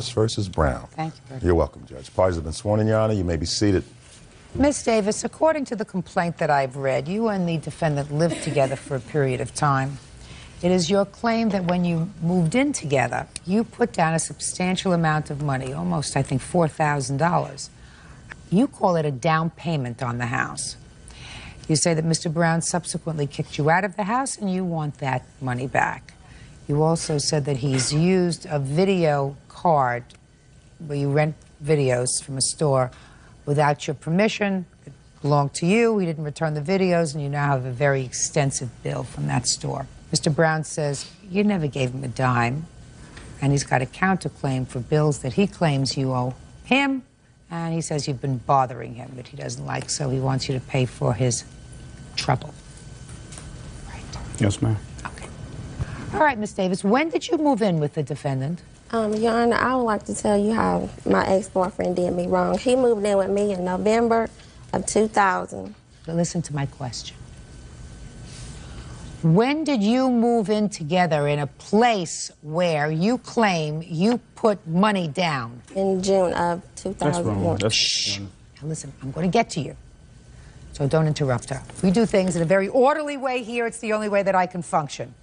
versus Brown. Thank you, Bert. You're welcome, Judge. Parties have been sworn in, Your Honor. You may be seated. Ms. Davis, according to the complaint that I've read, you and the defendant lived together for a period of time. It is your claim that when you moved in together, you put down a substantial amount of money, almost, I think, $4,000. You call it a down payment on the house. You say that Mr. Brown subsequently kicked you out of the house and you want that money back. You also said that he's used a video card where you rent videos from a store without your permission. It belonged to you. He didn't return the videos, and you now have a very extensive bill from that store. Mr. Brown says you never gave him a dime, and he's got a counterclaim for bills that he claims you owe him, and he says you've been bothering him that he doesn't like, so he wants you to pay for his trouble. Right. Yes, ma'am. Okay. All right, Ms. Davis, when did you move in with the defendant? Your Honor, I would like to tell you how my ex-boyfriend did me wrong. He moved in with me in November of 2000. But listen to my question. When did you move in together in a place where you claim you put money down? In June of 2001. Shh. Now listen, I'm going to get to you, so don't interrupt her. We do things in a very orderly way here. It's the only way that I can function.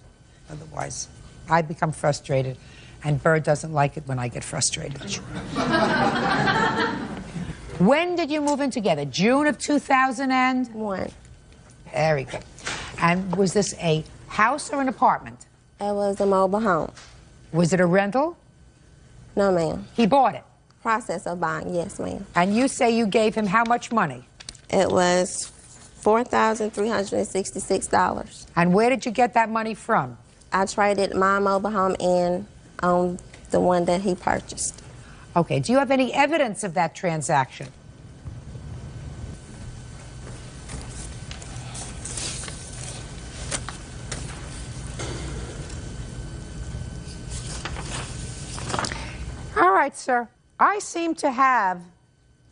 Otherwise, I become frustrated, and Bird doesn't like it when I get frustrated. When did you move in together? June of 2001? Very good. And was this a house or an apartment? It was a mobile home. Was it a rental? No, ma'am. He bought it? Process of buying, yes, ma'am. And you say you gave him how much money? It was $4,366. And where did you get that money from? I traded my mobile home in on the one that he purchased. Okay, do you have any evidence of that transaction? All right, sir. I seem to have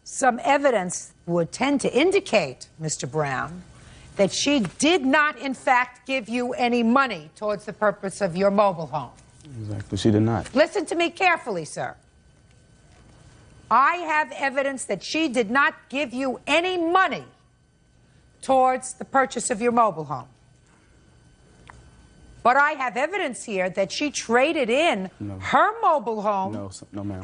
some evidence would tend to indicate, Mr. Brown, that she did not, in fact, give you any money towards the purpose of your mobile home. Exactly, she did not. Listen to me carefully, sir. I have evidence that she did not give you any money towards the purchase of your mobile home. But I have evidence here that she traded in her mobile home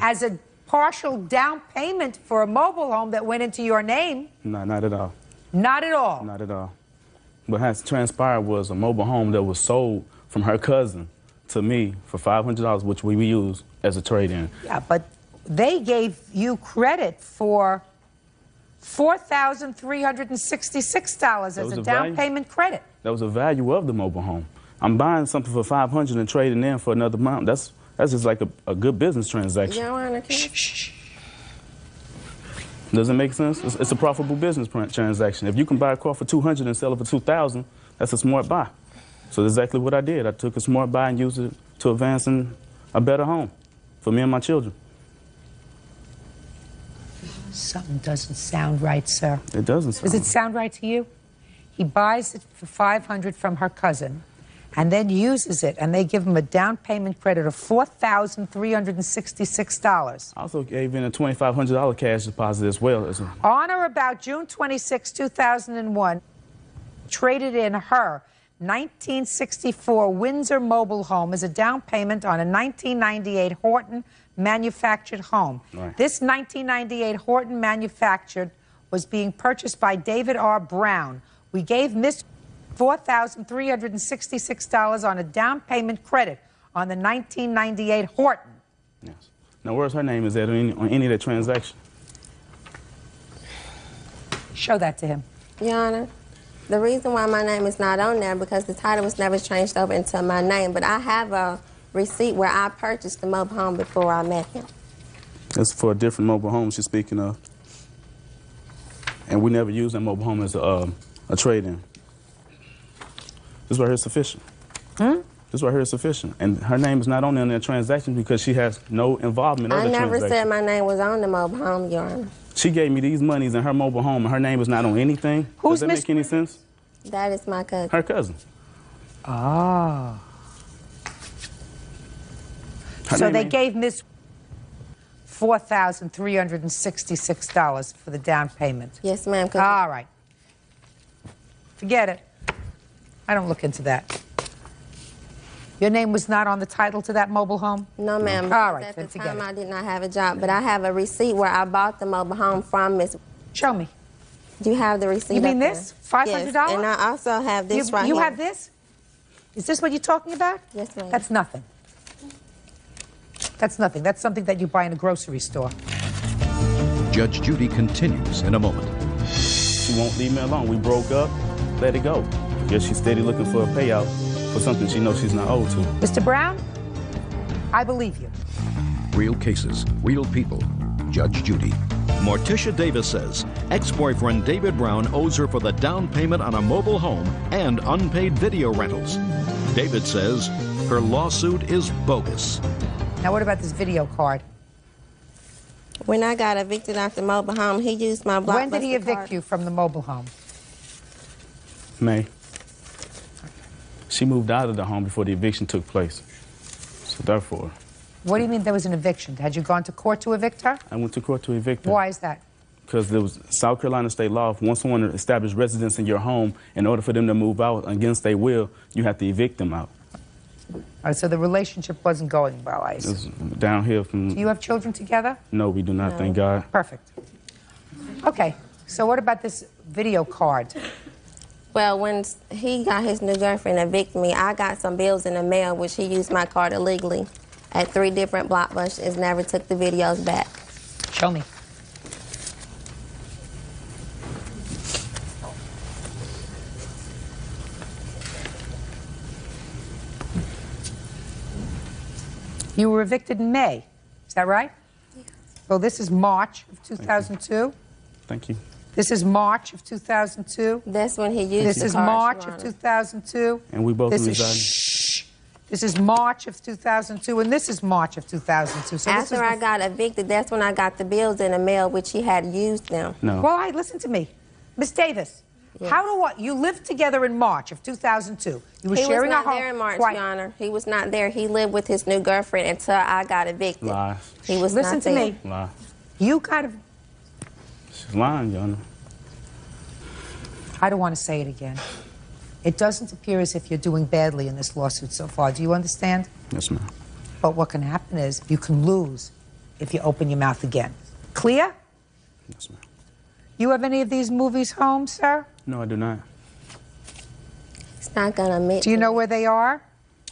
as a partial down payment for a mobile home that went into your name. No, not at all. Not at all? Not at all. What has transpired was a mobile home that was sold from her cousin to me for $500, which we used as a trade-in. Yeah, but they gave you credit for $4,366 as a down payment credit. That was the value of the mobile home. I'm buying something for $500 and trading in for another amount. That's just like a good business transaction. Your Honor, Does it make sense? It's a profitable business transaction. If you can buy a car for $200 and sell it for $2,000, that's a smart buy. So that's exactly what I did. I took a smart buy and used it to advance in a better home for me and my children. Something doesn't sound right, sir. It doesn't sound Does it sound right to you? He buys it for $500 from her cousin and then uses it, and they give him a down payment credit of $4,366. I also gave in a $2,500 cash deposit as well. On or about June 26, 2001, traded in her 1964 Windsor mobile home as a down payment on a 1998 Horton manufactured home. Right. This 1998 Horton manufactured was being purchased by David R. Brown. We gave Miss $4,366 on a down payment credit on the 1998 Horton. Yes. Now, where's her name? Is that on any of the transaction? Show that to him. Your Honor, the reason why my name is not on there because the title was never changed over into my name, but I have a receipt where I purchased the mobile home before I met him. That's for a different mobile home she's speaking of. And we never used that mobile home as a trade-in. This right here is sufficient. This right here is sufficient. And her name is not on that transaction because she has no involvement in the transaction. I never said my name was on the mobile home, Your Honor. She gave me these monies in her mobile home, and her name is not on anything. Does that make any sense? That is my cousin. Her cousin. Ah. So they gave Miss $4,366 for the down payment. Yes, ma'am. All right. Forget it. I don't look into that. Your name was not on the title to that mobile home? No, ma'am. All right, At then the forget time, it. I did not have a job, but I have a receipt where I bought the mobile home from Miss. Show me. Do you have the receipt? You mean up there? this? $500? Yes, and I also have this right here. You have this? Is this what you're talking about? Yes, ma'am. That's nothing. That's nothing. That's something that you buy in a grocery store. Judge Judy continues in a moment. She won't leave me alone. We broke up, let it go. Yes, she's steady looking for a payout for something she knows she's not owed to. Mr. Brown, I believe you. Real cases, real people. Judge Judy. Morticia Davis says ex-boyfriend David Brown owes her for the down payment on a mobile home and unpaid video rentals. David says her lawsuit is bogus. Now, what about this video card? When I got evicted off the mobile home, he used my Blockbuster When did he evict card. you from the mobile home? May. She moved out of the home before the eviction took place. So therefore, What do you mean there was an eviction? Had you gone to court to evict her? I went to court to evict her. Why is that? Because there was South Carolina state law. If once someone established residence in your home, in order for them to move out against their will, you have to evict them out. All right, so the relationship wasn't going well, I It assume. was downhill from... Do you have children together? No, we do not, No. thank God. Perfect. Okay, so what about this video card? Well, when he got his new girlfriend evicted me, I got some bills in the mail, which he used my card illegally at 3 different Blockbusters, never took the videos back. Show me. You were evicted in May, is that right? Yes. Well, this is March of 2002. Thank you. This is March of 2002. That's when he used This the is card, March Your of Honor. 2002. And we both This is resided. shh. This is March of 2002, and this is March of 2002. So this After is I got evicted, that's when I got the bills in the mail, which he had used them. No. Well, listen to me, Miss Davis. Yes. How do you lived together in March of 2002? You were He was sharing not a home. there in March, Quiet. Your Honor. He was not there. He lived with his new girlfriend until I got evicted. Lies. He was Listen not to there. me. Lie. You kind of. She's lying, Your Honor. I don't want to say it again. It doesn't appear as if you're doing badly in this lawsuit so far. Do you understand? Yes, ma'am. But what can happen is you can lose if you open your mouth again. Clear? Yes, ma'am. You have any of these movies home, sir? No, I do not. He's not going to admit Do you to know it. where they are?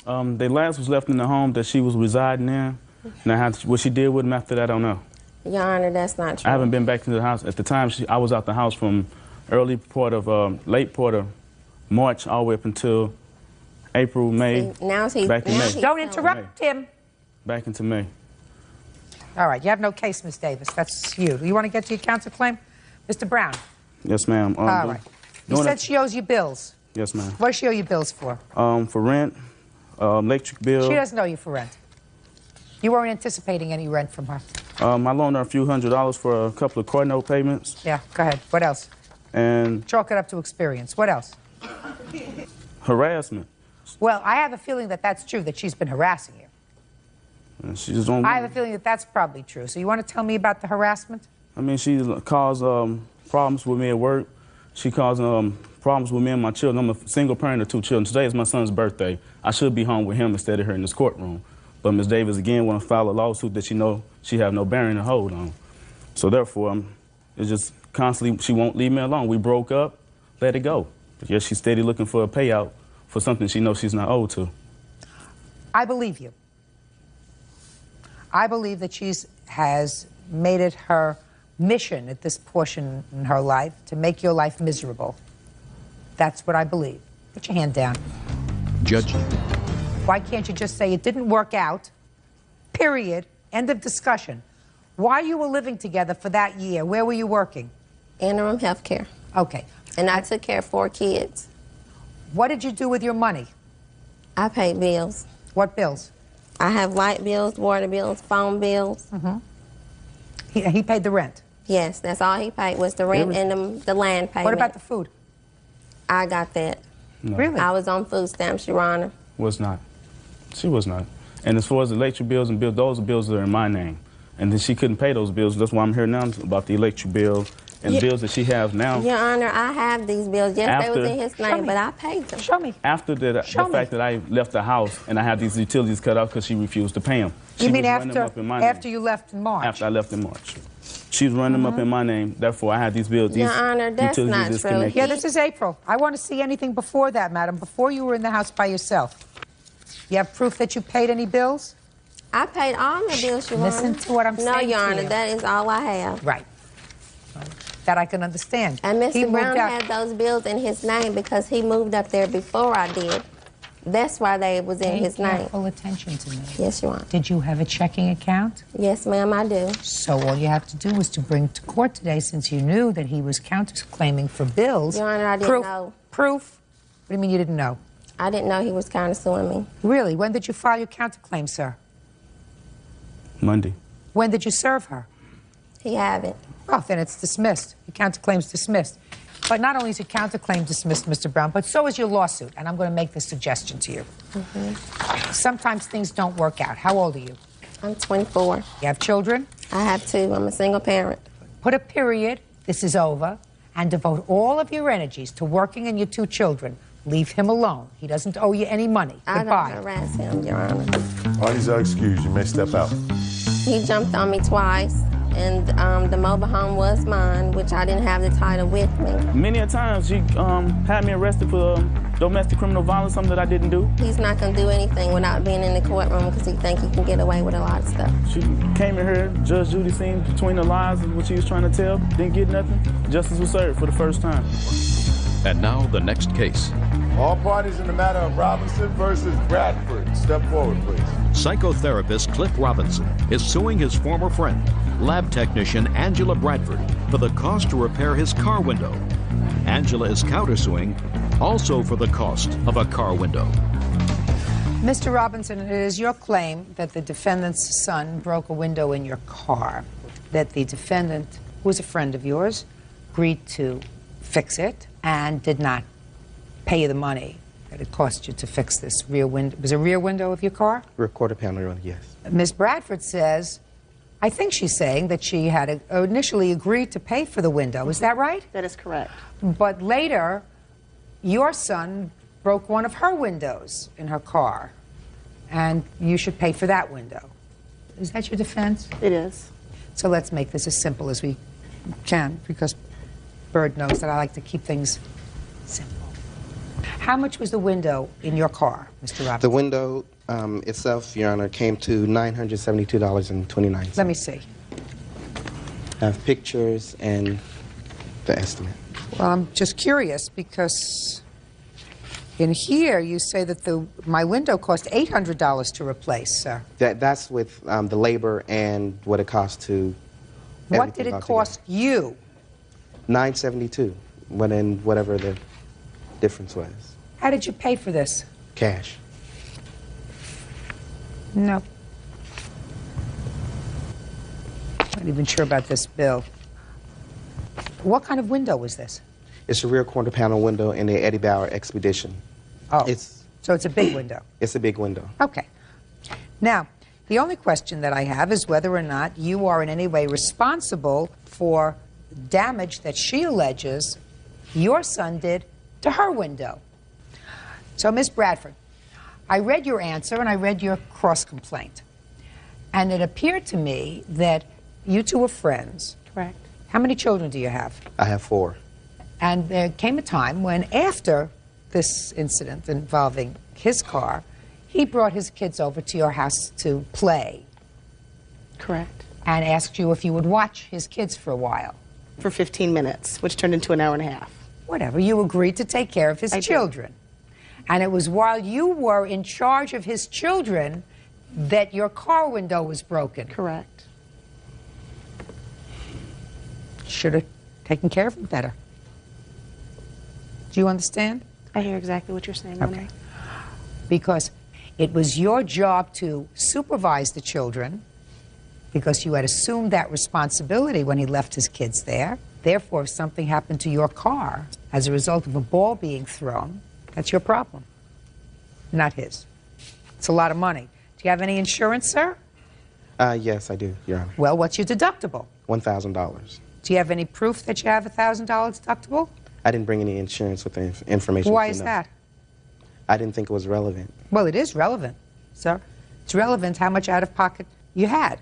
The last was left in the home that she was residing in. Now, what she did with them after that, I don't know. Your Honor, that's not true. I haven't been back to the house. At the time, I was out the house from late part of March all the way up until April, May. See, now he, back in now May. he's Don't telling interrupt him. Back into May. All right, you have no case, Miss Davis. That's you. You want to get to your counterclaim? Mr. Brown. Yes, ma'am. All right. You said she owes you bills. Yes, ma'am. What does she owe you bills for? For rent, electric bill. She doesn't owe you for rent. You weren't anticipating any rent from her. I loaned her a few $100s for a couple of car note payments. Yeah, go ahead. What else? And Chalk it up to experience. What else? harassment. Well, I have a feeling that that's true, that she's been harassing you. And she just don't. I have a feeling that that's probably true. So you want to tell me about the harassment? I mean, she caused problems with me at work. She caused problems with me and my children. I'm a single parent of 2 children. Today is my son's birthday. I should be home with him instead of her in this courtroom. But Ms. Davis, again, want to file a lawsuit that she have no bearing to hold on. So therefore, it's just constantly, she won't leave me alone. We broke up, let it go. But yes, she's steady looking for a payout for something she knows she's not owed to. I believe you. I believe that she has made it her mission at this portion in her life to make your life miserable. That's what I believe. Put your hand down. Judge Why can't you just say it didn't work out, period, end of discussion? While you were living together for that year, where were you working? Interim health care. Okay. And I took care of 4 kids. What did you do with your money? I paid bills. What bills? I have light bills, water bills, phone bills. He paid the rent. Yes, that's all he paid was the rent and the land payment. What about the food? I got that. No, Really? I was on food stamps, Your Honor. Was not. She was not. And as far as the electric bills and bills, those bills are in my name. And then she couldn't pay those bills. That's why I'm here now about the electric bill and the bills that she has now. Your Honor, I have these bills. Yes, they was in his name, but I paid them. Show me. After the fact that I left the house and I had these utilities cut off because she refused to pay them. You mean after you left in March? After I left in March. She was running them up in my name. Therefore, I had these bills. Your Honor, that's not true. Yeah, this is April. I want to see anything before that, madam, before you were in the house by yourself. You have proof that you paid any bills? I paid all my bills, Your Honor. Listen to what I'm saying. No, Your Honor, that is all I have. Right. That I can understand. And Mr. Brown had those bills in his name because he moved up there before I did. That's why they was in his name. Pay full attention to me. Yes, Your Honor. Did you have a checking account? Yes, ma'am, I do. So all you have to do was to bring to court today, since you knew that he was counterclaiming for bills. Your Honor, I didn't know. Proof? What do you mean you didn't know? I didn't know he was countersuing me. Really? When did you file your counterclaim, sir? Monday. When did you serve her? He haven't. Oh, then it's dismissed. Your counterclaim's dismissed. But not only is your counterclaim dismissed, Mr. Brown, but so is your lawsuit. And I'm going to make this suggestion to you. Sometimes things don't work out. How old are you? I'm 24. You have children? I have 2. I'm a single parent. Put a period, this is over, and devote all of your energies to working and your 2 children. Leave him alone. He doesn't owe you any money. Goodbye. I don't harass him, Your Honor. Parties are excused. You may step out. He jumped on me twice, and the mobile home was mine, which I didn't have the title with me. Many a times she had me arrested for domestic criminal violence, something that I didn't do. He's not going to do anything without being in the courtroom because he thinks he can get away with a lot of stuff. She came in here, Judge Judy seen between the lies and what she was trying to tell, didn't get nothing. Justice was served for the first time. And now the next case. All parties in the matter of Robinson versus Bradford. Step forward, please. Psychotherapist Cliff Robinson is suing his former friend, lab technician Angela Bradford, for the cost to repair his car window. Angela is countersuing also for the cost of a car window. Mr. Robinson, it is your claim that the defendant's son broke a window in your car, that the defendant, who was a friend of yours, agreed to fix it and did not pay you the money that it cost you to fix this rear window. Was it a rear window of your car? Rear quarter panel, yes. Ms. Bradford says, I think she's saying that she had initially agreed to pay for the window. Is that right? That is correct. But later, your son broke one of her windows in her car, and you should pay for that window. Is that your defense? It is. So let's make this as simple as we can, because Bird knows that I like to keep things simple. How much was the window in your car, Mr. Robinson? The window itself, Your Honor, came to $972.29. Let me see. I have pictures and the estimate. Well, I'm just curious because in here you say that my window cost $800 to replace, sir. That's with the labor and what it cost to. What did it cost you? $972, but in whatever the difference was. How did you pay for this? Cash. No. Not even sure about this bill. What kind of window was this? It's a rear quarter panel window in the Eddie Bauer Expedition. Oh, so it's a big window. It's a big window. Okay. Now, the only question that I have is whether or not you are in any way responsible for damage that she alleges your son did to her window. So, Ms. Bradford, I read your answer and I read your cross-complaint. And it appeared to me that you two were friends. Correct. How many children do you have? I have 4. And there came a time when, after this incident involving his car, he brought his kids over to your house to play. Correct. And asked you if you would watch his kids for a while. For 15 minutes, which turned into an hour and a half. Whatever. You agreed to take care of his children. And it was while you were in charge of his children that your car window was broken. Correct. Should have taken care of him better. Do you understand? I hear exactly what you're saying, Okay. Because it was your job to supervise the children, because you had assumed that responsibility when he left his kids there. Therefore, if something happened to your car as a result of a ball being thrown, that's your problem, not his. It's a lot of money. Do you have any insurance, sir? Yes, I do, Your Honor. Well, what's your deductible? $1,000. Do you have any proof that you have a $1,000 deductible? I didn't bring any insurance with the information. Why so is no. that? I didn't think it was relevant. Well, it is relevant, sir. It's relevant how much out-of-pocket you had.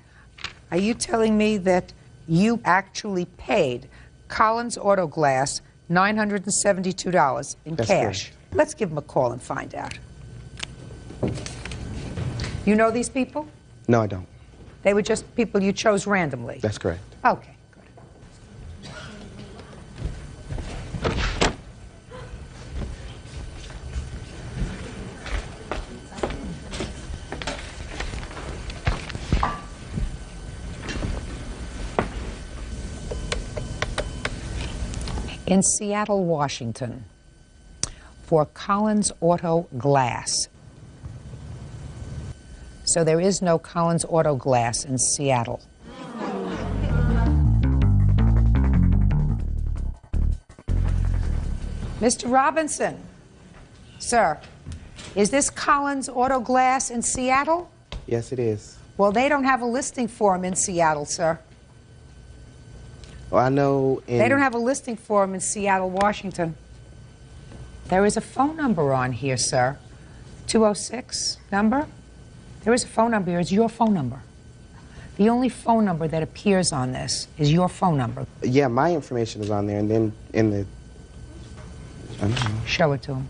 Are you telling me that you actually paid Collins Auto Glass $972 in That's cash? correct. Let's give them a call and find out. You know these people? No, I don't. They were just people you chose randomly? That's correct. Okay, good. In Seattle, Washington, for Collins Auto Glass. So there is no Collins Auto Glass in Seattle. Mr. Robinson, sir, is this Collins Auto Glass in Seattle? Yes, it is. Well, they don't have a listing for him in Seattle, sir. Well, I know They don't have a listing for him in Seattle, Washington. There is a phone number on here, sir. 206 number? There is a phone number here. It's your phone number. The only phone number that appears on this is your phone number. Yeah, my information is on there, and then in the... I don't know. Show it to him.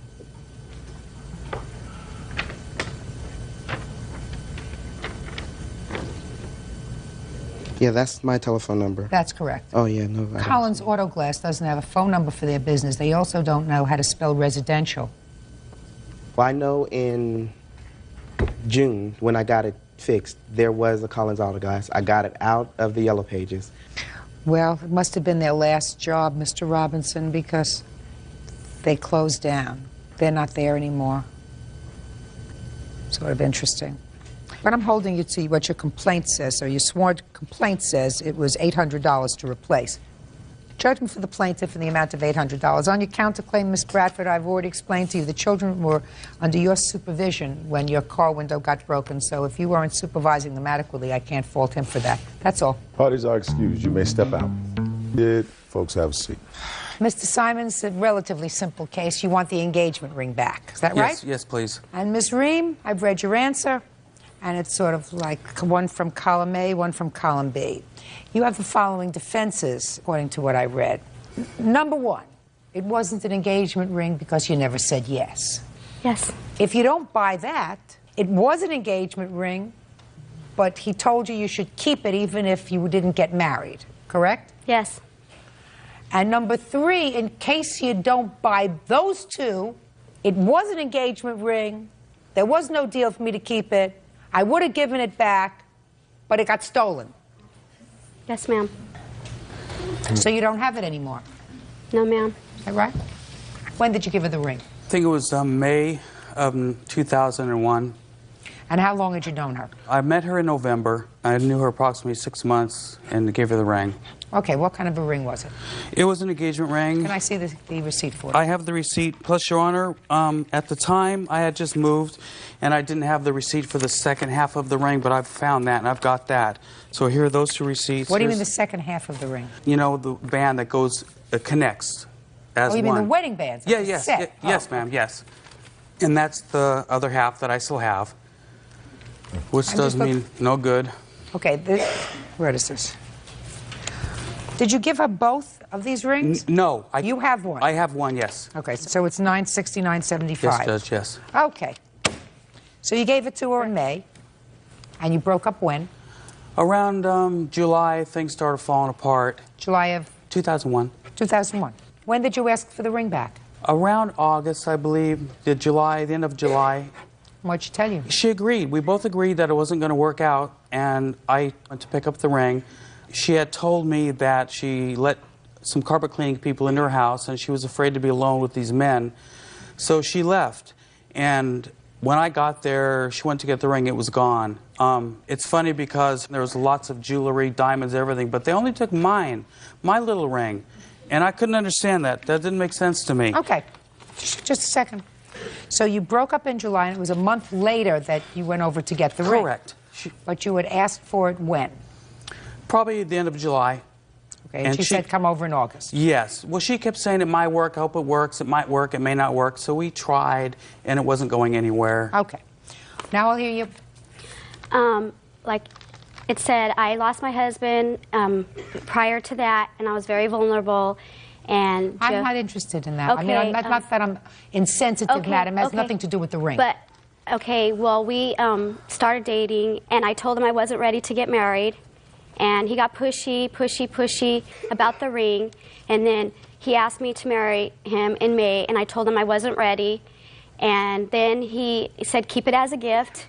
Yeah, that's my telephone number. That's correct. Oh, yeah, no. I don't. Collins Auto Glass doesn't have a phone number for their business. They also don't know how to spell residential. Well, I know in June, when I got it fixed, there was a Collins Auto Glass. I got it out of the Yellow Pages. Well, it must have been their last job, Mr. Robinson, because they closed down. They're not there anymore. Sort of interesting. But I'm holding you to what your complaint says, or your sworn complaint says it was $800 to replace. Judgment for the plaintiff in the amount of $800. On your counterclaim, Ms. Bradford, I've already explained to you the children were under your supervision when your car window got broken, so if you weren't supervising them adequately, I can't fault him for that. That's all. Parties are excused. You may step out. Did folks have a seat? Mr. Simons, a relatively simple case. You want the engagement ring back. Is that right? Yes, please. And Ms. Ream, I've read your answer, and it's sort of like one from column A, one from column B. You have the following defenses, according to what I read. Number one, it wasn't an engagement ring because you never said yes. Yes. If you don't buy that, it was an engagement ring, but he told you you should keep it even if you didn't get married, correct? Yes. And number three, in case you don't buy those two, it was an engagement ring. There was no deal for me to keep it. I would have given it back, but it got stolen. Yes, ma'am. So you don't have it anymore. No, ma'am. Is that right? When did you give her the ring? I think it was May of 2001. And how long had you known her? I met her in November. I knew her approximately 6 months and gave her the ring. Okay, what kind of a ring was it? It was an engagement ring. Can I see the receipt for it? I have the receipt. Plus, Your Honor, at the time, I had just moved, and I didn't have the receipt for the second half of the ring, but I've found that, and I've got that. So here are those two receipts. What do you mean the second half of the ring? You know, the band that goes, connects as one. Oh, you mean the wedding band? Yeah, yes. Yes, ma'am, yes. And that's the other half that I still have, which does mean no good. Okay, where is this? Did you give her both of these rings? No. You have one? I have one, yes. Okay, so it's $969.75. Yes, Judge, yes. Okay. So you gave it to her in May, and you broke up when? Around July, things started falling apart. July of? 2001. 2001. When did you ask for the ring back? Around August, I believe, the end of July. What'd she tell you? She agreed. We both agreed that it wasn't going to work out, and I went to pick up the ring. She had told me that she let some carpet cleaning people into her house, and she was afraid to be alone with these men. So she left. And when I got there, she went to get the ring. It was gone. It's funny because there was lots of jewelry, diamonds, everything, but they only took my little ring. And I couldn't understand that. That didn't make sense to me. Okay. Just a second. So you broke up in July, and it was a month later that you went over to get the ring. Correct. But you had asked for it when? Probably at the end of July. Okay, and she said come over in August. Yes. Well, she kept saying it might work, I hope it works, it might work, it may not work. So we tried, and it wasn't going anywhere. Okay. Now I'll hear you. Like it said, I lost my husband prior to that, and I was very vulnerable. And I'm not interested in that. Okay, I mean, not that I'm insensitive, okay, madam. It has okay. nothing to do with the ring. But, okay, well, we started dating, and I told him I wasn't ready to get married. And he got pushy about the ring. And then he asked me to marry him in May, and I told him I wasn't ready. And then he said, keep it as a gift.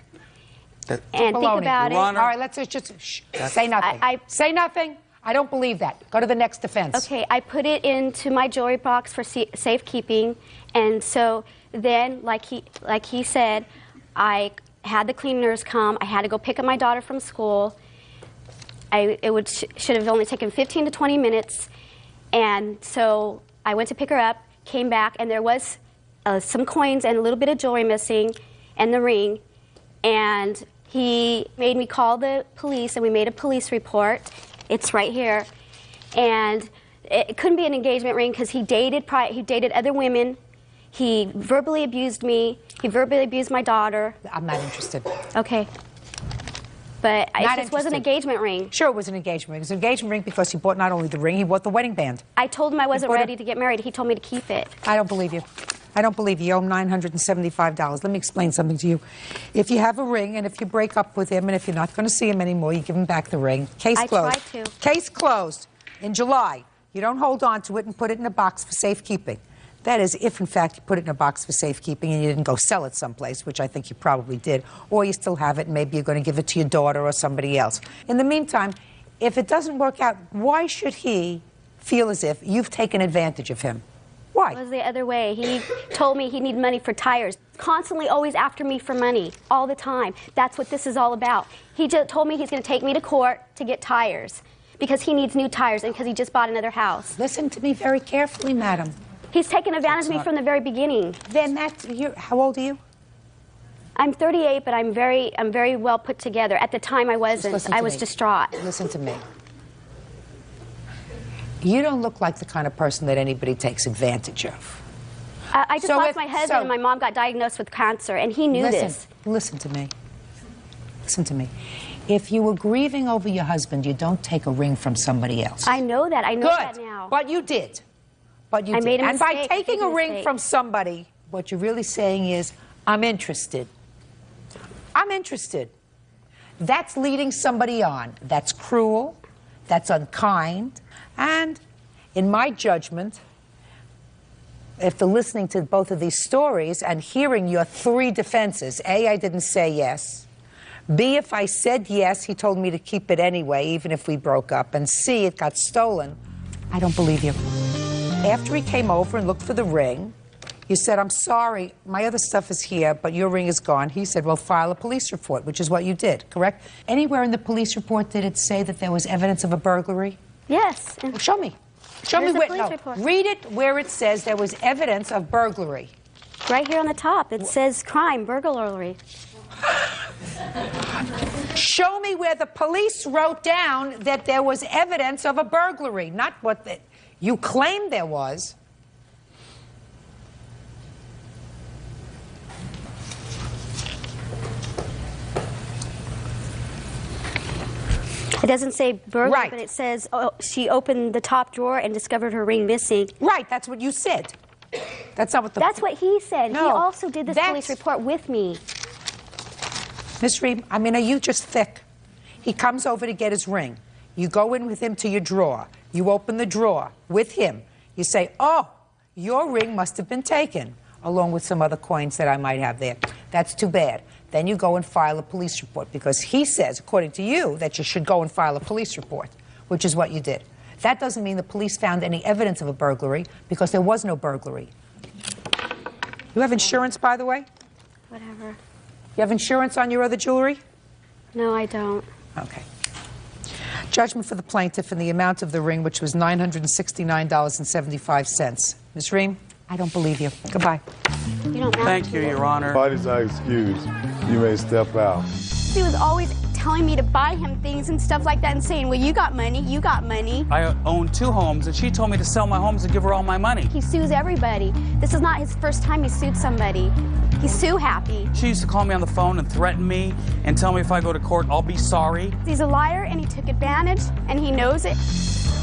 And baloney. think about it. All right, let's just say nothing. Say nothing. I don't believe that. Go to the next defense. Okay, I put it into my jewelry box for safekeeping, and so then, like he said, I had the cleaners come. I had to go pick up my daughter from school. Should have only taken 15 to 20 minutes, and so I went to pick her up, came back, and there was some coins and a little bit of jewelry missing, and the ring, and he made me call the police, and we made a police report. It's right here, and it couldn't be an engagement ring because he dated other women. He verbally abused me. He verbally abused my daughter. I'm not interested. Okay. But it just was an engagement ring. Sure, it was an engagement ring. It was an engagement ring because he bought not only the ring, he bought the wedding band. I told him I wasn't ready to get married. He told me to keep it. I don't believe you. I don't believe you. You owe him $975. Let me explain something to you. If you have a ring and if you break up with him and if you're not going to see him anymore, you give him back the ring. Case closed. I tried to. Case closed. In July, you don't hold on to it and put it in a box for safekeeping. That is, if in fact you put it in a box for safekeeping and you didn't go sell it someplace, which I think you probably did, or you still have it and maybe you're going to give it to your daughter or somebody else. In the meantime, if it doesn't work out, why should he feel as if you've taken advantage of him? Why? It was the other way. He told me he needed money for tires. Constantly always after me for money, all the time. That's what this is all about. He just told me he's going to take me to court to get tires because he needs new tires and because he just bought another house. Listen to me very carefully, madam. He's taken advantage of me from the very beginning. Then how old are you? I'm 38, but I'm very well put together. At the time, I wasn't. I was distraught. Listen to me. You don't look like the kind of person that anybody takes advantage of. I just lost my husband, and my mom got diagnosed with cancer, and he knew this. Listen to me. Listen to me. If you were grieving over your husband, you don't take a ring from somebody else. I know that. I know that now. But you did. But you did. Made a and mistake. by taking a ring from somebody, what you're really saying is, I'm interested. I'm interested. That's leading somebody on. That's cruel. That's unkind. And in my judgment, after listening to both of these stories and hearing your three defenses, A, I didn't say yes. B, if I said yes, he told me to keep it anyway, even if we broke up. And C, it got stolen. I don't believe you. After he came over and looked for the ring, you said, I'm sorry, my other stuff is here, but your ring is gone. He said, well, file a police report, which is what you did, correct? Anywhere in the police report did it say that there was evidence of a burglary? Yes. Well, show me. Show me where. No, read it where it says there was evidence of burglary. Right here on the top. It says crime, burglary. Show me where the police wrote down that there was evidence of a burglary, not what you claimed there was. It doesn't say burglary, but it says she opened the top drawer and discovered her ring missing. Right, that's what you said. That's not what the... That's what he said. No, he also did this police report with me. Miss Reed, I mean, are you just thick? He comes over to get his ring. You go in with him to your drawer. You open the drawer with him. You say, oh, your ring must have been taken, along with some other coins that I might have there. That's too bad. Then you go and file a police report because he says, according to you, that you should go and file a police report, which is what you did. That doesn't mean the police found any evidence of a burglary because there was no burglary. You have insurance, by the way? Whatever. You have insurance on your other jewelry? No, I don't. Okay. Judgment for the plaintiff in the amount of the ring, which was $969.75. Ms. Ream, I don't believe you. Goodbye. You don't Thank you, Your Honor. Parties are excused. You may step out. He was always telling me to buy him things and stuff like that and saying, well, you got money, you got money. I own 2 homes, and she told me to sell my homes and give her all my money. He sues everybody. This is not his first time he sued somebody. He's sue happy. She used to call me on the phone and threaten me and tell me if I go to court, I'll be sorry. He's a liar, and he took advantage, and he knows it.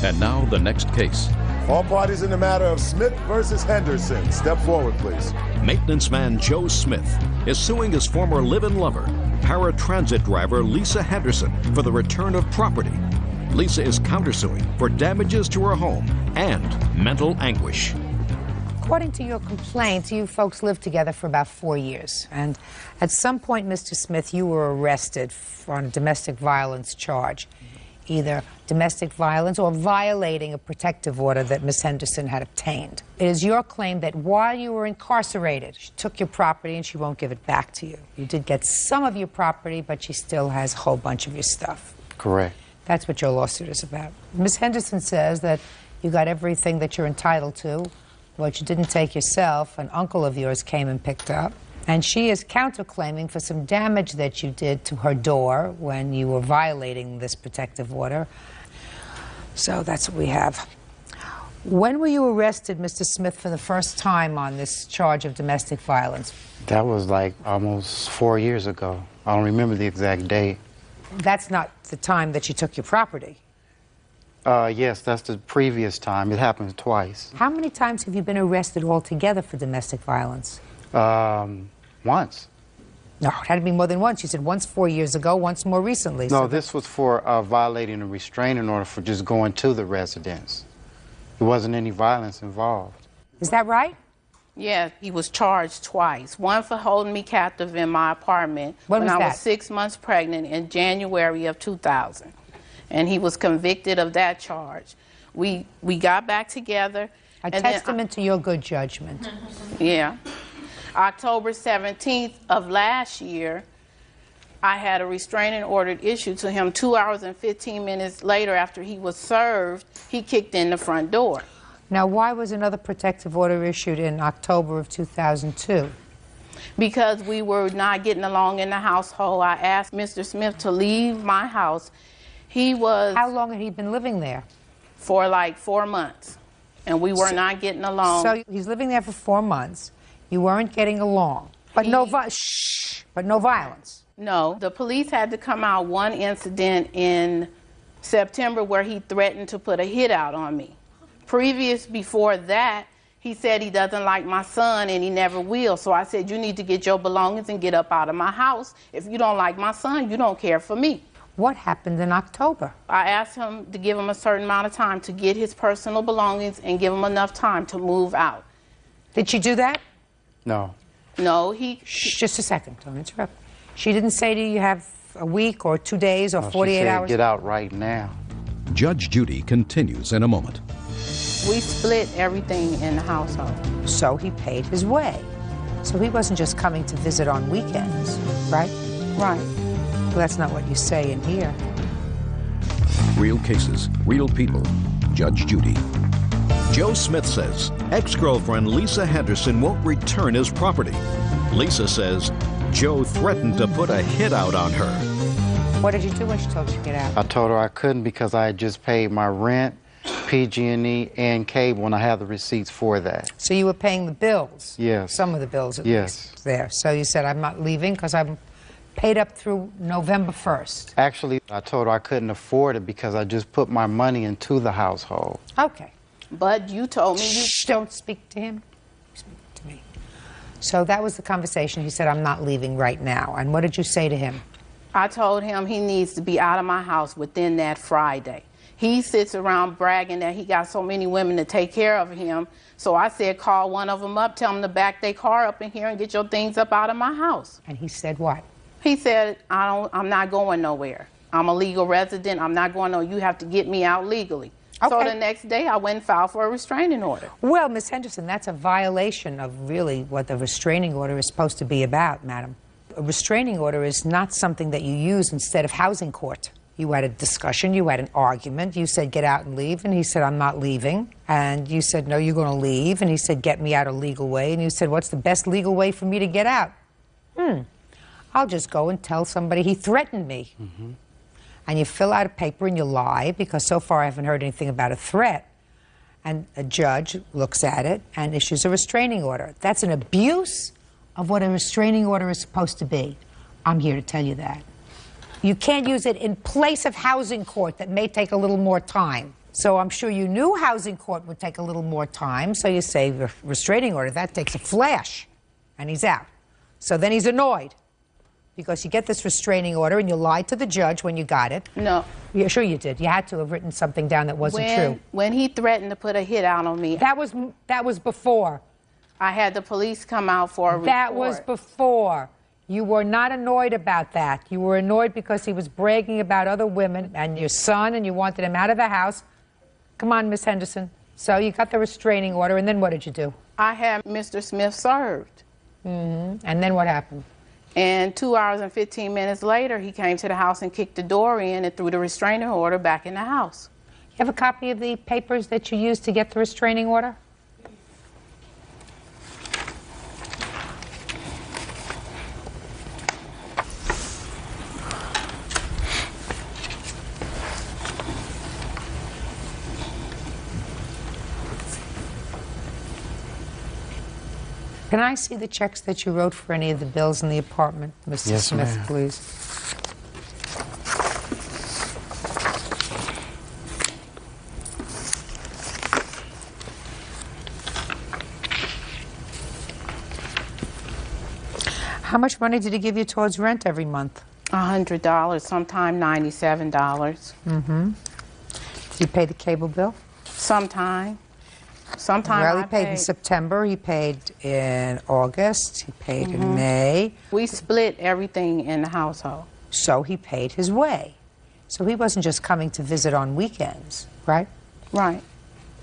And now the next case. All parties in the matter of Smith versus Henderson. Step forward, please. Maintenance man Joe Smith is suing his former live-in lover, paratransit driver Lisa Henderson, for the return of property. Lisa is countersuing for damages to her home and mental anguish. According to your complaint, you folks lived together for about 4 years. And at some point, Mr. Smith, you were arrested on a domestic violence charge. Either domestic violence or violating a protective order that Ms. Henderson had obtained. It is your claim that while you were incarcerated, she took your property and she won't give it back to you. You did get some of your property, but she still has a whole bunch of your stuff. Correct. That's what your lawsuit is about. Ms. Henderson says that you got everything that you're entitled to. What you didn't take yourself, an uncle of yours came and picked up. And she is counterclaiming for some damage that you did to her door when you were violating this protective order. So that's what we have. When were you arrested, Mr. Smith, for the first time on this charge of domestic violence? That was like almost 4 years ago. I don't remember the exact date. That's not the time that you took your property. Yes, that's the previous time. It happened twice. How many times have you been arrested altogether for domestic violence? Once. No, it had to be more than once. You said once 4 years ago, once more recently. No, So this was for violating a restraining order for just going to the residence. There wasn't any violence involved. Is that right? Yeah, he was charged twice. One for holding me captive in my apartment When was I that? was 6 months pregnant in January of 2000. And he was convicted of that charge. We got back together. A and testament to your good judgment. Yeah. October 17th of last year, I had a restraining order issued to him 2 hours and 15 minutes later after he was served. He kicked in the front door. Now, why was another protective order issued in October of 2002? Because we were not getting along in the household. I asked Mr. Smith to leave my house. He was... How long had he been living there? For like 4 months. And we were not getting along. So he's living there for 4 months. You weren't getting along. But no violence. No. The police had to come out one incident in September where he threatened to put a hit out on me. Before that, he said he doesn't like my son and he never will. So I said, you need to get your belongings and get up out of my house. If you don't like my son, you don't care for me. What happened in October? I asked him to give him a certain amount of time to get his personal belongings and give him enough time to move out. Did she do that? No. No, Just a second, don't interrupt. She didn't say to you, you have a week or 2 days or No, 48 she said, hours? get out right now. Judge Judy continues in a moment. We split everything in the household. So he paid his way. So he wasn't just coming to visit on weekends, right? Right. Well, that's not what you say in here. Real cases, real people. Judge Judy. Joe Smith says ex-girlfriend Lisa Henderson won't return his property. Lisa says Joe threatened to put a hit out on her. What did you do when she told you to get out? I told her I couldn't because I had just paid my rent, PG&E, and cable, and I have the receipts for that. So you were paying the bills? Yes. Some of the bills at Yes. least there. So you said, I'm not leaving because I'm paid up through November 1st. Actually, I told her I couldn't afford it because I just put my money into the household. Okay. But you told me you... Shh, don't speak to him. Speak to me. So that was the conversation. He said, I'm not leaving right now. And what did you say to him? I told him he needs to be out of my house within that Friday. He sits around bragging that he got so many women to take care of him. So I said, call one of them up, tell them to back their car up in here and get your things up out of my house. And he said what? He said, I'm not going nowhere. I'm a legal resident. I'm not going nowhere. You have to get me out legally. Okay. So the next day, I went and filed for a restraining order. Well, Ms. Henderson, that's a violation of really what the restraining order is supposed to be about, madam. A restraining order is not something that you use instead of housing court. You had a discussion, you had an argument, you said get out and leave, and he said I'm not leaving. And you said no, you're going to leave, and he said get me out a legal way, and you said what's the best legal way for me to get out? I'll just go and tell somebody he threatened me. And you fill out a paper and you lie, because so far I haven't heard anything about a threat. And a judge looks at it and issues a restraining order. That's an abuse of what a restraining order is supposed to be. I'm here to tell you that. You can't use it in place of housing court that may take a little more time. So I'm sure you knew housing court would take a little more time, so you say restraining order, that takes a flash, and he's out. So then he's annoyed, because you get this restraining order and you lied to the judge when you got it. No. Yeah, sure you did. You had to have written something down that wasn't true. When he threatened to put a hit out on me. That was before. I had the police come out for a report. That was before. You were not annoyed about that. You were annoyed because he was bragging about other women and your son, and you wanted him out of the house. Come on, Miss Henderson. So you got the restraining order, and then what did you do? I had Mr. Smith served. And then what happened? And 2 hours and 15 minutes later, he came to the house and kicked the door in and threw the restraining order back in the house. You have a copy of the papers that you used to get the restraining order? Can I see the checks that you wrote for any of the bills in the apartment, Mr. Yes, Smith, ma'am. please? How much money did he give you towards rent every month? $100, sometime $97. Did you pay the cable bill? Sometime. Sometime Well, I he paid in September, he paid in August, he paid in May. We split everything in the household. So he paid his way. So he wasn't just coming to visit on weekends, right? Right.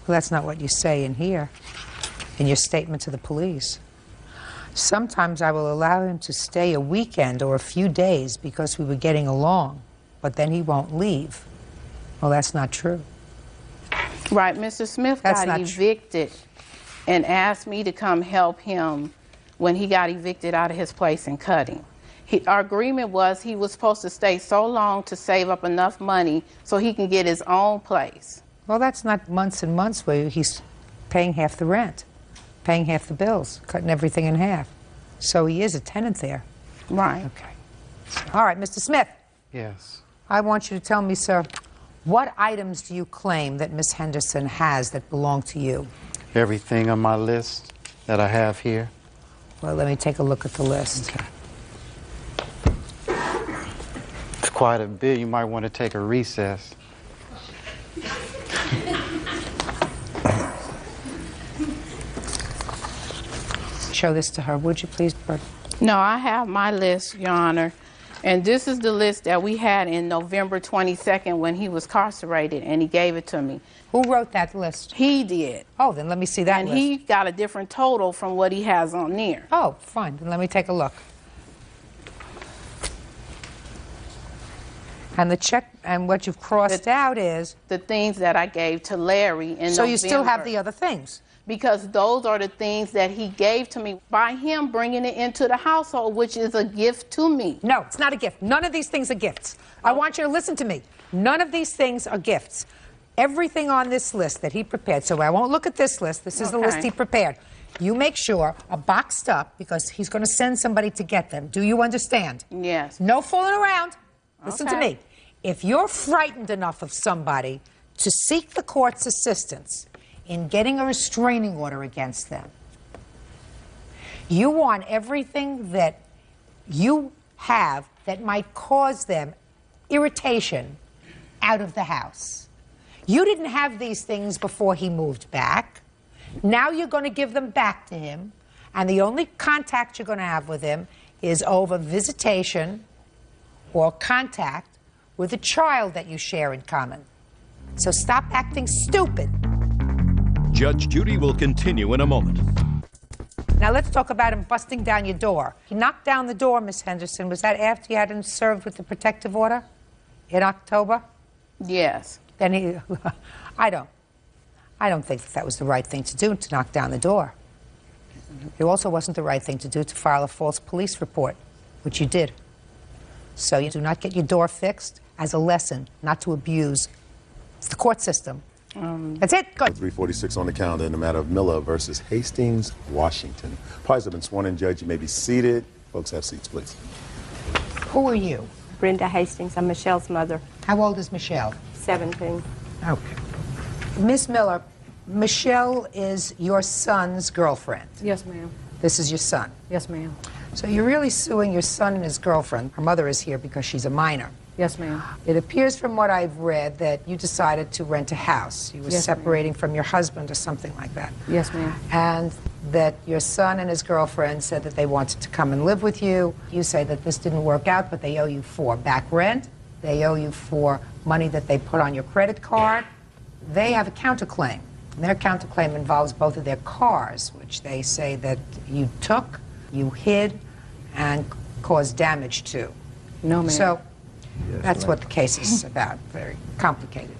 Well, that's not what you say in here, in your statement to the police. Sometimes I will allow him to stay a weekend or a few days because we were getting along, but then he won't leave. Well, that's not true. Right, Mr. Smith got evicted and asked me to come help him when he got evicted out of his place in Cutting. Our agreement was he was supposed to stay so long to save up enough money so he can get his own place. Well, that's not months and months where he's paying half the rent, paying half the bills, cutting everything in half. So he is a tenant there. Right. Okay. All right, Mr. Smith. Yes. I want you to tell me, sir, what items do you claim that Miss Henderson has that belong to you? Everything on my list that I have here. Well, let me take a look at the list. Okay. It's quite a bit. You might want to take a recess. Show this to her, would you please, Bert? No, I have my list, Your Honor. And this is the list that we had in November 22nd when he was incarcerated, and he gave it to me. Who wrote that list? He did. Oh, then let me see that and list. he got a different total from what he has on there. Oh, fine. Then let me take a look. And the check, and what you've crossed out is... The things that I gave to Larry in November. So you still have the other things? Because those are the things that he gave to me by him bringing it into the household, which is a gift to me. No, it's not a gift. None of these things are gifts. I want you to listen to me. None of these things are gifts. Everything on this list that he prepared, so I won't look at this list. This is the list he prepared. You make sure are boxed up because he's going to send somebody to get them. Do you understand? Yes. No fooling around. Listen to me. If you're frightened enough of somebody to seek the court's assistance in getting a restraining order against them, you want everything that you have that might cause them irritation out of the house. You didn't have these things before he moved back. Now you're going to give them back to him, and the only contact you're going to have with him is over visitation or contact with a child that you share in common. So stop acting stupid. Judge Judy will continue in a moment. Now let's talk about him busting down your door. He knocked down the door, Miss Henderson. Was that after you had him served with the protective order in October? Yes. Then he, I don't think that was the right thing to do, to knock down the door. It also wasn't the right thing to do to file a false police report, which you did. So you do not get your door fixed as a lesson not to abuse the court system. That's it. Good. 346 on the calendar in the matter of Miller versus Hastings, Washington. Parties have been sworn in, Judge. You may be seated. Folks, have seats, please. Who are you? Brenda Hastings. I'm Michelle's mother. How old is Michelle? 17. Okay. Miss Miller, Michelle is your son's girlfriend. Yes, ma'am. This is your son. Yes, ma'am. So you're really suing your son and his girlfriend. Her mother is here because she's a minor. Yes, ma'am. It appears from what I've read that you decided to rent a house. You were Yes, separating from your husband or something like that. Yes, ma'am. And that your son and his girlfriend said that they wanted to come and live with you. You say that this didn't work out, but they owe you for back rent. They owe you for money that they put on your credit card. They have a counterclaim. And their counterclaim involves both of their cars, which they say that you took, you hid, and caused damage to. No, ma'am. So that's what the case is about. Very complicated.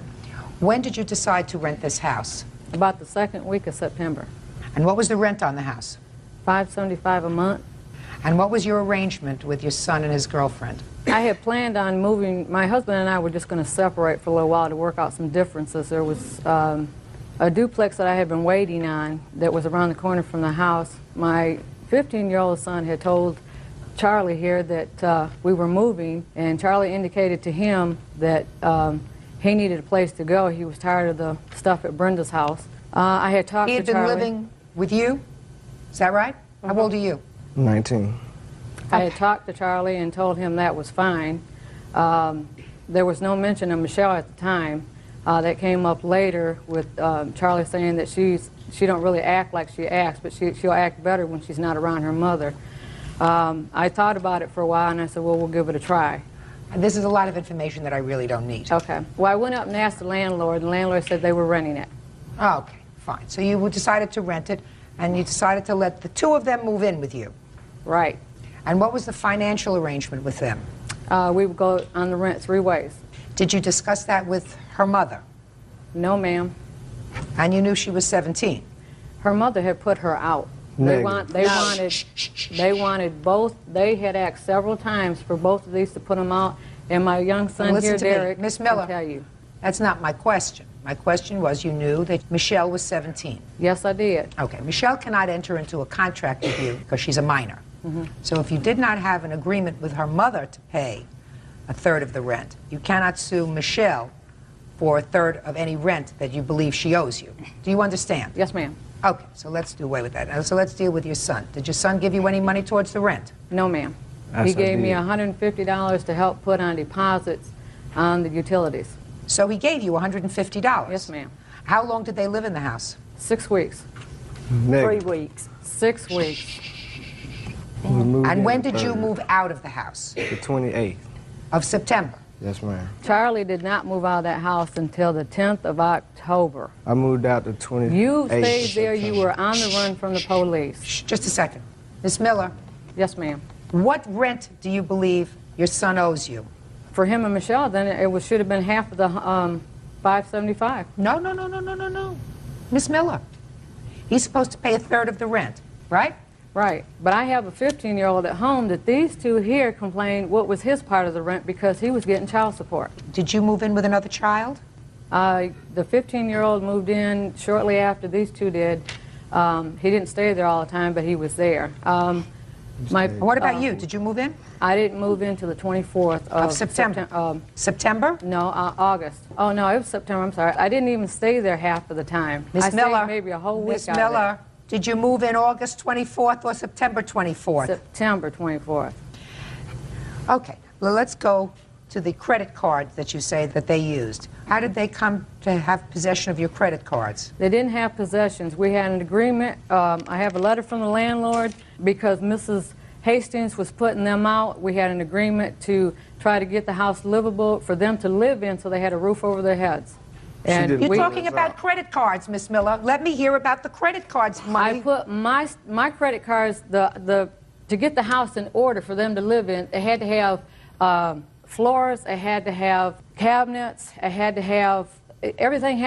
When did you decide to rent this house? About the second week of September. And what was the rent on the house? $575 a month. And what was your arrangement with your son and his girlfriend? I had planned on moving. My husband and I were just going to separate for a little while to work out some differences. There was a duplex that I had been waiting on that was around the corner from the house. My 15-year-old son had told Charlie here that we were moving, and Charlie indicated to him that he needed a place to go. He was tired of the stuff at Brenda's house. I had talked to Charlie. He had been living with you? Is that right? How old are you? 19. I had talked to Charlie and told him that was fine. There was no mention of Michelle at the time. That came up later with Charlie saying that she don't really act like she acts, but she'll act better when she's not around her mother. I thought about it for a while, and I said, well, we'll give it a try. And this is a lot of information that I really don't need. Okay. Well, I went up and asked the landlord, and the landlord said they were renting it. Oh, okay, fine. So you decided to rent it, and you decided to let the two of them move in with you. Right. And what was the financial arrangement with them? We would go on the rent 3 ways. Did you discuss that with her mother? No, ma'am. And you knew she was 17? Her mother had put her out. They wanted both. They had asked several times for both of these to put them out. And my young son here, Derek, Miss Miller, can tell you. That's not my question. My question was, you knew that Michelle was 17. Yes, I did. Okay. Michelle cannot enter into a contract with you because she's a minor. So if you did not have an agreement with her mother to pay a third of the rent, you cannot sue Michelle for a third of any rent that you believe she owes you. Do you understand? Yes, ma'am. Okay, so let's do away with that. So let's deal with your son. Did your son give you any money towards the rent? No, ma'am. He gave me $150 to help put on deposits on the utilities. So he gave you $150? Yes, ma'am. How long did they live in the house? 6 weeks. 3 weeks. 6 weeks. And when did you move out of the house? The 28th. Of September? Yes, ma'am. Charlie did not move out of that house until the 10th of October. I moved out the 28th. You stayed there. You were on the run from the police. Shh, just a second. Miss Miller. Yes, ma'am. What rent do you believe your son owes you? For him and Michelle, then it should have been half of the $575. No. Miss Miller. He's supposed to pay a third of the rent, right? Right. But I have a 15-year-old at home that these two here complained what was his part of the rent because he was getting child support. Did you move in with another child? The 15-year-old moved in shortly after these two did. He didn't stay there all the time, but he was there. What about you? Did you move in? I didn't move in until the 24th of September. September? No, August. Oh, no, it was September. I'm sorry. I didn't even stay there half of the time. Miss Miller. Stayed maybe a whole week Miss Miller, did you move in August 24th or September 24th? September 24th. Okay. Well, let's go to the credit cards that you say that they used. How did they come to have possession of your credit cards? They didn't have possessions. We had an agreement. I have a letter from the landlord because Mrs. Hastings was putting them out. We had an agreement to try to get the house livable for them to live in so they had a roof over their heads. And you're talking about credit cards, Miss Miller. Let me hear about the credit cards money. I put my credit cards, to get the house in order for them to live in, they had to have floors, it had to have cabinets, it had to have everything.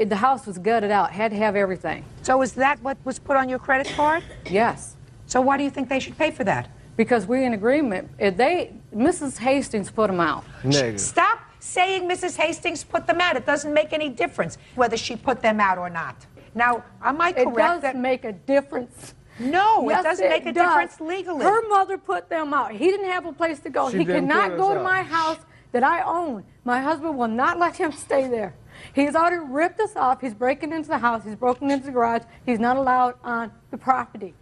The house was gutted out. It had to have everything. So is that what was put on your credit card? Yes. So why do you think they should pay for that? Because we're in agreement. Mrs. Hastings put them out. Negative. Stop saying Mrs. Hastings put them out. It doesn't make any difference whether she put them out or not. Now, am I correct? It does make a difference. No, Yes, it doesn't make a difference legally. Her mother put them out. He didn't have a place to go. He cannot go to my house that I own. My husband will not let him stay there. He's already ripped us off. He's breaking into the house. He's broken into the garage. He's not allowed on the property.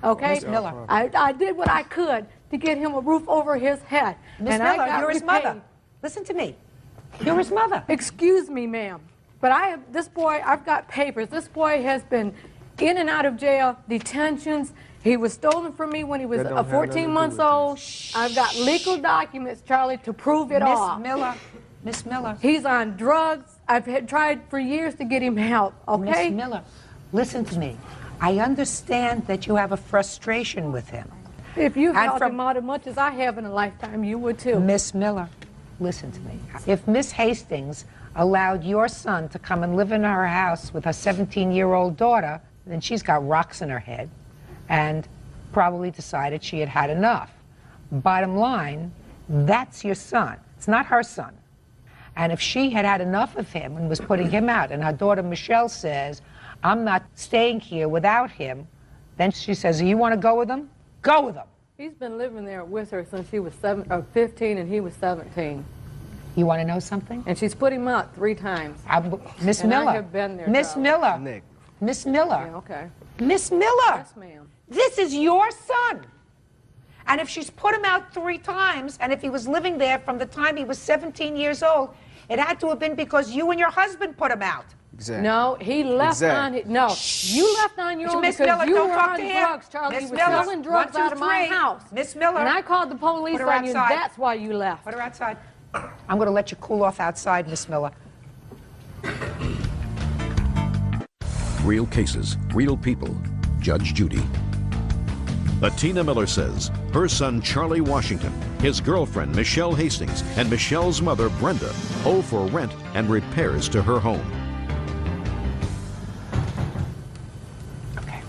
Okay? Ms. Miller. I did what I could to get him a roof over his head. Ms. Miller, you're his mother. Listen to me. You're his mother. Excuse me, ma'am. But this boy, I've got papers. This boy has been in and out of jail, detentions. He was stolen from me when he was 14 months old. I've got legal documents, Charlie, to prove it all. Miss Miller. He's on drugs. I've tried for years to get him help, okay? Miss Miller, listen to me. I understand that you have a frustration with him. If you helped him out as much as I have in a lifetime, you would too. Miss Miller, listen to me. If Miss Hastings allowed your son to come and live in her house with her 17-year-old daughter, then she's got rocks in her head and probably decided she had had enough. Bottom line, that's your son. It's not her son. And if she had had enough of him and was putting him out, and her daughter Michelle says, I'm not staying here without him, then she says, you want to go with him? Go with him. He's been living there with her since she was 15 and he was 17. You want to know something? And she's put him out 3 times. Miss Miller. I have been there. Miss Miller. Miss Miller. Yeah, okay. Miss Miller. Yes, ma'am. This is your son. And if she's put him out 3 times, and if he was living there from the time he was 17 years old, it had to have been because you and your husband put him out. Exactly. No, he left on it. No, you left on your own Miss because Miller, you don't were talk on to him. drugs, Charlie. Miss You were Miller, selling drugs 1, 2, out of my 3. house. Miss Miller. And I called the police Put her on you. outside. That's why you left. Put her outside. I'm going to let you cool off outside, Miss Miller. Real cases, real people. Judge Judy. Atina Miller says her son Charlie Washington, his girlfriend Michelle Hastings, and Michelle's mother Brenda owe for rent and repairs to her home. Okay.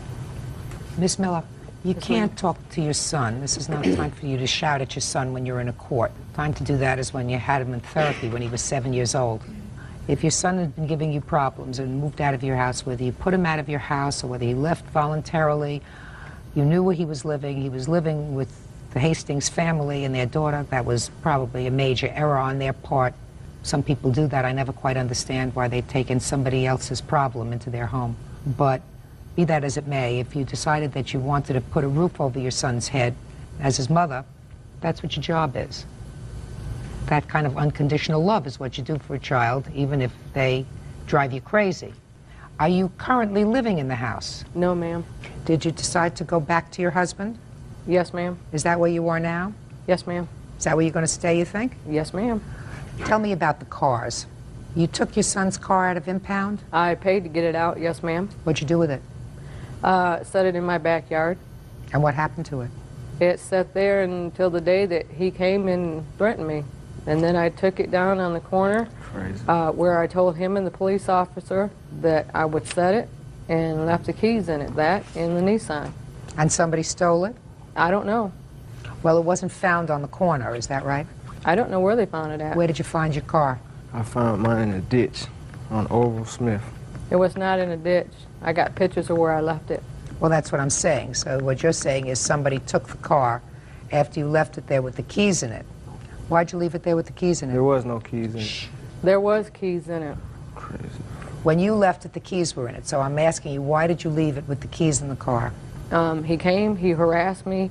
Miss Miller, you can't talk to your son. This is not time for you to shout at your son when you're in a court. Time to do that is when you had him in therapy when he was 7 years old. If your son had been giving you problems and moved out of your house, whether you put him out of your house or whether he left voluntarily, you knew where he was living with the Hastings family and their daughter, that was probably a major error on their part. Some people do that. I never quite understand why they've taken somebody else's problem into their home. But be that as it may, if you decided that you wanted to put a roof over your son's head as his mother, that's what your job is. That kind of unconditional love is what you do for a child, even if they drive you crazy. Are you currently living in the house? No, ma'am. Did you decide to go back to your husband? Yes, ma'am. Is that where you are now? Yes, ma'am. Is that where you're going to stay, you think? Yes, ma'am. Tell me about the cars. You took your son's car out of impound? I paid to get it out, yes, ma'am. What'd you do with it? Set it in my backyard. And what happened to it? It sat there until the day that he came and threatened me. And then I took it down on the corner where I told him and the police officer that I would set it and left the keys in it, that in the Nissan. And somebody stole it? I don't know. Well, it wasn't found on the corner, is that right? I don't know where they found it at. Where did you find your car? I found mine in a ditch on Oral Smith. It was not in a ditch. I got pictures of where I left it. Well, that's what I'm saying. So what you're saying is somebody took the car after you left it there with the keys in it. Why'd you leave it there with the keys in it? There was no keys in it. There was keys in it. Crazy. When you left it, the keys were in it. So I'm asking you, why did you leave it with the keys in the car? He came, he harassed me.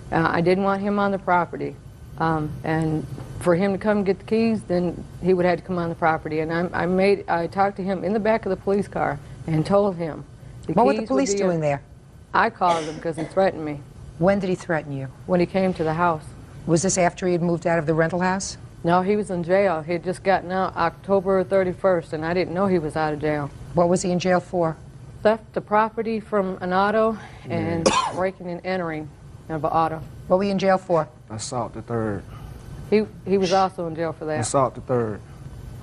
I didn't want him on the property. And for him to come get the keys, then he would have to come on the property. And I talked to him in the back of the police car and told him. What were the police doing there? I called him because he threatened me. When did he threaten you? When he came to the house. Was this after he had moved out of the rental house? No, he was in jail. He had just gotten out October 31st, and I didn't know he was out of jail. What was he in jail for? Theft of property from an auto and breaking and entering of an auto. What were you in jail for? Assault the third. He was also in jail for that. Assault the third.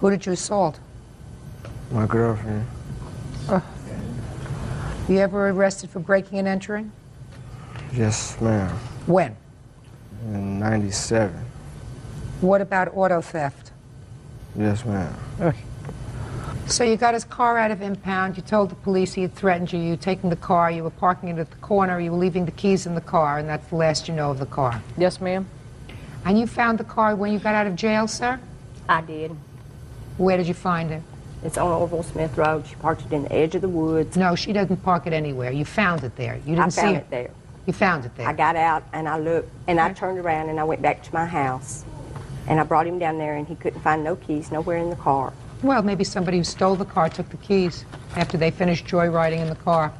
Who did you assault? My girlfriend. You ever arrested for breaking and entering? Yes, ma'am. When? In '97. What about auto theft? Yes, ma'am. So you got his car out of impound, you told the police he had threatened you, you were taking the car, you were parking it at the corner, you were leaving the keys in the car, and that's the last you know of the car. Yes, ma'am. And you found the car when you got out of jail, sir? I did. Where did you find it? It's on Orville Smith Road. She parked it in the edge of the woods. No, she doesn't park it anywhere. You found it there. You didn't see I found it there. You found it there. I got out and I looked and I turned around and I went back to my house. And I brought him down there and he couldn't find no keys nowhere in the car. Well, maybe somebody who stole the car took the keys after they finished joyriding in the car.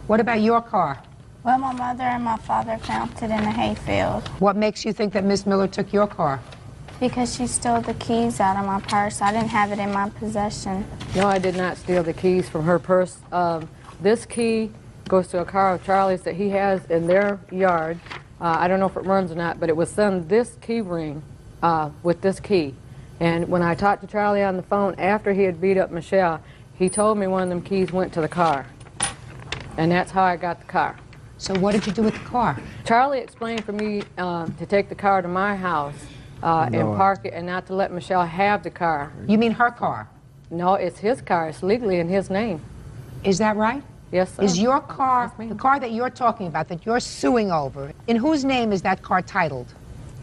What about your car? Well, my mother and my father found it in a hayfield. What makes you think that Miss Miller took your car? Because she stole the keys out of my purse. I didn't have it in my possession. No, I did not steal the keys from her purse. This key goes to a car of Charlie's that he has in their yard. I don't know if it runs or not, but it was sent this key ring with this key. And when I talked to Charlie on the phone after he had beat up Michelle, he told me one of them keys went to the car. And that's how I got the car. So what did you do with the car? Charlie explained for me to take the car to my house and park it and not to let Michelle have the car. You mean her car? No, it's his car. It's legally in his name. Is that right? Yes, sir. Is your car, the car that you're talking about, that you're suing over, in whose name is that car titled?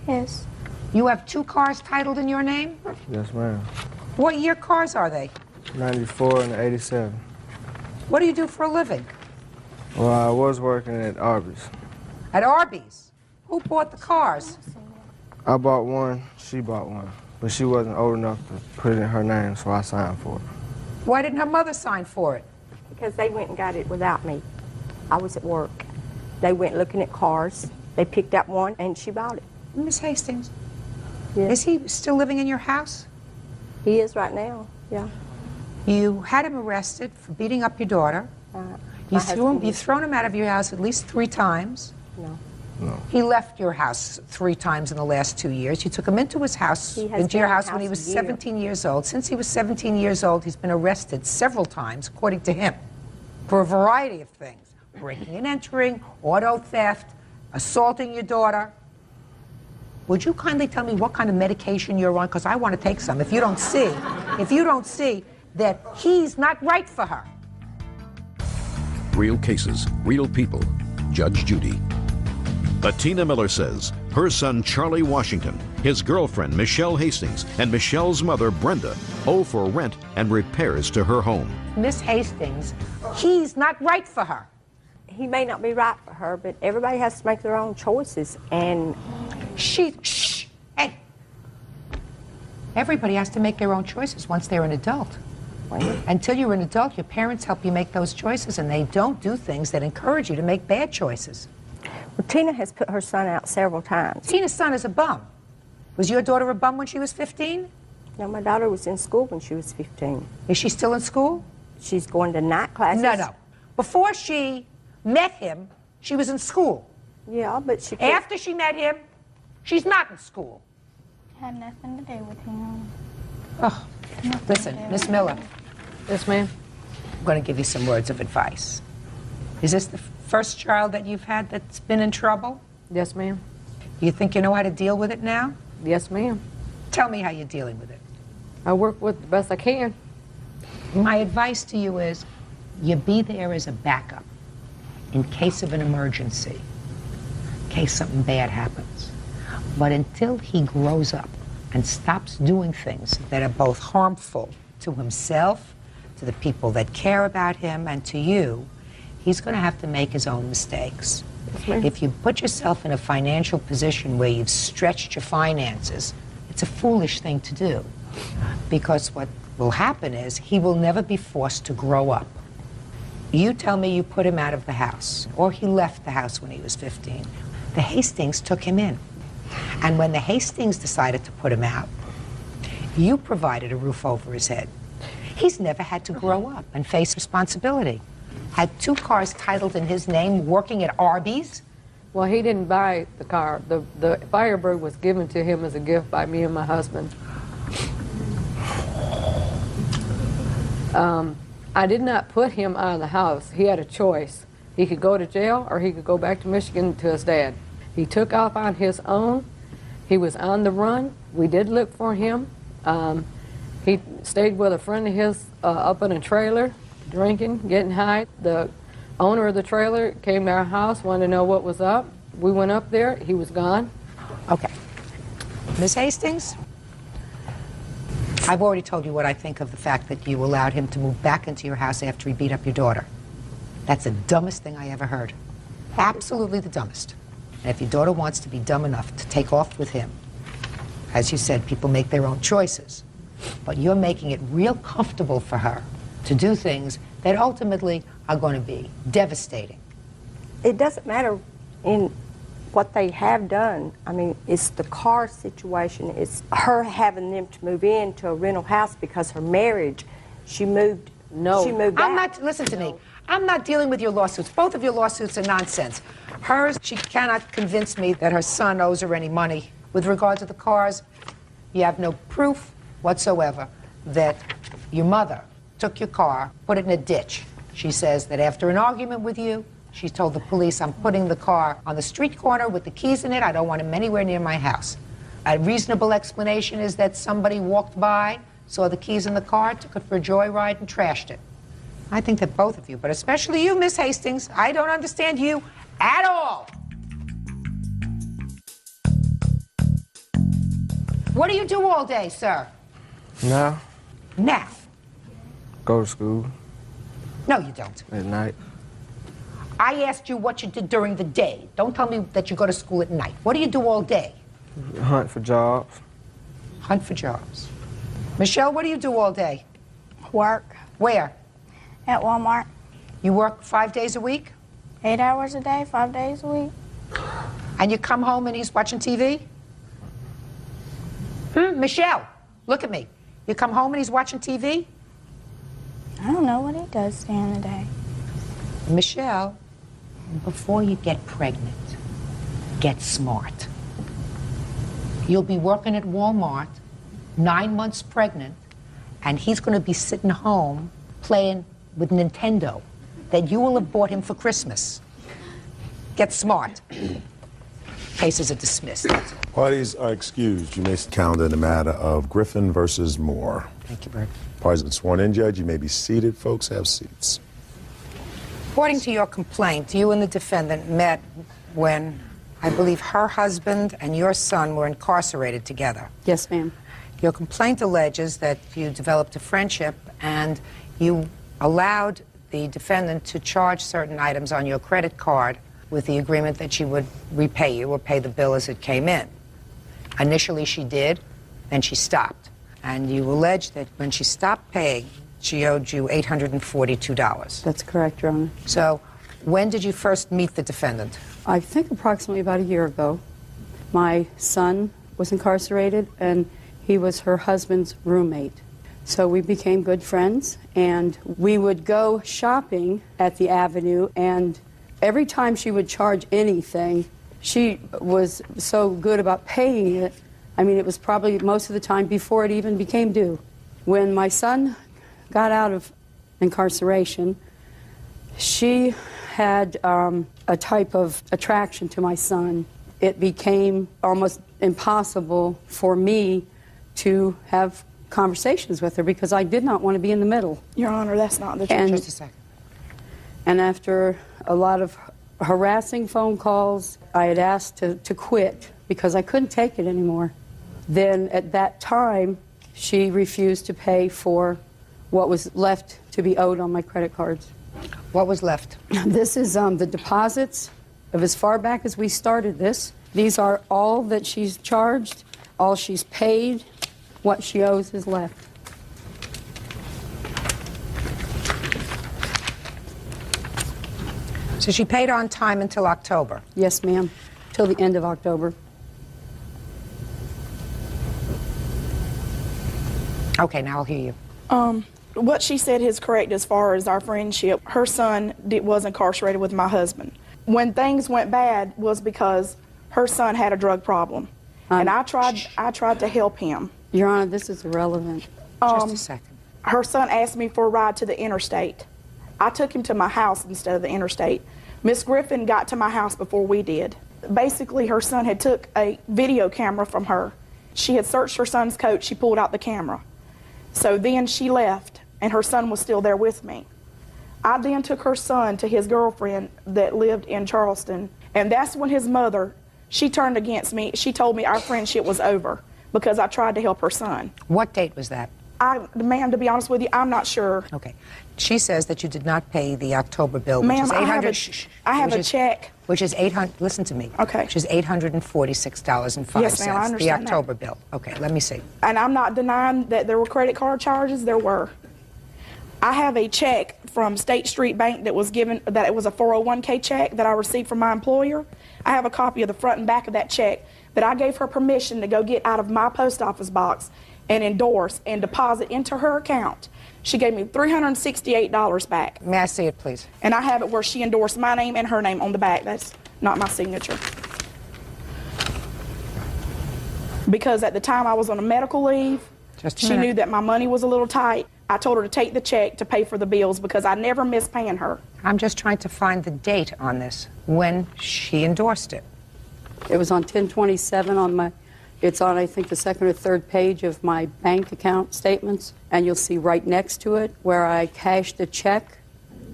Yes. You have two cars titled in your name? Yes, ma'am. What year cars are they? 94 and 87. What do you do for a living? Well, I was working at Arby's. At Arby's? Who bought the cars? I bought one, she bought one. But she wasn't old enough to put it in her name, so I signed for it. Why didn't her mother sign for it? Because they went and got it without me. I was at work. They went looking at cars. They picked up one and she bought it. Miss Hastings, yes. Is he still living in your house? He is right now, yeah. You had him arrested for beating up your daughter. You've thrown him out of your house at least 3 times. No. He left your house 3 times in the last 2 years. You took him into his house, into your house when he was 17 years old. Since he was 17 years old, he's been arrested several times, according to him, for a variety of things. Breaking and entering, auto theft, assaulting your daughter. Would you kindly tell me what kind of medication you're on? Because I want to take some. If you don't see that he's not right for her. Real cases, real people. Judge Judy. Bettina Miller says her son Charlie Washington, his girlfriend Michelle Hastings, and Michelle's mother Brenda owe for rent and repairs to her home. Miss Hastings, he's not right for her. He may not be right for her, but everybody has to make their own choices. And hey. Everybody has to make their own choices once they're an adult. Until you're an adult, your parents help you make those choices, and they don't do things that encourage you to make bad choices. Well, Tina has put her son out several times. Tina's son is a bum. Was your daughter a bum when she was 15? No, my daughter was in school when she was 15. Is she still in school? She's going to night classes. No. Before she met him, she was in school. Yeah, but she... After she met him, she's not in school. Had nothing to do with him. Oh, listen, Miss Miller. Yes, ma'am. I'm going to give you some words of advice. Is this the first child that you've had that's been in trouble? Yes, ma'am. You think you know how to deal with it now? Yes, ma'am. Tell me how you're dealing with it. I work with the best I can. My advice to you is you be there as a backup in case of an emergency, in case something bad happens. But until he grows up and stops doing things that are both harmful to himself, to the people that care about him, and to you, he's going to have to make his own mistakes. If you put yourself in a financial position where you've stretched your finances, it's a foolish thing to do. Because what will happen is he will never be forced to grow up. You tell me you put him out of the house, or he left the house when he was 15. The Hastings took him in. And when the Hastings decided to put him out, you provided a roof over his head. He's never had to grow up and face responsibility. Had 2 cars titled in his name, working at Arby's. Well, he didn't buy the car. The Firebird was given to him as a gift by me and my husband. I did not put him out of the house. He had a choice. He could go to jail or he could go back to Michigan to his dad. He took off on his own, He was on the run. We did look for him. He stayed with a friend of his up in a trailer, drinking, getting high. The owner of the trailer came to our house, wanted to know what was up. We went up there. He was gone. Okay. Ms. Hastings, I've already told you what I think of the fact that you allowed him to move back into your house after he beat up your daughter. That's the dumbest thing I ever heard. Absolutely the dumbest. And if your daughter wants to be dumb enough to take off with him, as you said, people make their own choices, but you're making it real comfortable for her to do things that ultimately are going to be devastating. It doesn't matter in what they have done. I mean, it's the car situation. It's her having them to move into a rental house because her marriage, she moved out. Listen to me. I'm not dealing with your lawsuits. Both of your lawsuits are nonsense. Hers, she cannot convince me that her son owes her any money. With regard to the cars, you have no proof whatsoever that your mother took your car, put it in a ditch. She says that after an argument with you, she told the police, I'm putting the car on the street corner with the keys in it. I don't want him anywhere near my house. A reasonable explanation is that somebody walked by, saw the keys in the car, took it for a joyride, and trashed it. I think that both of you, but especially you, Miss Hastings, I don't understand you at all. What do you do all day, sir? Now, Now. go to school No, you don't. at night. I asked you what you did during the day. Don't tell me that you go to school at night. What do you do all day? Hunt for jobs. Hunt for jobs. Michelle, what do you do all day? Work. Where? At Walmart. You work 5 days a week? 8 hours a day, 5 days a week. And you come home and he's watching TV? Michelle, look at me. You come home and he's watching TV? I don't know what he does during the day. Michelle, before you get pregnant, get smart. You'll be working at Walmart, 9 months pregnant, and he's going to be sitting home playing with Nintendo that you will have bought him for Christmas. Get smart. Cases are dismissed. Parties are excused. You may calendar in the matter of Griffin versus Moore. Thank you, Bert. Parties have been sworn in, Judge. You may be seated. Folks, have seats. According to your complaint, you and the defendant met when I believe her husband and your son were incarcerated together. Yes, ma'am. Your complaint alleges that you developed a friendship and you allowed the defendant to charge certain items on your credit card with the agreement that she would repay you or pay the bill as it came in. Initially she did, then she stopped. And you allege that when she stopped paying, she owed you $842. That's correct, Your Honor. So when did you first meet the defendant? I think approximately about a year ago. My son was incarcerated, and he was her husband's roommate. So we became good friends, and we would go shopping at the Avenue, and every time she would charge anything, she was so good about paying it. I mean, it was probably most of the time before it even became due. When my son got out of incarceration, she had a type of attraction to my son. It became almost impossible for me to have conversations with her because I did not want to be in the middle. Your Honor, that's not the truth. Just a second. And after a lot of harassing phone calls, I had asked to quit because I couldn't take it anymore. Then at that time, she refused to pay for what was left to be owed on my credit cards. What was left? This is the deposits of as far back as we started this. These are all that she's charged, all she's paid, what she owes is left. So she paid on time until October? Yes, ma'am, till the end of October. Okay, now I'll hear you. What she said is correct as far as our friendship. Her son was incarcerated with my husband. When things went bad was because her son had a drug problem. And I tried to help him. Your Honor, this is irrelevant. Just a second. Her son asked me for a ride to the interstate. I took him to my house instead of the interstate. Miss Griffin got to my house before we did. basically her son had took a video camera from her. She had searched her son's coat. She pulled out the camera. So then she left, and her son was still there with me. I then took her son to his girlfriend that lived in Charleston, and that's when his mother, she turned against me. She told me our friendship was over because I tried to help her son. What date was that? Ma'am, to be honest with you, I'm not sure. Okay. She says that you did not pay the October bill, which is $800. I have a check. Which is $800. Listen to me. Okay. Which is $846.05. Yes, ma'am, I understand the October bill. Okay, let me see. And I'm not denying that there were credit card charges. There were. I have a check from State Street Bank that was given, that it was a 401k check that I received from my employer. I have a copy of the front and back of that check that I gave her permission to go get out of my post office box and endorse and deposit into her account. She gave me $368 back. May I see it, please? And I have it where she endorsed my name and her name on the back. That's not my signature. Because at the time I was on a medical leave, she knew that my money was a little tight. I told her to take the check to pay for the bills because I never missed paying her. I'm just trying to find the date on this, when she endorsed it. It was on 10/27 on my, it's on I think the second or third page of my bank account statements, and you'll see right next to it where I cashed a check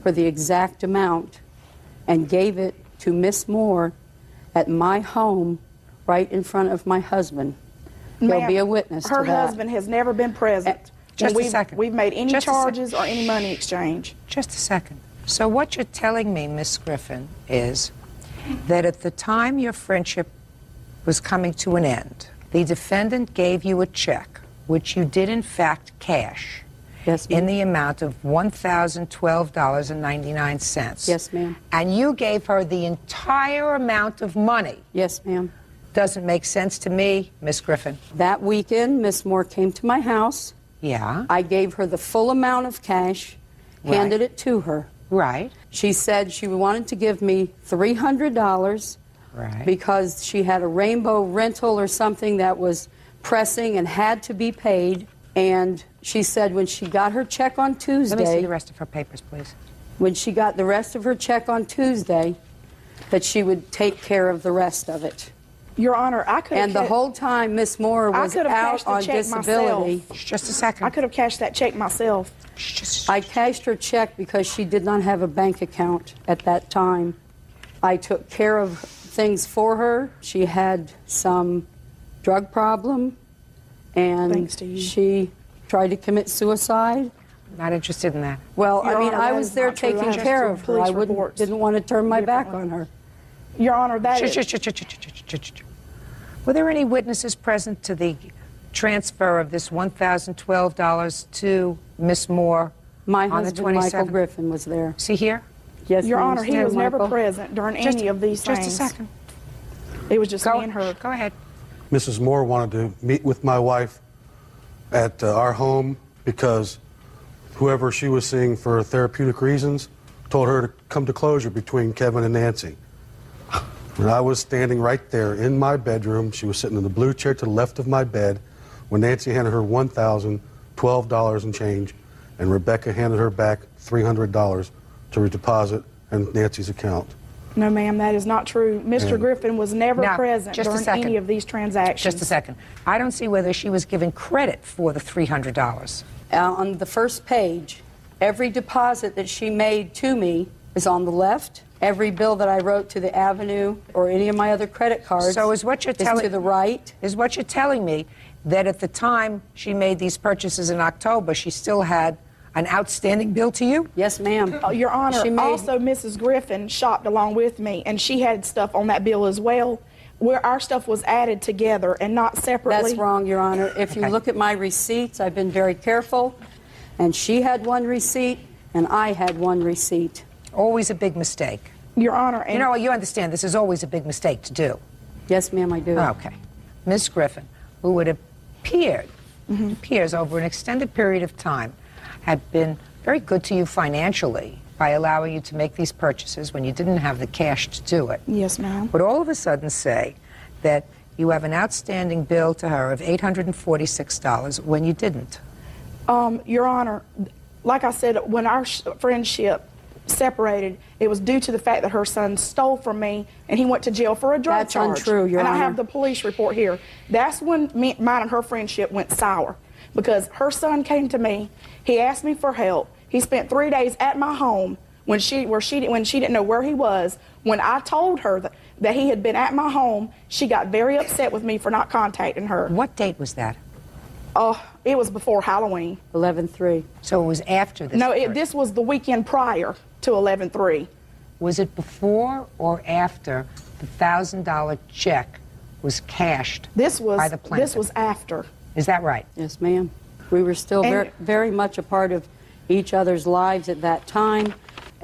for the exact amount and gave it to Miss Moore at my home right in front of my husband. There'll be a witness to that. Her husband has never been present. Just when a second. We've made any Just a charges or any money exchange. Just a second. So what you're telling me, Miss Griffin, is that at the time your friendship was coming to an end, the defendant gave you a check, which you did in fact cash, yes, ma'am, in the amount of $1,012.99. Yes, ma'am. And you gave her the entire amount of money. Yes, ma'am. Doesn't make sense to me, Miss Griffin. That weekend, Miss Moore came to my house. Yeah. I gave her the full amount of cash, handed it to her. Right. She said she wanted to give me $300 because she had a rainbow rental or something that was pressing and had to be paid. And she said when she got her check on Tuesday... Let me see the rest of her papers, please. When she got the rest of her check on Tuesday, that she would take care of the rest of it. Your Honor, I could have... And the whole time Miss Moore was out on disability... Just a second. I could have cashed that check myself. I cashed her check because she did not have a bank account at that time. I took care of things for her. She had some drug problem, and she tried to commit suicide. Not interested in that. Well, Your I mean, Honor, I that was is there not true. taking I just care read of her. police I reports didn't want to turn my back on her. Your Honor, that is... Were there any witnesses present to the transfer of this $1,012 to Miss Moore My on the husband, 27th? Michael Griffin, was there. See here? Yes, Your ma'am. Honor, he was never present during any of these things. Just a second. It was just me and her. Go ahead. Mrs. Moore wanted to meet with my wife at our home because whoever she was seeing for therapeutic reasons told her to come to closure between Kevin and Nancy. And I was standing right there in my bedroom. She was sitting in the blue chair to the left of my bed when Nancy handed her $1,012 and change, and Rebecca handed her back $300 to redeposit in Nancy's account. No, ma'am, that is not true. Mr. Griffin was never Now, present just a during second. any of these transactions. Just a second. I don't see whether she was given credit for the $300. On the first page, every deposit that she made to me is on the left. Every bill that I wrote to the Avenue or any of my other credit cards So is what you're telling to the right. Is what you're telling me that at the time she made these purchases in October, she still had an outstanding bill to you? Yes, ma'am. Your Honor, also Mrs. Griffin shopped along with me, and she had stuff on that bill as well, where our stuff was added together and not separately. That's wrong, Your Honor. If you look at my receipts, I've been very careful, and she had one receipt, and I had one receipt. Always a big mistake. Your Honor, and you know, you understand this is always a big mistake to do. Yes, ma'am, I do. Okay. Miss Griffin, who it appears over an extended period of time, had been very good to you financially by allowing you to make these purchases when you didn't have the cash to do it. Yes, ma'am. But all of a sudden say that you have an outstanding bill to her of $846 when you didn't. Your Honor, like I said, when our friendship separated, it was due to the fact that her son stole from me and he went to jail for a drug charge. That's untrue, Your And Honor. I have the police report here. That's when mine and her friendship went sour, because her son came to me. He asked me for help. He spent 3 days at my home when she didn't know where he was. When I told her that he had been at my home, she got very upset with me for not contacting her. What date was that? It was before Halloween. 11/3. So it was after this? No, this was the weekend prior to 11/3. Was it before or after the $1,000 check was cashed by the plaintiff? This was after. Is that right? Yes, ma'am. We were still very much a part of each other's lives at that time.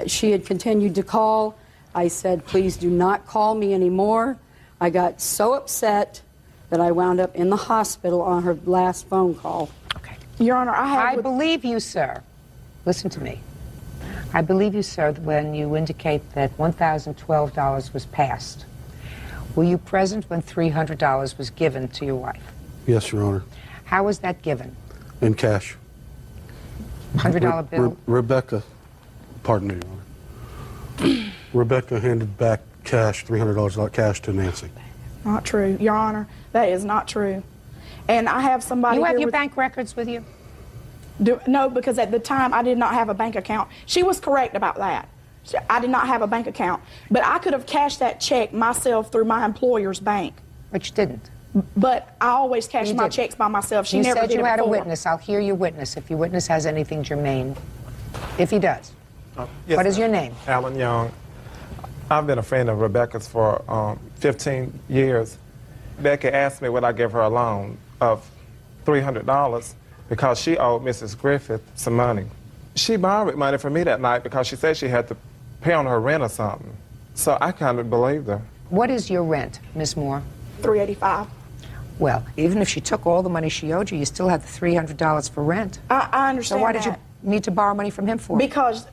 She had continued to call. I said, please do not call me anymore. I got so upset that I wound up in the hospital on her last phone call. Okay. Your Honor, I believe you, sir. Listen to me. I believe you, sir, when you indicate that $1,012 was passed. Were you present when $300 was given to your wife? Yes, Your Honor. How was that given? In cash. $100 bill? Rebecca, pardon me, Your Honor. Rebecca handed back cash, $300 cash to Nancy. Not true, Your Honor. That is not true. And I have somebody You have here your with, bank records with you? No, because at the time I did not have a bank account. She was correct about that. I did not have a bank account. But I could have cashed that check myself through my employer's bank. But you didn't. But I always cash my checks by myself. She you never said did you it had a before. witness. I'll hear your witness if your witness has anything germane. If he does. Yes, What is ma'am. your name? Alan Young. I've been a friend of Rebecca's for 15 years. Rebecca asked me would I give her a loan of $300 because she owed Mrs. Griffith some money. She borrowed money from me that night because she said she had to pay on her rent or something. So I kind of believed her. What is your rent, Miss Moore? $385. Well, even if she took all the money she owed you, you still had the $300 for rent. I understand. So why did you need to borrow money from him for? Because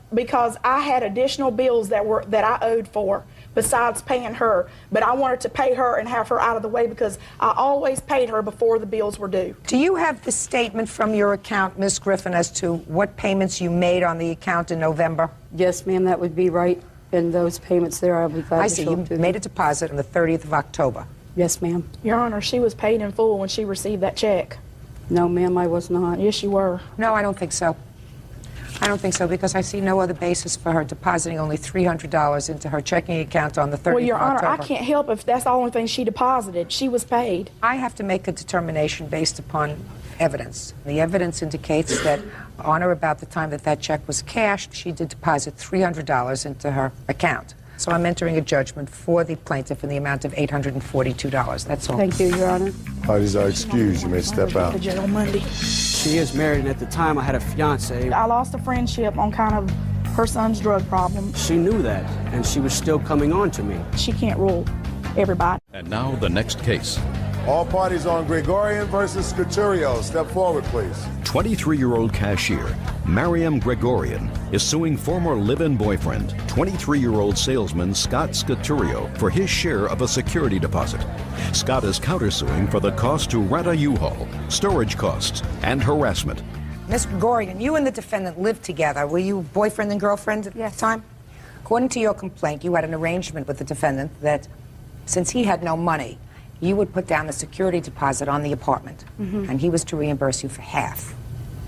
I had additional bills that I owed for besides paying her. But I wanted to pay her and have her out of the way because I always paid her before the bills were due. Do you have the statement from your account, Miss Griffin, as to what payments you made on the account in November? Yes, ma'am, that would be right in those payments there. I'll be glad I to see. show You them to made them. a deposit on the 30th of October. Yes, ma'am. Your Honor, she was paid in full when she received that check. No, ma'am, I was not. Yes, you were. No, I don't think so. I don't think so because I see no other basis for her depositing only $300 into her checking account on the 30th Well, Your of Honor, October. I can't help if that's the only thing she deposited. She was paid. I have to make a determination based upon evidence. The evidence indicates that on or about the time that that check was cashed, she did deposit $300 into her account. So I'm entering a judgment for the plaintiff in the amount of $842. That's all. Thank you, Your Honor. Parties are excused. You may step out. The jail Monday. She is married, and at the time I had a fiance. I lost a friendship on kind of her son's drug problem. She knew that, and she was still coming on to me. She can't rule everybody. And now the next case. All parties on Gregorian versus Scaturio. Step forward, please. 23-year-old cashier Mariam Gregorian is suing former live-in boyfriend, 23-year-old salesman Scott Scaturio, for his share of a security deposit. Scott is countersuing for the cost to rent a U-Haul, storage costs, and harassment. Ms. Gregorian, you and the defendant lived together. Were you boyfriend and girlfriend at the time? According to your complaint, you had an arrangement with the defendant that since he had no money, you would put down a security deposit on the apartment, and he was to reimburse you for half.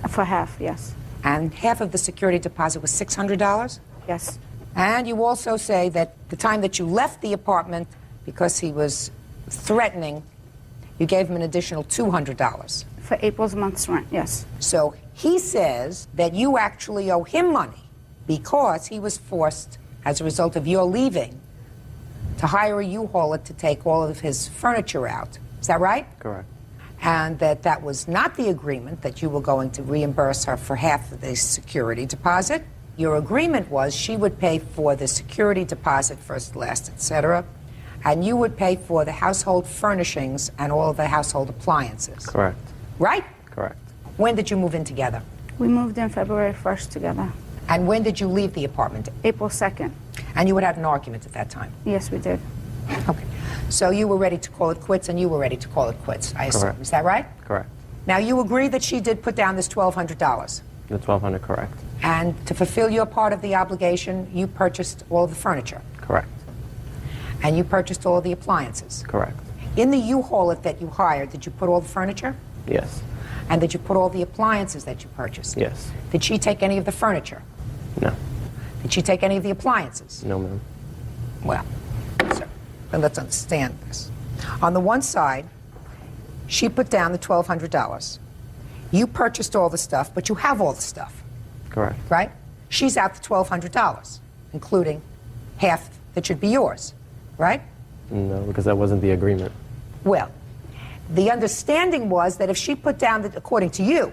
For half, yes. And half of the security deposit was $600? Yes. And you also say that the time that you left the apartment, because he was threatening, you gave him an additional $200. For April's month's rent, yes. So he says that you actually owe him money because he was forced, as a result of your leaving, to hire a U-Hauler to take all of his furniture out. Is that right? Correct. And that was not the agreement, that you were going to reimburse her for half of the security deposit. Your agreement was she would pay for the security deposit, first, last, etc., and you would pay for the household furnishings and all of the household appliances. Correct. Right? Correct. When did you move in together? We moved in February 1st together. And when did you leave the apartment? April 2nd. And you would have an argument at that time? Yes, we did. Okay. So you were ready to call it quits, and you were ready to call it quits, I assume. Correct. Is that right? Correct. Now, you agree that she did put down this $1,200? The $1,200, correct. And to fulfill your part of the obligation, you purchased all the furniture. Correct. And you purchased all the appliances. Correct. In the U-Haul that you hired, did you put all the furniture? Yes. And did you put all the appliances that you purchased? Yes. Did she take any of the furniture? No. Did she take any of the appliances? No, ma'am. Well, so then let's understand this. On the one side, she put down the $1,200. You purchased all the stuff, but you have all the stuff, Correct. right? She's out the $1,200, including half that should be yours, right? No, because that wasn't the agreement. Well, the understanding was that if she put down, according to you,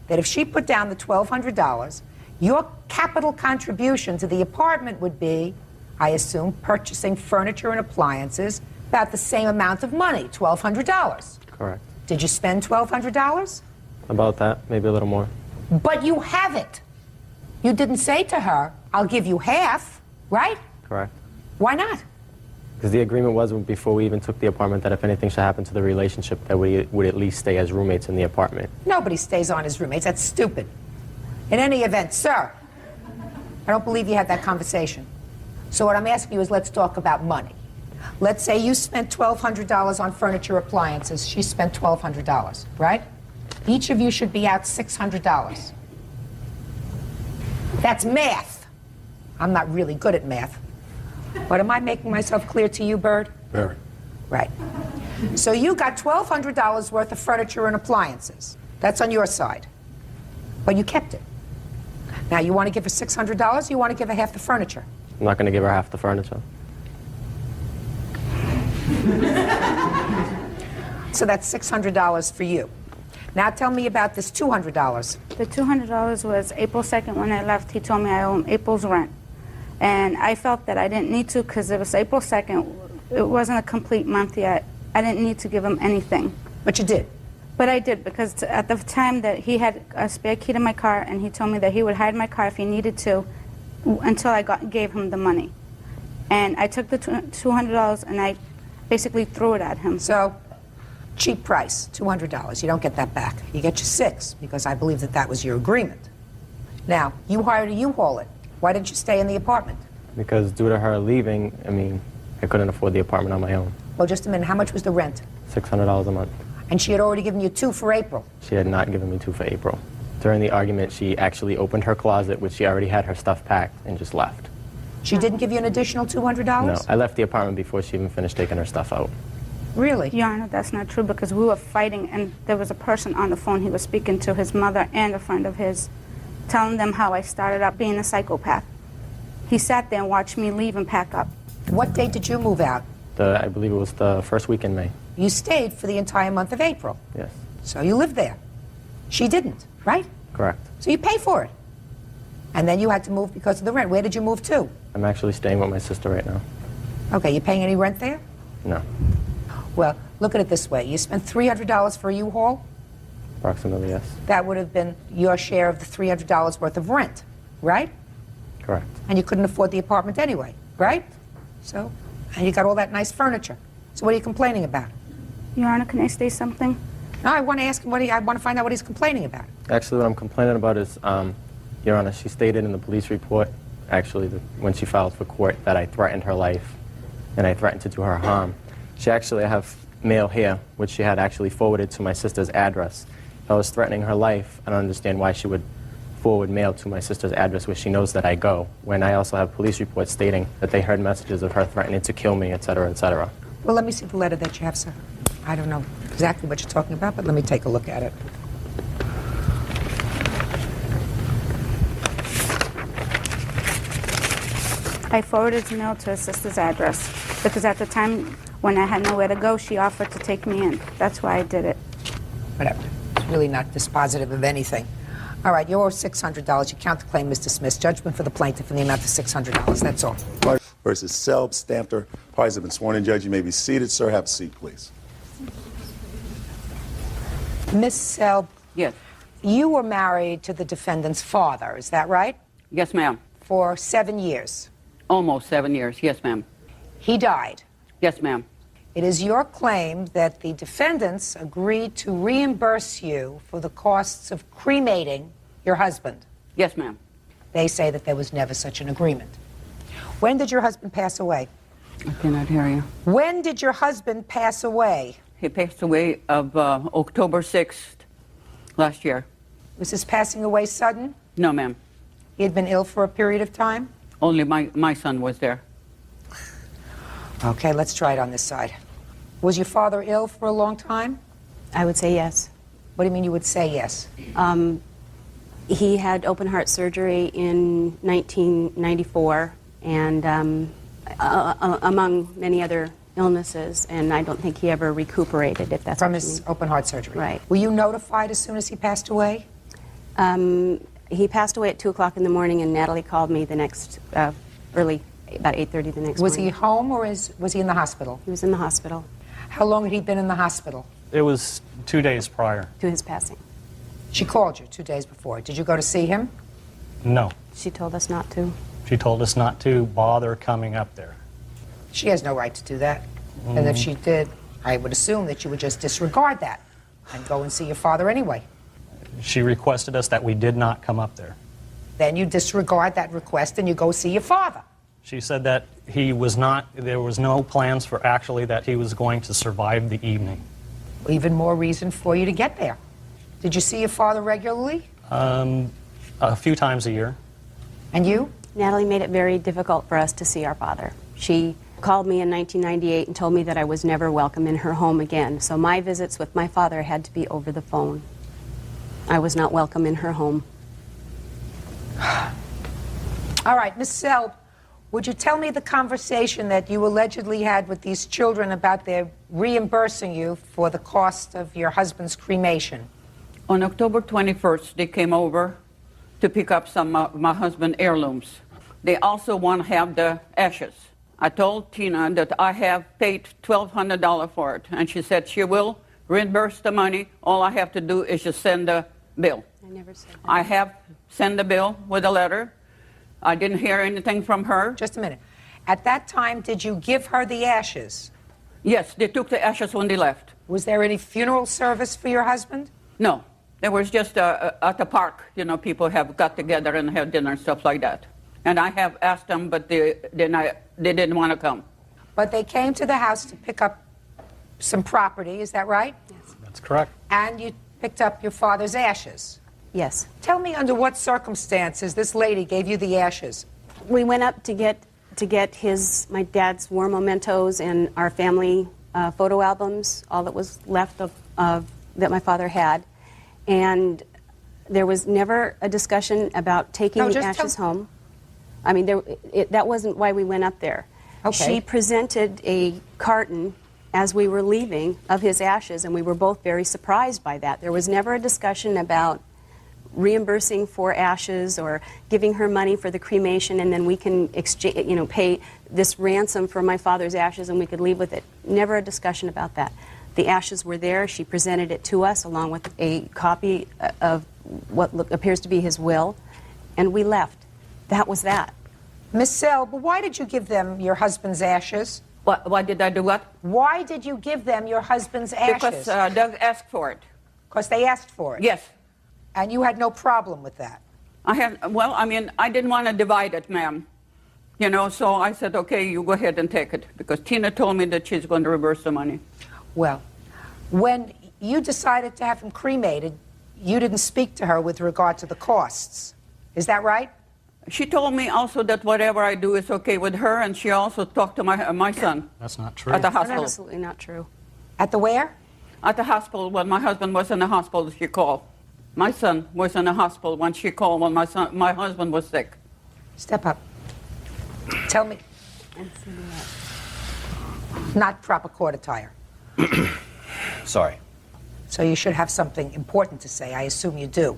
that if she put down the $1,200, your capital contribution to the apartment would be, I assume, purchasing furniture and appliances about the same amount of money, $1,200. Correct. Did you spend $1,200? About that, maybe a little more. But you have it. You didn't say to her, I'll give you half, right? Correct. Why not? Because the agreement was before we even took the apartment that if anything should happen to the relationship, that we would at least stay as roommates in the apartment. Nobody stays on as roommates. That's stupid. In any event, sir, I don't believe you had that conversation. So what I'm asking you is let's talk about money. Let's say you spent $1,200 on furniture, appliances. She spent $1,200, right? Each of you should be out $600. That's math. I'm not really good at math. But am I making myself clear to you, Bird? Very. Right. So you got $1,200 worth of furniture and appliances. That's on your side. But you kept it. Now, you want to give her $600, you want to give her half the furniture? I'm not going to give her half the furniture. So that's $600 for you. Now tell me about this $200. The $200 was April 2nd when I left. He told me I owe him April's rent. And I felt that I didn't need to because it was April 2nd. It wasn't a complete month yet. I didn't need to give him anything. But you did? But I did because at the time that he had a spare key to my car and he told me that he would hide my car if he needed to until I gave him the money. And I took the $200 and I basically threw it at him. So, cheap price, $200. You don't get that back. You get your $6 because I believe that that was your agreement. Now, you hired a U-Haul it. Why didn't you stay in the apartment? Because due to her leaving, I couldn't afford the apartment on my own. Well, just a minute. How much was the rent? $600 a month. And she had already given you $2 for April. She had not given me $2 for April. During the argument, she actually opened her closet, which she already had her stuff packed, and just left. She didn't give you an additional $200? No, I left the apartment before she even finished taking her stuff out. Really? Your Honor, that's not true because we were fighting and there was a person on the phone. He was speaking to his mother and a friend of his, telling them how I started out being a psychopath. He sat there and watched me leave and pack up. What date did you move out? I believe it was the first week in May. You stayed for the entire month of April. Yes. So you lived there. She didn't, right? Correct. So you pay for it. And then you had to move because of the rent. Where did you move to? I'm actually staying with my sister right now. Okay, you paying any rent there? No. Well, look at it this way. You spent $300 for a U-Haul? Approximately, yes. That would have been your share of the $300 worth of rent, right? Correct. And you couldn't afford the apartment anyway, right? So, and you got all that nice furniture. So what are you complaining about? Your Honor, can I say something? No, I want to ask him I want to find out what he's complaining about. Actually, what I'm complaining about is, Your Honor, she stated in the police report, actually, when she filed for court, that I threatened her life and I threatened to do her harm. She actually, I have mail here, which she had actually forwarded to my sister's address. If I was threatening her life, I don't understand why she would forward mail to my sister's address where she knows that I go, when I also have police reports stating that they heard messages of her threatening to kill me, etc., etc. Well, let me see the letter that you have, sir. I don't know exactly what you're talking about, but let me take a look at it. I forwarded the mail to her sister's address because at the time when I had nowhere to go, she offered to take me in. That's why I did it. Whatever. It's really not dispositive of anything. All right, you owe $600. Your counterclaim is dismissed. Judgment for the plaintiff in the amount of $600. That's all. Versus Selb, Stamper. Parties have been sworn in. Judge, you may be seated. Sir, have a seat, please. Miss Selb. Yes. You were married to the defendant's father, is that right? Yes, ma'am. For 7 years. Almost 7 years. Yes, ma'am. He died. Yes, ma'am. It is your claim that the defendants agreed to reimburse you for the costs of cremating your husband. Yes, ma'am. They say that there was never such an agreement. When did your husband pass away? I cannot hear you. When did your husband pass away? He passed away of October 6th last year. Was his passing away sudden? No, ma'am. He had been ill for a period of time? Only my son was there. Okay, let's try it on this side. Was your father ill for a long time? I would say yes. What do you mean you would say yes? He had open heart surgery in 1994, and among many other illnesses, and I don't think he ever recuperated, if that's from what you his mean. open heart surgery. Right. Were you notified as soon as he passed away? He passed away at 2 o'clock in the morning, and Natalie called me the next, early, about 8:30 the next Was morning. he home or was he in the hospital? He was in the hospital. How long had he been in the hospital? It was 2 days prior. To his passing. She called you 2 days before. Did you go to see him? No. She told us not to. She told us not to bother coming up there. She has no right to do that. And if she did, I would assume that you would just disregard that and go and see your father anyway. She requested us that we did not come up there. Then you disregard that request and you go see your father. She said that he was not, there was no plans for actually that he was going to survive the evening. Even more reason for you to get there. Did you see your father regularly? A few times a year. And you? Natalie made it very difficult for us to see our father. She called me in 1998 and told me that I was never welcome in her home again. So my visits with my father had to be over the phone. I was not welcome in her home. All right, Miss Selb, would you tell me the conversation that you allegedly had with these children about their reimbursing you for the cost of your husband's cremation? On October 21st, they came over to pick up some of my husband's heirlooms. They also want to have the ashes. I told Tina that I have paid $1,200 for it, and she said she will reimburse the money. All I have to do is just send the bill. I never said that. I have sent the bill with a letter. I didn't hear anything from her. Just a minute. At that time, did you give her the ashes? Yes, they took the ashes when they left. Was there any funeral service for your husband? No, there was just at the park, you know, people have got together and had dinner and stuff like that. And I have asked them, but they didn't want to come. But they came to the house to pick up some property, is that right? Yes. That's correct. And you picked up your father's ashes? Yes. Tell me under what circumstances this lady gave you the ashes. We went up to get my dad's war mementos and our family photo albums, all that was left of that my father had. And there was never a discussion about taking the ashes home. I mean, that wasn't why we went up there. Okay. She presented a carton as we were leaving of his ashes, and we were both very surprised by that. There was never a discussion about reimbursing for ashes or giving her money for the cremation, and then we can exchange, you know, pay this ransom for my father's ashes, and we could leave with it. Never a discussion about that. The ashes were there. She presented it to us along with a copy of what appears to be his will, and we left. That was that. Miss Selb, why did you give them your husband's ashes? Why did I do what? Why did you give them your husband's ashes? Because Doug asked for it. Because they asked for it? Yes. And you had no problem with that? Well, I mean, I didn't want to divide it, ma'am. You know, so I said, okay, you go ahead and take it. Because Tina told me that she's going to reverse the money. Well, when you decided to have him cremated, you didn't speak to her with regard to the costs. Is that right? She told me also that whatever I do is okay with her, and she also talked to my son. That's not true. At the hospital. That's absolutely not true. At the where? At the hospital. When my husband was in the hospital, she called. My son was in the hospital when she called when my husband was sick. Step up. Tell me. Not proper court attire. Sorry. So you should have something important to say. I assume you do.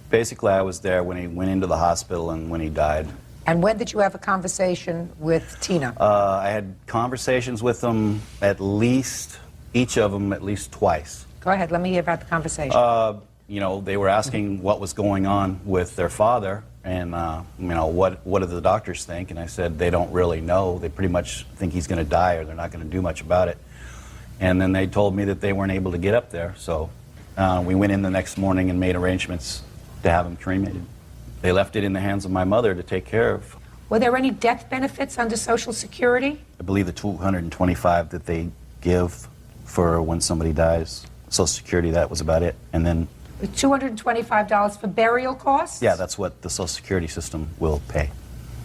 Basically, I was there when he went into the hospital and when he died. And when did you have a conversation with Tina? I had conversations with them at least, each of them at least twice. Go ahead, let me hear about the conversation. You know, they were asking what was going on with their father and, you know, what do the doctors think? And I said they don't really know. They pretty much think he's going to die or they're not going to do much about it. And then they told me that they weren't able to get up there. So we went in the next morning and made arrangements to have him cremated. They left it in the hands of my mother to take care of. Were there any death benefits under Social Security? I believe the $225 that they give for when somebody dies, Social Security, that was about it. And then, The $225 for burial costs? yeah, that's what the Social Security system will pay.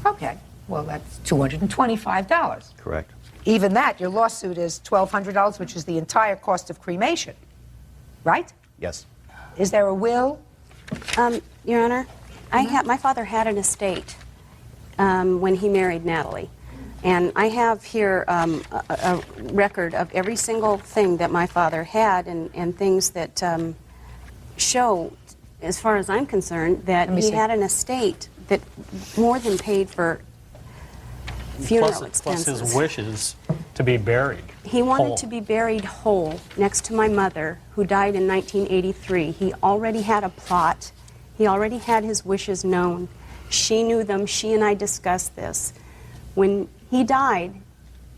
Okay, well, that's $225. Correct. Even that, your lawsuit is $1,200, which is the entire cost of cremation, right? Yes. Is there a will? Your Honor, my father had an estate when he married Natalie. And I have here a record of every single thing that my father had and things that show, as far as I'm concerned, that he had an estate that more than paid for funeral expenses. Plus his wishes to be buried He wanted whole. to be buried whole next to my mother, who died in 1983. He already had a plot. He already had his wishes known. She knew them. She and I discussed this. When he died,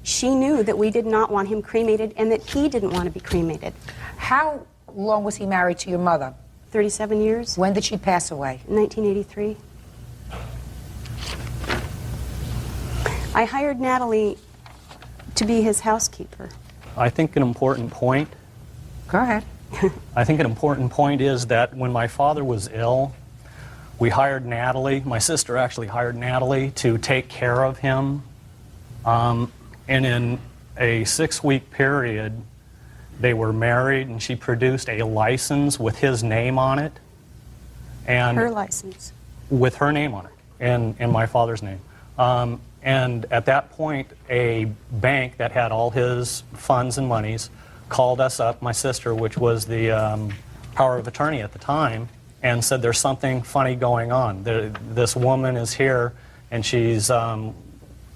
she knew that we did not want him cremated and that he didn't want to be cremated. How long was he married to your mother? 37 years. When did she pass away? In 1983. I hired Natalie to be his housekeeper. I think an important point. Go ahead. I think an important point is that when my father was ill, we hired Natalie, my sister actually hired Natalie to take care of him. And in a 6-week period, they were married and she produced a license with his name on it. And Her license. with her name on it and my father's name. And at that point, a bank that had all his funds and monies called us up, my sister, which was the power of attorney at the time, and said there's something funny going on. This woman is here and she's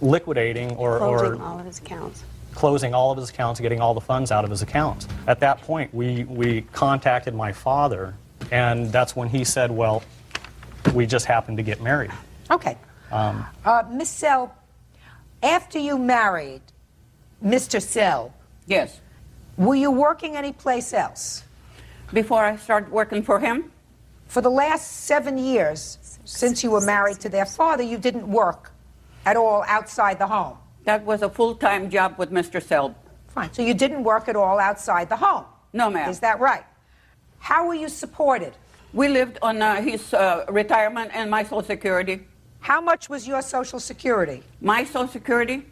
liquidating Closing all of his accounts. Closing all of his accounts, getting all the funds out of his accounts. At that point, we contacted my father, and that's when he said, well, we just happened to get married. Okay. Miss Sell, after you married Mr. Sell, Yes. were you working anyplace else? Before I started working for him? For the last 7 years, since you were married to their father, you didn't work at all outside the home? That was a full-time job with Mr. Selb. Fine. So you didn't work at all outside the home? No, ma'am. Is that right? How were you supported? We lived on his retirement and my Social Security. How much was your Social Security? My Social Security,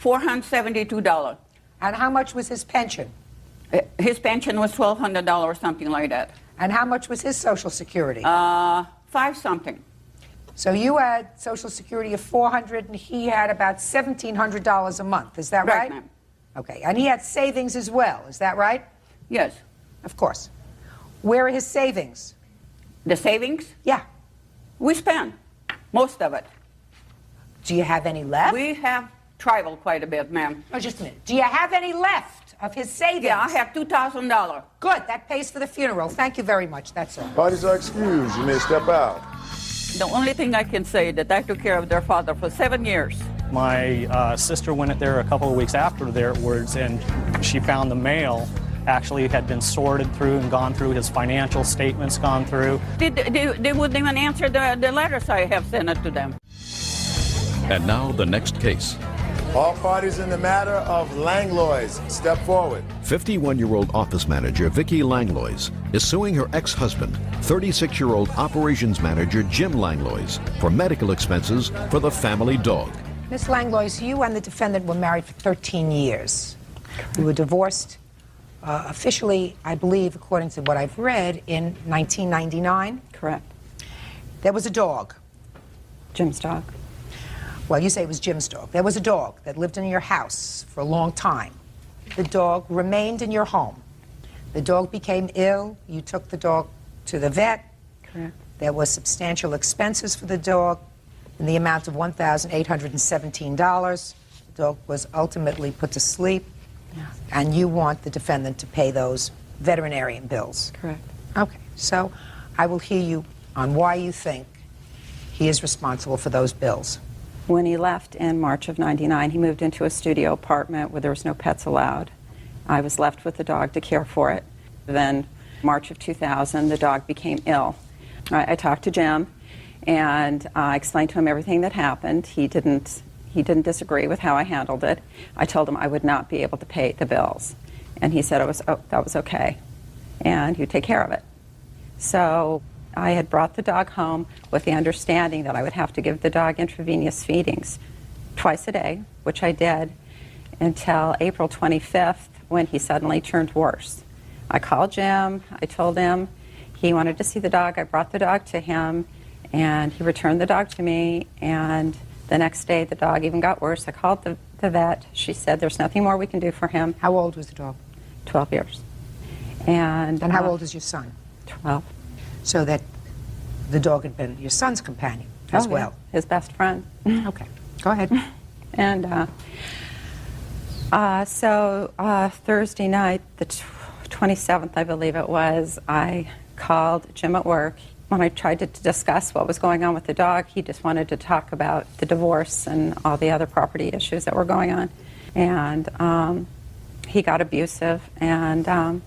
$472. And how much was his pension? His pension was $1,200, something like that. And how much was his Social Security? 5 something. So you had Social Security of $400 and he had about $1,700 a month. Is that right? Right, ma'am. Okay. And he had savings as well. Is that right? Yes. Of course. Where are his savings? The savings? Yeah. We spent most of it. Do you have any left? We have traveled quite a bit, ma'am. Oh, just a minute. Do you have any left of his savings? Yeah, I have $2,000. Good. That pays for the funeral. Thank you very much. That's all. Parties are excused. You may step out. The only thing I can say that I took care of their father for 7 years. My sister went there a couple of weeks afterwards, and she found the mail actually had been sorted through and gone through, his financial statements gone through. They wouldn't even answer the letters I have sent it to them. And now the next case. All parties in the matter of Langlois, step forward. 51-year-old office manager Vicki Langlois is suing her ex-husband, 36-year-old operations manager Jim Langlois, for medical expenses for the family dog. Miss Langlois, you and the defendant were married for 13 years. You were divorced officially, I believe, according to what I've read, in 1999. Correct. There was a dog. Jim's dog. Well, you say it was Jim's dog. There was a dog that lived in your house for a long time. The dog remained in your home. The dog became ill. You took the dog to the vet. Correct. There was substantial expenses for the dog in the amount of $1,817. The dog was ultimately put to sleep. Yes. And you want the defendant to pay those veterinarian bills. Correct. Okay, so I will hear you on why you think he is responsible for those bills. When he left in March of '99, he moved into a studio apartment where there was no pets allowed. I was left with the dog to care for it. Then, March of 2000, the dog became ill. I talked to Jim, and I explained to him everything that happened. He didn't disagree with how I handled it. I told him I would not be able to pay the bills, and he said that was okay, and he'd take care of it. So I had brought the dog home with the understanding that I would have to give the dog intravenous feedings twice a day, which I did until April 25th, when he suddenly turned worse. I called Jim. I told him he wanted to see the dog. I brought the dog to him, and he returned the dog to me, and the next day the dog even got worse. I called the vet. She said there's nothing more we can do for him. How old was the dog? 12 years. And how old is your son? 12. So that the dog had been your son's companion as well. Yeah, his best friend. Okay, go ahead. And so Thursday night, the 27th, I believe it was, I called Jim at work. When I tried to discuss what was going on with the dog, he just wanted to talk about the divorce and all the other property issues that were going on. And he got abusive, and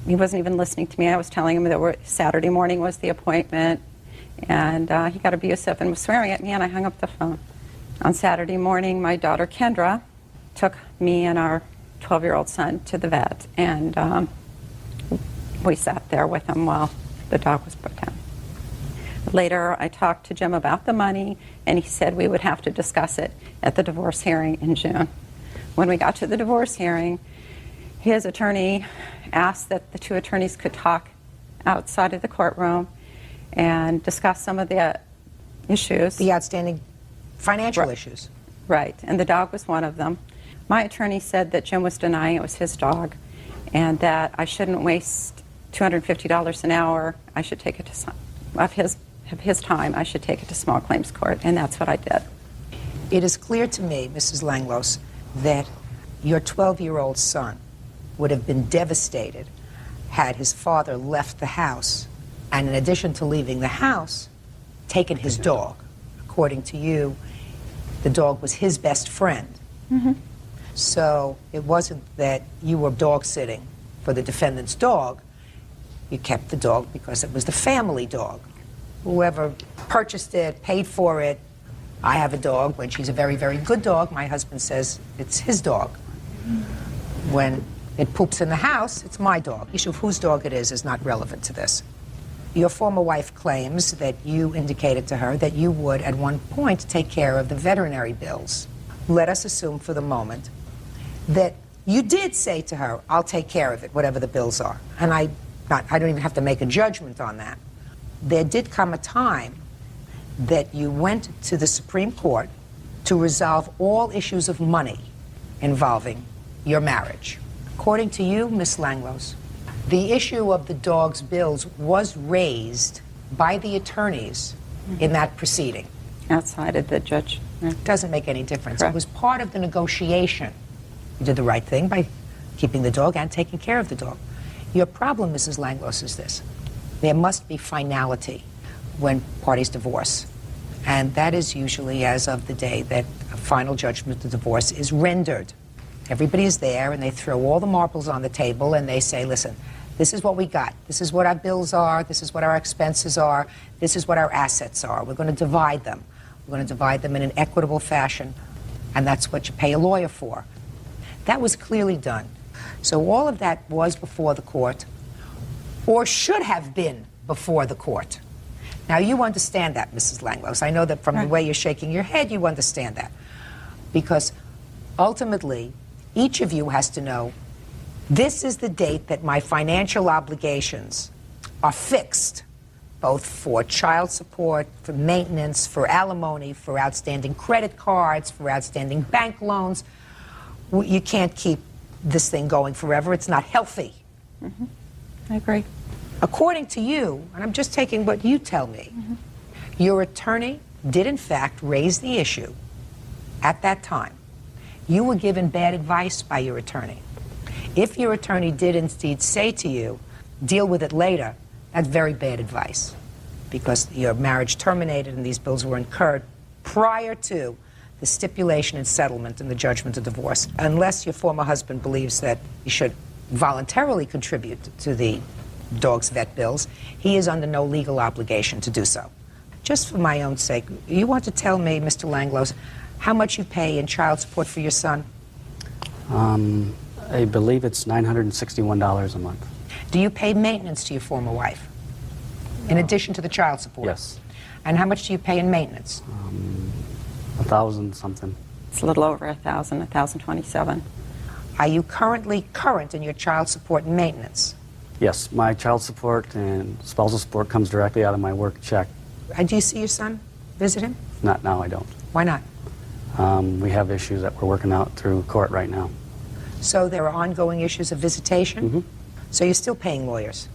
he wasn't even listening to me. I was telling him that Saturday morning was the appointment, and he got abusive and was swearing at me, and I hung up the phone. On Saturday morning, my daughter Kendra took me and our 12-year-old son to the vet, and we sat there with him while the dog was put down. Later, I talked to Jim about the money, and he said we would have to discuss it at the divorce hearing in June. When we got to the divorce hearing, his attorney asked that the two attorneys could talk outside of the courtroom and discuss some of the issues. The outstanding financial issues. Right, and the dog was one of them. My attorney said that Jim was denying it was his dog, and that I shouldn't waste $250 an hour. I should take it to his time. I should take it to small claims court, and that's what I did. It is clear to me, Mrs. Langlos, that your 12-year-old son would have been devastated had his father left the house, and in addition to leaving the house, taken his dog. According to you, the dog was his best friend. Mm-hmm. So it wasn't that you were dog sitting for the defendant's dog. You kept the dog because it was the family dog. Whoever purchased it, paid for it. I have a dog. When she's a very, very good dog, my husband says it's his dog. When it poops in the house, it's my dog. The issue of whose dog it is not relevant to this. Your former wife claims that you indicated to her that you would, at one point, take care of the veterinary bills. Let us assume for the moment that you did say to her, I'll take care of it, whatever the bills are. And I don't even have to make a judgment on that. There did come a time that you went to the Supreme Court to resolve all issues of money involving your marriage. According to you, Ms. Langlos, the issue of the dog's bills was raised by the attorneys in that proceeding. Outside of the judge. It doesn't make any difference. Correct. It was part of the negotiation. You did the right thing by keeping the dog and taking care of the dog. Your problem, Mrs. Langlos, is this. There must be finality when parties divorce. And that is usually as of the day that a final judgment of divorce is rendered. Everybody is there, and they throw all the marbles on the table, and they say, listen, this is what we got. This is what our bills are. This is what our expenses are. This is what our assets are. We're going to divide them. We're going to divide them in an equitable fashion, and that's what you pay a lawyer for. That was clearly done. So all of that was before the court, or should have been before the court. Now, you understand that, Mrs. Langlos. I know that from the way you're shaking your head, you understand that. Because ultimately, each of you has to know, this is the date that my financial obligations are fixed, both for child support, for maintenance, for alimony, for outstanding credit cards, for outstanding bank loans. You can't keep this thing going forever. It's not healthy. Mm-hmm. I agree. According to you, and I'm just taking what you tell me, your attorney did in fact raise the issue at that time. You were given bad advice by your attorney. If your attorney did indeed say to you, deal with it later, that's very bad advice, because your marriage terminated and these bills were incurred prior to the stipulation and settlement and the judgment of divorce, unless your former husband believes that you should voluntarily contribute to the dog's vet bills. He is under no legal obligation to do so. just for my own sake, you want to tell me, Mr. Langlois, how much you pay in child support for your son? I believe it's $961 a month. Do you pay maintenance to your former wife, in addition to the child support? Yes. And how much do you pay in maintenance? 1,000 something. It's a little over 1,000, 1,027. Are you currently current in your child support and maintenance? Yes, my child support and spousal support comes directly out of my work check. Do you see your son? Visit him? Not now, I don't. Why not? We have issues that we're working out through court right now. So there are ongoing issues of visitation? Mm-hmm. So you're still paying lawyers?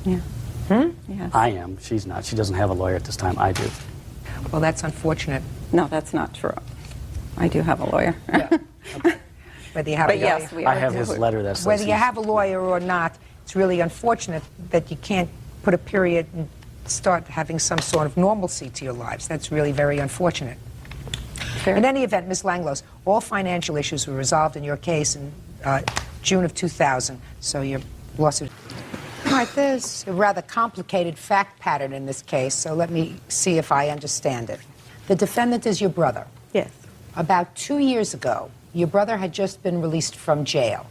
Yeah. Yes. I am. She's not. She doesn't have a lawyer at this time. I do. Well, that's unfortunate. No, that's not true. I do have a lawyer. Whether you have But a yes, lawyer, we I have his letter that says whether you he's- have a lawyer or not, it's really unfortunate that you can't put a period and start having some sort of normalcy to your lives. That's really very unfortunate. In any event, Ms. Langlois, all financial issues were resolved in your case in June of 2000, so your lawsuit... All right, there's a rather complicated fact pattern in this case, so let me see if I understand it. The defendant is your brother. Yes. About 2 years ago, your brother had just been released from jail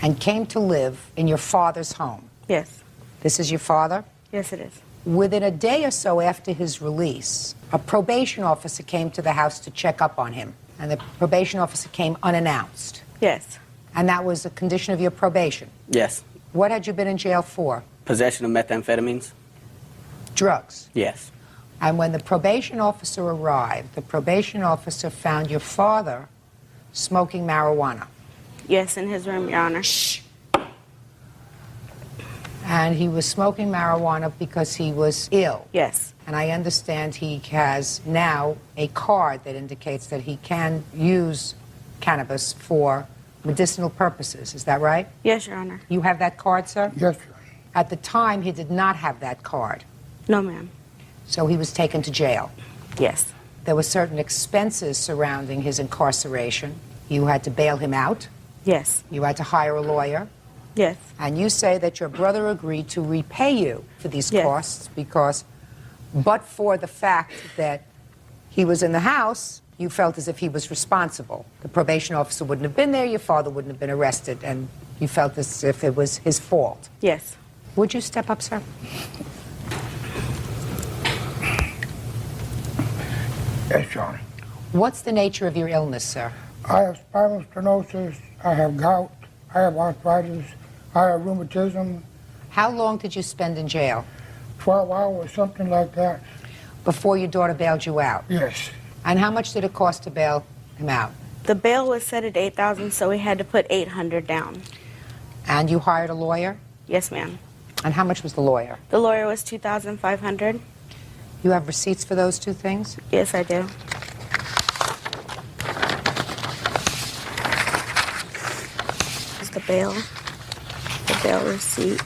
and came to live in your father's home. Yes. This is your father? Yes, it is. Within a day or so after his release, a probation officer came to the house to check up on him, and the probation officer came unannounced. Yes. And that was a condition of your probation. Yes. What had you been in jail for? Possession of methamphetamines? Drugs. Yes. And when the probation officer arrived, the probation officer found your father smoking marijuana. Yes, in his room, Your Honor. And he was smoking marijuana because he was ill. Yes. And I understand he has now a card that indicates that he can use cannabis for medicinal purposes. Is that right? Yes, Your Honor. You have that card, sir? Yes, Your Honor. At the time, he did not have that card. No, ma'am. So he was taken to jail. Yes. There were certain expenses surrounding his incarceration. You had to bail him out. Yes. You had to hire a lawyer. Yes. And you say that your brother agreed to repay you for these Yes. costs because, but for the fact that he was in the house, you felt as if he was responsible. The probation officer wouldn't have been there, your father wouldn't have been arrested, and you felt as if it was his fault. Yes. Would you step up, sir? Yes, Your Honor. What's the nature of your illness, sir? I have spinal stenosis, I have gout, I have arthritis, I have rheumatism. How long did you spend in jail? 12 hours, something like that. Before your daughter bailed you out? Yes. And how much did it cost to bail him out? The bail was set at $8,000, so we had to put $800 down. And you hired a lawyer? Yes, ma'am. And how much was the lawyer? The lawyer was $2,500. You have receipts for those two things? Yes, I do. This is the bail receipt.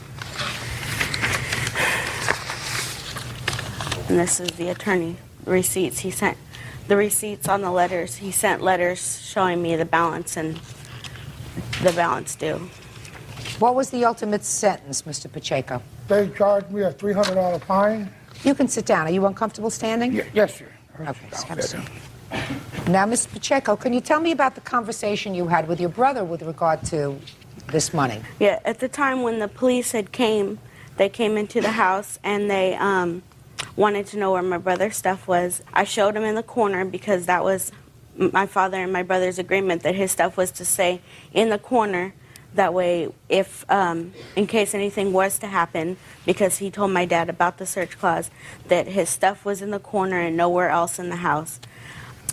And this is the attorney receipts. He sent the receipts on the letters. He sent letters showing me the balance and the balance due. What was the ultimate sentence, Mr. Pacheco? They charged me a $300 fine. You can sit down. Are you uncomfortable standing? Yes, sir. Okay, just have a seat. Now, Mr. Pacheco, can you tell me about the conversation you had with your brother with regard to this money? Yeah, at the time when the police they came into the house and they wanted to know where my brother's stuff was. I showed him in the corner because that was my father and my brother's agreement that his stuff was to stay in the corner. That way, if in case anything was to happen, because he told my dad about the search clause, that his stuff was in the corner and nowhere else in the house.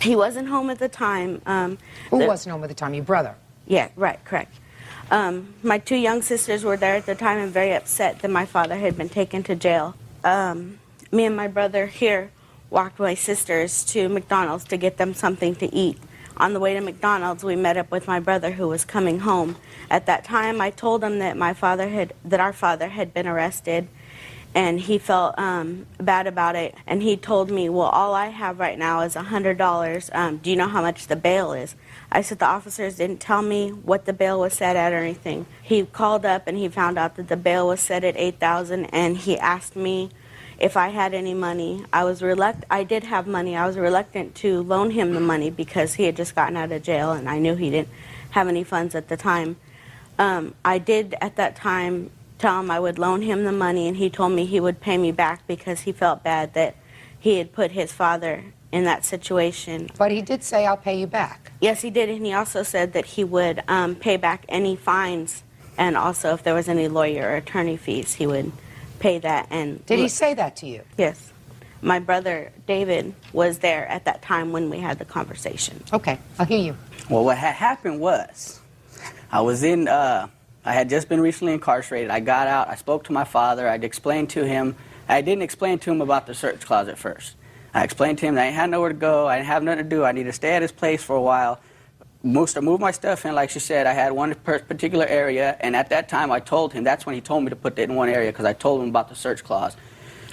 He wasn't home at the time. Who wasn't home at the time? Your brother? Yeah, right, correct. My two young sisters were there at the time and very upset that my father had been taken to jail. Me and my brother here walked my sisters to McDonald's to get them something to eat. On the way to McDonald's, we met up with my brother who was coming home. At that time, I told him that our father had been arrested, and he felt bad about it. And he told me, well, all I have right now is $100. Do you know how much the bail is? I said the officers didn't tell me what the bail was set at or anything. He called up and he found out that the bail was set at $8,000, and he asked me if I had any money. I did have money. I was reluctant to loan him the money because he had just gotten out of jail and I knew he didn't have any funds at the time. I did at that time tell him I would loan him the money, and he told me he would pay me back because he felt bad that he had put his father in that situation. But he did say, I'll pay you back. Yes, he did, and he also said that he would pay back any fines, and also if there was any lawyer or attorney fees, he would pay that. And did he say that to you? Yes. My brother, David, was there at that time when we had the conversation. Okay, I'll hear you. Well, what had happened was, I was in, I had just been recently incarcerated. I got out, I spoke to my father, I explained to him, I didn't explain to him about the search closet first. I explained to him that I had nowhere to go, I didn't have nothing to do, I needed to stay at his place for a while. Move my stuff in, like she said. I had one particular area, and at that time I told him, that's when he told me to put it in one area, because I told him about the search clause.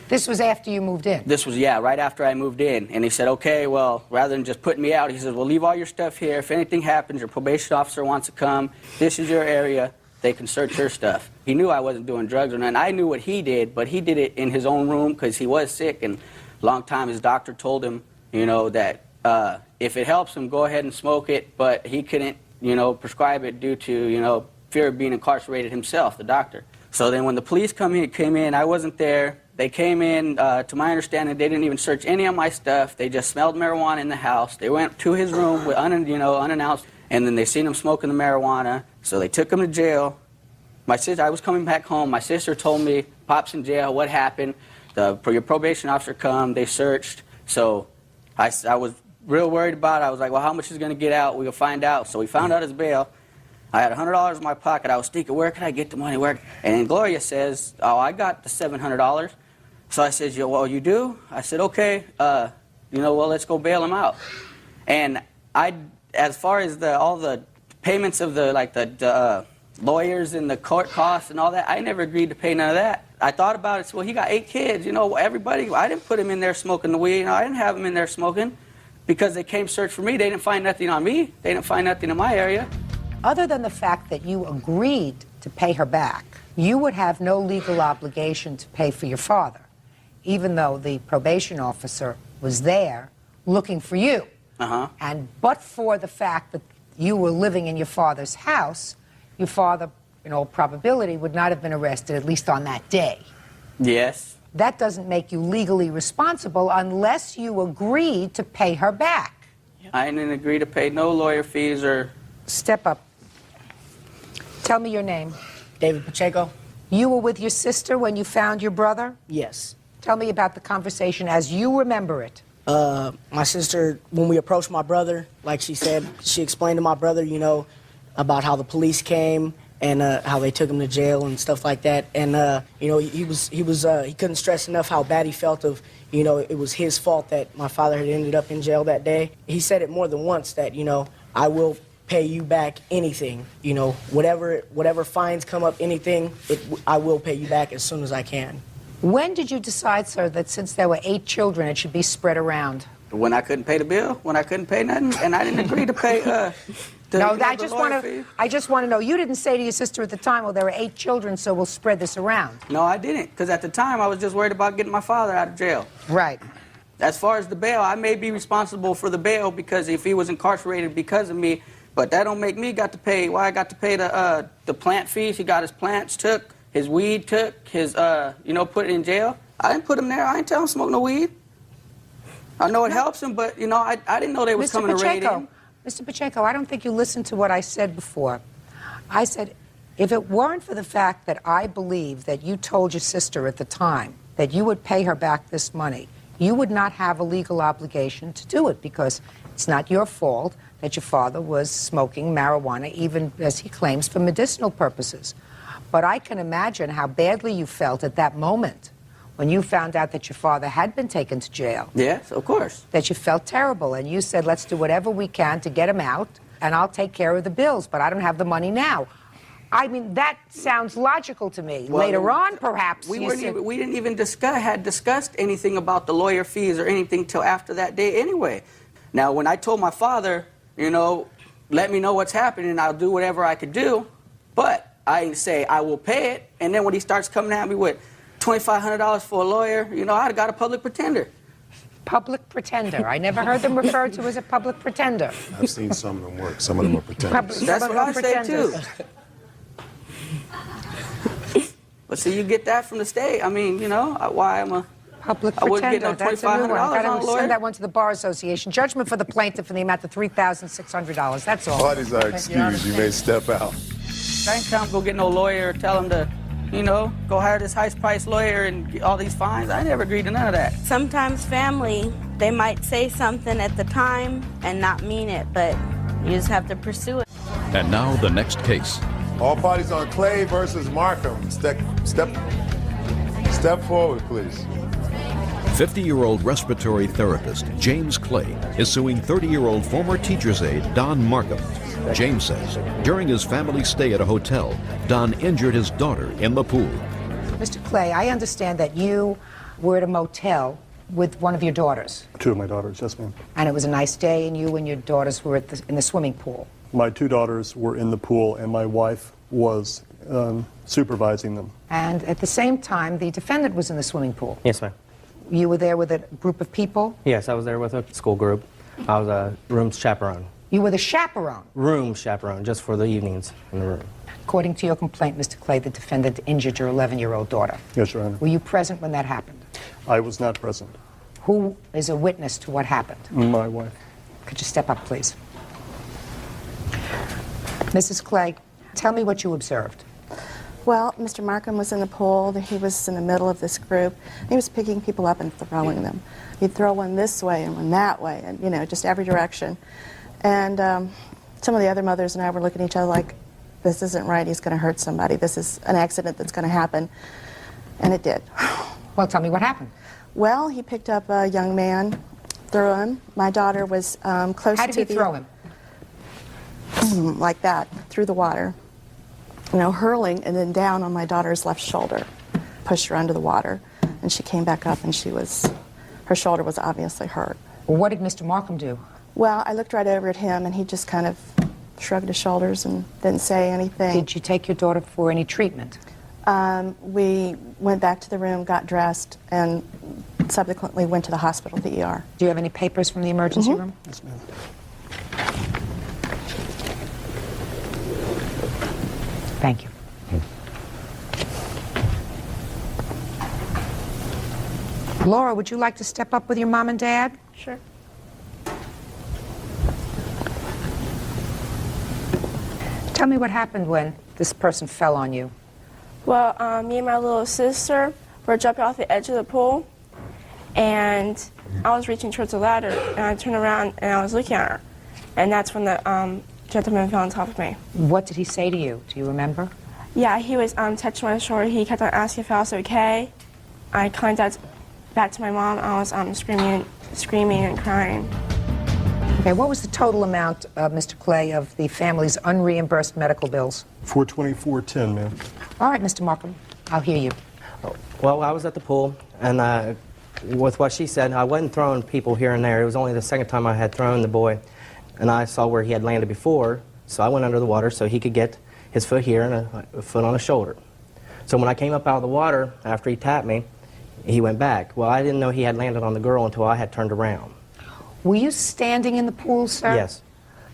This was after you moved in? This was, yeah, right after I moved in. And he said, okay, well, rather than just putting me out, he says, well, leave all your stuff here. If anything happens, your probation officer wants to come, this is your area, they can search your stuff. He knew I wasn't doing drugs or nothing. I knew what he did, but he did it in his own room because he was sick, and a long time his doctor told him, you know, that if it helps him, go ahead and smoke it, but he couldn't, you know, prescribe it due to, you know, fear of being incarcerated himself, the doctor. So then when the police came in, I wasn't there. They came in, to my understanding, they didn't even search any of my stuff. They just smelled marijuana in the house. They went to his room with unannounced, and then they seen him smoking the marijuana, so they took him to jail. My sister, I was coming back home. My sister told me, Pop's in jail, what happened? Your probation officer come, they searched. So I was real worried about it. I was like, well, how much is going to get out? We'll find out. So we found out his bail. I had $100 in my pocket. I was thinking, where can I get the money? Where? And Gloria says, oh, I got the $700. So I said, well, you do? I said, okay, you know, well, let's go bail him out. And as far as all the payments of the lawyers and the court costs and all that, I never agreed to pay none of that. I thought about it, so, well, he got 8 kids, you know, everybody, I didn't put him in there smoking the weed, you know, I didn't have him in there smoking because they came search for me. They didn't find nothing on me. They didn't find nothing in my area. Other than the fact that you agreed to pay her back, you would have no legal obligation to pay for your father, even though the probation officer was there looking for you. And but for the fact that you were living in your father's house, your father, in all probability, would not have been arrested, at least on that day. Yes. That doesn't make you legally responsible unless you agreed to pay her back. I didn't agree to pay no lawyer fees or... Step up. Tell me your name. David Pacheco. You were with your sister when you found your brother? Yes. Tell me about the conversation as you remember it. My sister, when we approached my brother, like she said, she explained to my brother, you know, about how the police came and how they took him to jail and stuff like that. And you know, he couldn't stress enough how bad he felt of, you know, it was his fault that my father had ended up in jail that day. He said it more than once that, you know, I will pay you back anything, you know, whatever fines come up, anything, I will pay you back as soon as I can. When did you decide, sir, that since there were 8 children, it should be spread around? When I couldn't pay the bill, when I couldn't pay nothing, and I didn't agree to pay I just want to know, you didn't say to your sister at the time, well, there are 8 children, so we'll spread this around. No, I didn't, because at the time I was just worried about getting my father out of jail. Right. As far as the bail, I may be responsible for the bail because if he was incarcerated because of me, but that don't make me got to pay. Well, I got to pay the plant fees. He got his plants took, his weed took, his you know, put it in jail. I didn't put him there. I didn't tell him to smoke no weed. I know it helps him, but you know, I didn't know they was coming to raid him. Mr. Pacheco, I don't think you listened to what I said before. I said, if it weren't for the fact that I believe that you told your sister at the time that you would pay her back this money, you would not have a legal obligation to do it because it's not your fault that your father was smoking marijuana, even as he claims, for medicinal purposes. But I can imagine how badly you felt at that moment when you found out that your father had been taken to jail. Yes, of course. That you felt terrible, and you said, let's do whatever we can to get him out, and I'll take care of the bills, but I don't have the money now. I mean, that sounds logical to me. Well, later on, perhaps. We didn't even discussed anything about the lawyer fees or anything till after that day anyway. Now, when I told my father, you know, let me know what's happening, I'll do whatever I could do, but I say I will pay it, and then when he starts coming at me with, $2,500 for a lawyer, you know, I'd have got a public pretender. Public pretender. I never heard them referred to as a public pretender. I've seen some of them work. Some of them are pretenders. That's what I say too. But see, you get that from the state. I mean, you know, why am I... Public I wouldn't get pretender. no That's a new one. $2,500 I've got on a to lawyer. send that one to the Bar Association. Judgment for the plaintiff in the amount of $3,600. That's all. Parties are excused. You may step out. I ain't tell him go get no lawyer, tell him to, you know, go hire this high-priced lawyer and get all these fines. I never agreed to none of that. Sometimes family, they might say something at the time and not mean it, but you just have to pursue it. And now the next case. All parties on Clay versus Markham. Step forward, please. 50-year-old respiratory therapist James Clay is suing 30-year-old former teacher's aide Don Markham. James says during his family stay at a hotel, Don injured his daughter in the pool. Mr. Clay, I understand that you were at a motel with one of your daughters. 2 of my daughters, yes, ma'am. And it was a nice day, and you and your daughters were in the swimming pool. My 2 daughters were in the pool, and my wife was supervising them. And at the same time, the defendant was in the swimming pool. Yes, ma'am. You were there with a group of people? Yes, I was there with a school group. I was a room chaperone. You were the chaperone? Room chaperone, just for the evenings in the room. According to your complaint, Mr. Clay, the defendant injured your 11-year-old daughter. Yes, Your Honor. Were you present when that happened? I was not present. Who is a witness to what happened? My wife. Could you step up, please? Mrs. Clay, tell me what you observed. Well, Mr. Markham was in the pool. He was in the middle of this group. He was picking people up and throwing them. He'd throw one this way and one that way, and, you know, just every direction. And some of the other mothers and I were looking at each other like, this isn't right. He's going to hurt somebody. This is an accident that's going to happen. And it did. Well, tell me what happened. Well, he picked up a young man, threw him. My daughter was close to the... How did he throw him? Like that, through the water. You know, hurling and then down on my daughter's left shoulder. Pushed her under the water. And she came back up and her shoulder was obviously hurt. Well, what did Mr. Markham do? Well, I looked right over at him and he just kind of shrugged his shoulders and didn't say anything. Did you take your daughter for any treatment? We went back to the room, got dressed, and subsequently went to the hospital, the ER. Do you have any papers from the emergency room? Yes, ma'am. Thank you. Laura, would you like to step up with your mom and dad? Sure. Tell me what happened when this person fell on you. Well, me and my little sister were jumping off the edge of the pool, and I was reaching towards the ladder, and I turned around and I was looking at her, and that's when the gentleman fell on top of me. What did he say to you? Do you remember? Yeah, he was touching my shoulder. He kept on asking if I was okay. I climbed out back to my mom. I was screaming and crying. Okay, what was the total amount, Mr. Clay, of the family's unreimbursed medical bills? $424.10, ma'am. All right, Mr. Markham, I'll hear you. Well, I was at the pool, and with what she said, I wasn't throwing people here and there. It was only the second time I had thrown the boy, and I saw where he had landed before, so I went under the water so he could get his foot here and a foot on his shoulder. So when I came up out of the water, after he tapped me, he went back. Well, I didn't know he had landed on the girl until I had turned around. Were you standing in the pool, sir? Yes.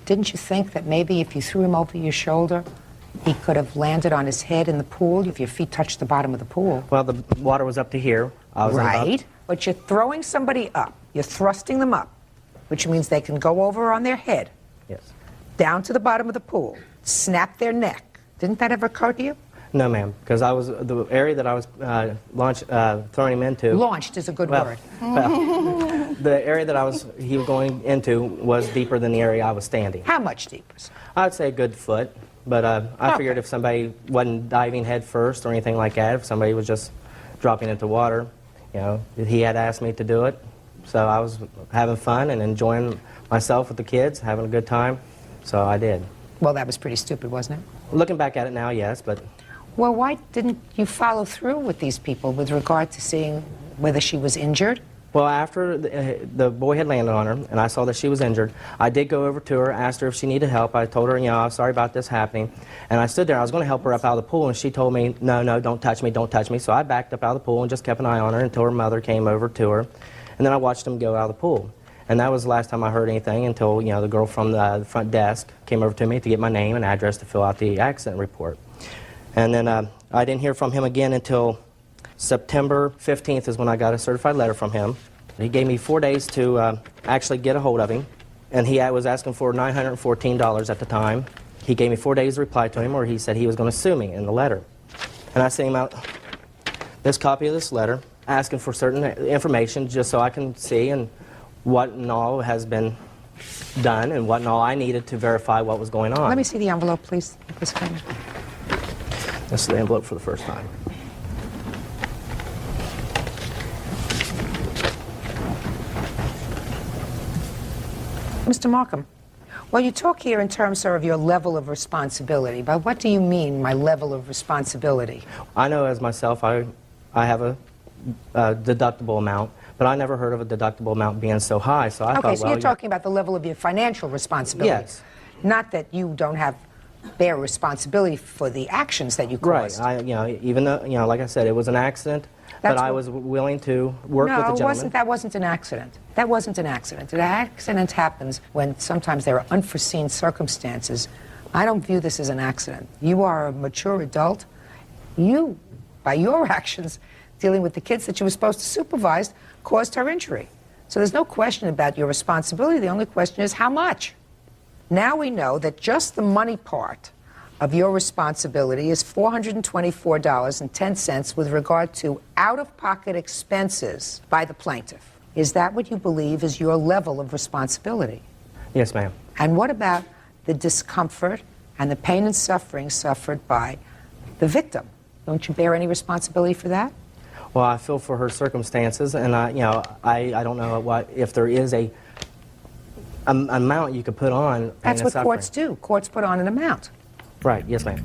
Didn't you think that maybe if you threw him over your shoulder, he could have landed on his head in the pool if your feet touched the bottom of the pool? Well, the water was up to here. I was right, but you're throwing somebody up. You're thrusting them up, which means they can go over on their head. Yes. Down to the bottom of the pool, snap their neck. Didn't that ever occur to you? No, ma'am, because I was the area that I was throwing him into. Launched is a good word. Well, the area that he was going into was deeper than the area I was standing. How much deeper? I'd say a good foot, but I figured if somebody wasn't diving head first or anything like that, if somebody was just dropping into water, you know, he had asked me to do it, so I was having fun and enjoying myself with the kids, having a good time, so I did. Well, that was pretty stupid, wasn't it? Looking back at it now, yes, but... Well, why didn't you follow through with these people with regard to seeing whether she was injured? Well, after the boy had landed on her and I saw that she was injured, I did go over to her, asked her if she needed help. I told her, you know, I'm sorry about this happening. And I stood there. I was going to help her up out of the pool, and she told me, no, no, don't touch me, don't touch me. So I backed up out of the pool and just kept an eye on her until her mother came over to her. And then I watched them go out of the pool. And that was the last time I heard anything until, you know, the girl from the front desk came over to me to get my name and address to fill out the accident report. And then I didn't hear from him again until September 15th is when I got a certified letter from him. He gave me 4 days to actually get a hold of him, and he was asking for $914 at the time. He gave me 4 days to reply to him, or he said he was going to sue me in the letter. And I sent him out this copy of this letter, asking for certain information just so I can see and what and all has been done and what and all I needed to verify what was going on. Let me see the envelope, please. This is the envelope for the first time. Mr. Markham, well, you talk here in terms of your level of responsibility. But what do you mean, my level of responsibility? I know as myself, I have a deductible amount, but I never heard of a deductible amount being so high. So I thought, okay, so well, you're talking about the level of your financial responsibility. Yes. Not that you don't have bear responsibility for the actions that you caused. Right. You know, even though, you know, like I said, it was an accident, but I was willing to work with the gentleman. No, that wasn't an accident. That wasn't an accident. An accident happens when sometimes there are unforeseen circumstances. I don't view this as an accident. You are a mature adult. You, by your actions, dealing with the kids that you were supposed to supervise, caused her injury. So there's no question about your responsibility. The only question is how much. Now we know that just the money part of your responsibility is $424.10 with regard to out-of-pocket expenses by the plaintiff. Is that what you believe is your level of responsibility? Yes, ma'am. And what about the discomfort and the pain and suffering suffered by the victim? Don't you bear any responsibility for that? Well, I feel for her circumstances, and I don't know if there is a amount you could put on. That's what courts do. Courts put on an amount. Right. Yes, ma'am.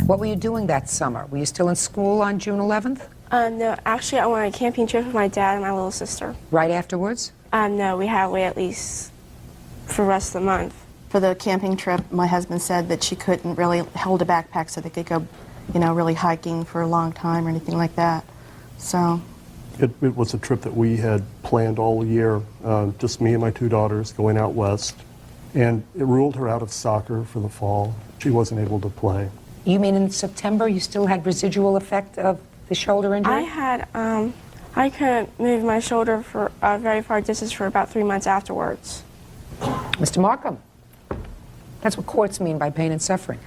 What were you doing that summer? Were you still in school on June 11th? No, actually, I went on a camping trip with my dad and my little sister. Right afterwards? No, we had to wait at least for the rest of the month. For the camping trip, my husband said that she couldn't really hold a backpack so they could go, you know, really hiking for a long time or anything like that. So it was a trip that we had planned all year, just me and my two daughters going out west. And it ruled her out of soccer for the fall. She wasn't able to play. You mean in September you still had residual effect of the shoulder injury? I had, I couldn't move my shoulder for a very far distance for about 3 months afterwards. Mr. Markham, that's what courts mean by pain and suffering.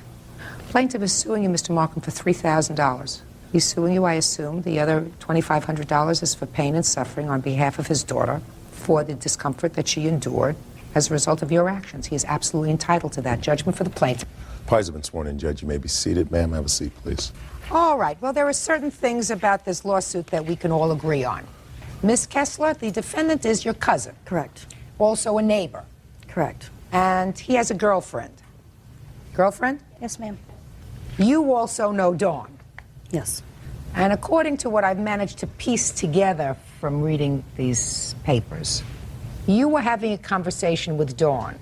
Plaintiff is suing you, Mr. Markham, for $3,000. He's suing you, I assume. The other $2,500 is for pain and suffering on behalf of his daughter for the discomfort that she endured as a result of your actions. He is absolutely entitled to that. Judgment for the plaintiff. Parties have been sworn in, Judge. You may be seated. Ma'am, have a seat, please. All right. Well, there are certain things about this lawsuit that we can all agree on. Ms. Kessler, the defendant is your cousin. Correct. Also a neighbor. Correct. And he has a girlfriend. Girlfriend? Yes, ma'am. You also know Dawn. Yes. And according to what I've managed to piece together from reading these papers, you were having a conversation with Dawn.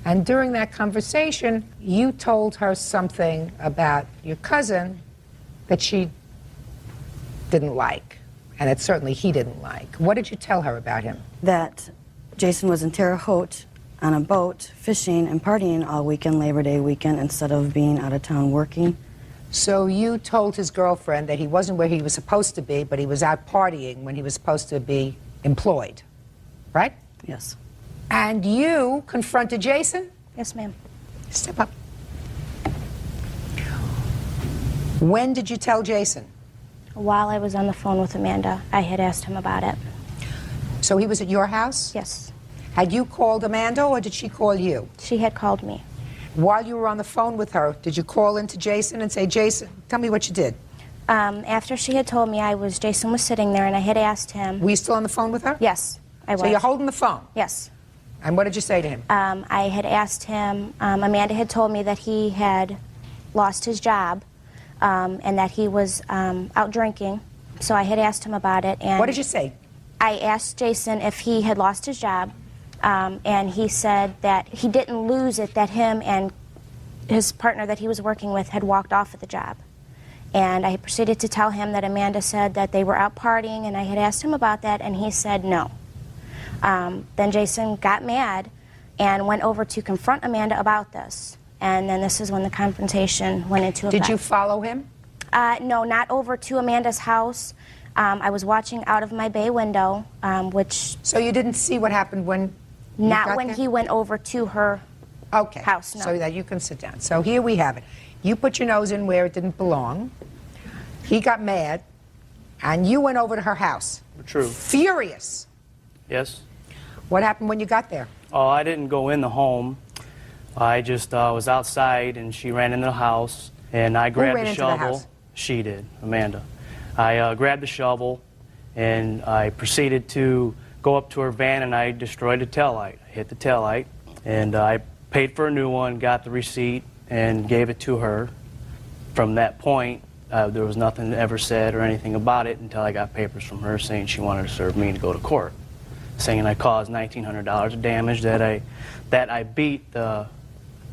And during that conversation, you told her something about your cousin that she didn't like, and that certainly he didn't like. What did you tell her about him? That Jason was in Terre Haute on a boat, fishing and partying all weekend, Labor Day weekend, instead of being out of town working. So you told his girlfriend that he wasn't where he was supposed to be, but he was out partying when he was supposed to be employed, right? Yes. And you confronted Jason? Yes, ma'am. Step up. When did you tell Jason? While I was on the phone with Amanda, I had asked him about it. So he was at your house? Yes. Had you called Amanda, or did she call you? She had called me. While you were on the phone with her, did you call into Jason and say, Jason, tell me what you did? After she had told me Jason was sitting there, and I had asked him. Were you still on the phone with her? Yes, I was. So you're holding the phone? Yes. And what did you say to him? I had asked him, Amanda had told me that he had lost his job and that he was out drinking So I had asked him about it. And What did you say? I asked Jason if he had lost his job, and he said that he didn't lose it, that him and his partner that he was working with had walked off of the job. And I proceeded to tell him that Amanda said that they were out partying, and I had asked him about that, and he said no. Then Jason got mad and went over to confront Amanda about this. And then this is when the confrontation went into effect. Did you follow him? No, not over to Amanda's house. I was watching out of my bay window, which... So you didn't see what happened when you Not got when there? he went over to her house, no. So that you can sit down. So here we have it. You put your nose in where it didn't belong. He got mad, and you went over to her house. True. Furious. Yes. What happened when you got there? Oh, I didn't go in the home. I just was outside, and she ran into the house, and I grabbed ran the into the shovel. house? She did, Amanda. I grabbed the shovel, and I proceeded to go up to her van, and I destroyed the taillight. I hit the taillight, and I paid for a new one, got the receipt, and gave it to her. From that point, there was nothing ever said or anything about it until I got papers from her saying she wanted to serve me to go to court, saying I caused $1,900 of damage, that I beat the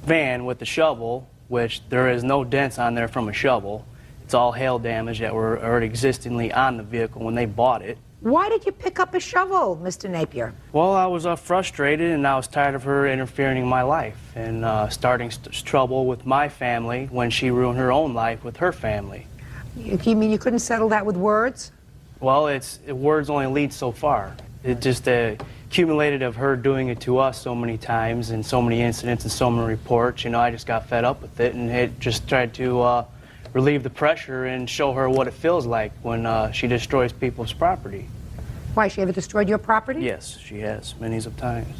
van with the shovel, which there is no dents on there from a shovel. It's all hail damage that were already existingly on the vehicle when they bought it. Why did you pick up a shovel, Mr. Napier? Well, I was frustrated, and I was tired of her interfering in my life and starting trouble with my family when she ruined her own life with her family. You mean you couldn't settle that with words? Well, words only lead so far. It just accumulated of her doing it to us so many times and so many incidents and so many reports. You know, I just got fed up with it and had just tried to relieve the pressure and show her what it feels like when she destroys people's property. Why, she ever destroyed your property? Yes, she has, many of times.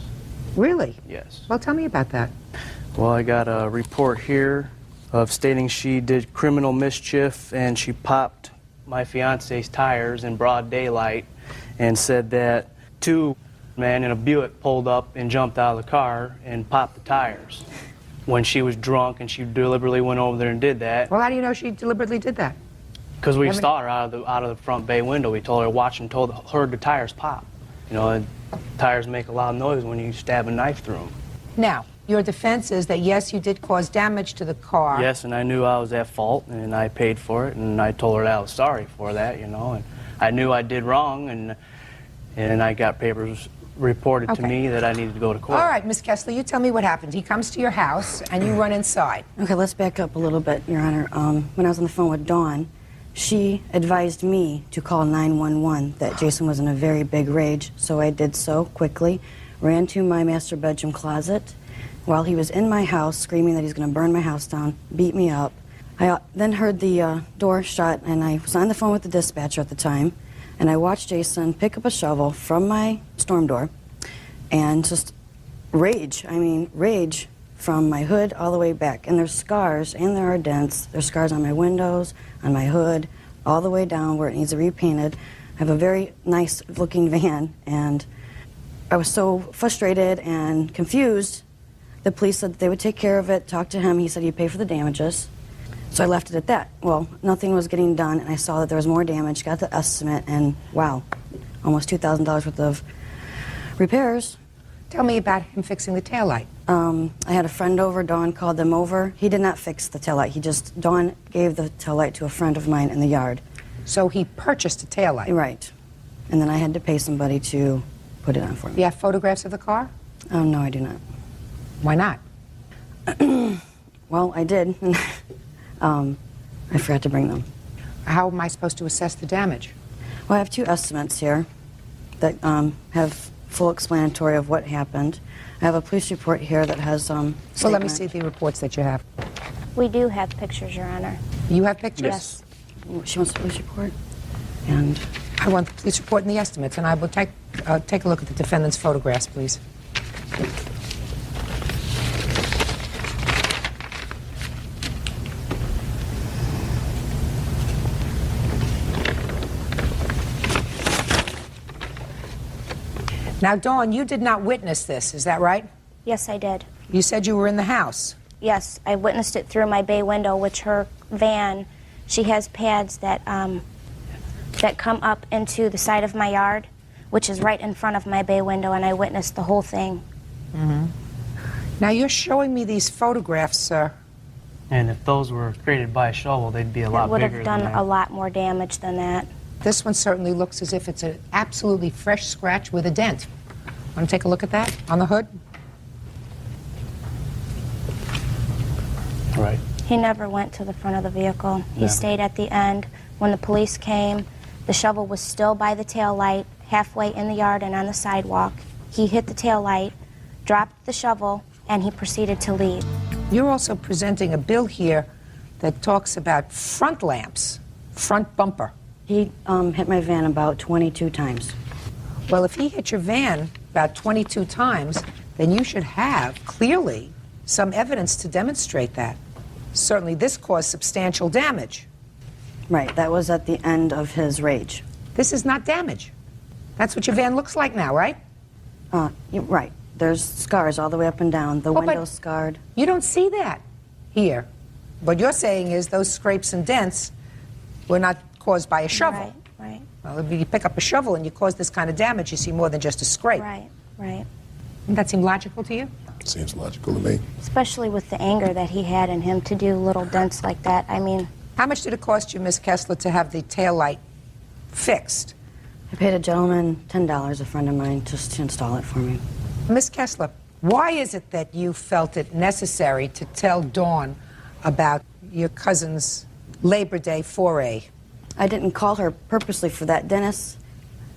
Really? Yes. Well, tell me about that. Well, I got a report here of stating she did criminal mischief and she popped my fiance's tires in broad daylight and said that two men in a Buick pulled up and jumped out of the car and popped the tires when she was drunk, and she deliberately went over there and did that. Well, how do you know she deliberately did that? Because we saw her out of the front bay window. We told her to watch and heard the tires pop. You know, and tires make a loud noise when you stab a knife through them. Now, your defense is that, yes, you did cause damage to the car. Yes, and I knew I was at fault, and I paid for it, and I told her that I was sorry for that, you know, and I knew I did wrong, and I got papers reported to me that I needed to go to court. All right, Miss Kessler, you tell me what happened. He comes to your house, and you run inside. Okay, let's back up a little bit, Your Honor. When I was on the phone with Dawn, she advised me to call 911, that Jason was in a very big rage, so I did so quickly, ran to my master bedroom closet while he was in my house screaming that he's going to burn my house down, beat me up. I then heard the door shut, and I was on the phone with the dispatcher at the time, and I watched Jason pick up a shovel from my storm door and just rage from my hood all the way back. And there's scars and there are dents. There's scars on my windows, on my hood, all the way down where it needs to be repainted. I have a very nice looking van, and I was so frustrated and confused. The police said that they would take care of it, talked to him. He said he'd pay for the damages. So I left it at that. Well, nothing was getting done, and I saw that there was more damage, got the estimate, and wow, almost $2,000 worth of repairs. Tell me about him fixing the taillight. I had a friend over. Dawn called them over. He did not fix the taillight. Dawn gave the taillight to a friend of mine in the yard. So he purchased a taillight? Right. And then I had to pay somebody to put it on for me. You have photographs of the car? No, I do not. Why not? Well, I did. I forgot to bring them. How am I supposed to assess the damage? Well, I have two estimates here that have full explanatory of what happened. I have a police report here that has Well, let me see the reports that you have. We do have pictures, Your Honor. You have pictures? Yes. She wants the police report. And I want the police report and the estimates, and I will take a look at the defendant's photographs, please. Now, Dawn, you did not witness this, is that right? Yes, I did. You said you were in the house. Yes, I witnessed it through my bay window, which her van, she has pads that that come up into the side of my yard, which is right in front of my bay window, and I witnessed the whole thing. Mm-hmm. Now you're showing me these photographs, sir. And if those were created by a shovel, they'd be a lot It would bigger have done than that. a lot more damage than that. This one certainly looks as if it's an absolutely fresh scratch with a dent. Want to take a look at that on the hood? Right. He never went to the front of the vehicle. He Never. stayed at the end. When the police came, the shovel was still by the tail light, halfway in the yard and on the sidewalk. He hit the tail light, dropped the shovel, and he proceeded to leave. You're also presenting a bill here that talks about front lamps, front bumper. He hit my van about 22 times. Well, if he hit your van about 22 times, then you should have, clearly, some evidence to demonstrate that. Certainly this caused substantial damage. Right, that was at the end of his rage. This is not damage. That's what your van looks like now, right? Right. There's scars all the way up and down. The but window's scarred. You don't see that here. What you're saying is those scrapes and dents were not caused by a shovel. Right. Well, if you pick up a shovel and you cause this kind of damage, you see more than just a scrape. Right, right. Doesn't that seem logical to you? Seems logical to me. Especially with the anger that he had in him to do little dents like that. I mean... How much did it cost you, Miss Kessler, to have the tail light fixed? I paid a gentleman $10, a friend of mine, just to install it for me. Miss Kessler, why is it that you felt it necessary to tell Dawn about your cousin's Labor Day foray? I didn't call her purposely for that. Dennis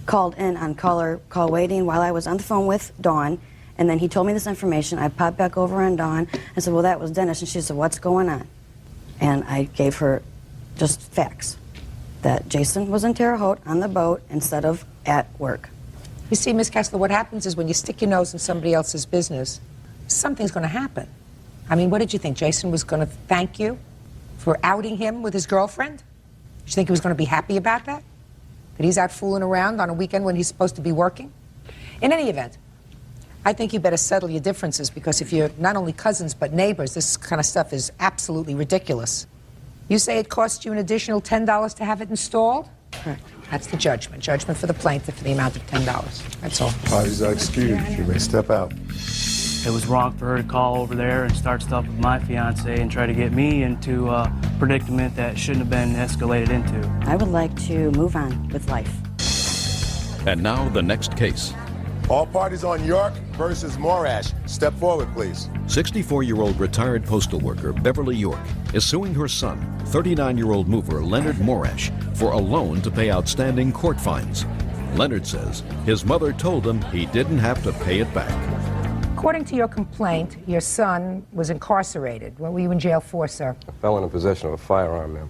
called in on call waiting while I was on the phone with Dawn, and then he told me this information. I popped back over on Dawn and said, well, that was Dennis, and she said, what's going on? And I gave her just facts, that Jason was in Terre Haute on the boat instead of at work. You see, Miss Kessler, what happens is when you stick your nose in somebody else's business, something's going to happen. I mean, what did you think? Jason was going to thank you for outing him with his girlfriend? Did you think he was going to be happy about that? That he's out fooling around on a weekend when he's supposed to be working? In any event, I think you better settle your differences, because if you're not only cousins but neighbors, this kind of stuff is absolutely ridiculous. You say it cost you an additional $10 to have it installed? Correct. That's the judgment. Judgment for the plaintiff for the amount of $10. That's all. Parties are excused. You may step out. It was wrong for her to call over there and start stuff with my fiance and try to get me into a predicament that shouldn't have been escalated into. I would like to move on with life. And now the next case. All parties on York versus Morash. Step forward, please. 64-year-old retired postal worker Beverly York is suing her son, 39-year-old mover Leonard Morash, for a loan to pay outstanding court fines. Leonard says his mother told him he didn't have to pay it back. According to your complaint, your son was incarcerated. What were you in jail for, sir? A felon in possession of a firearm, ma'am.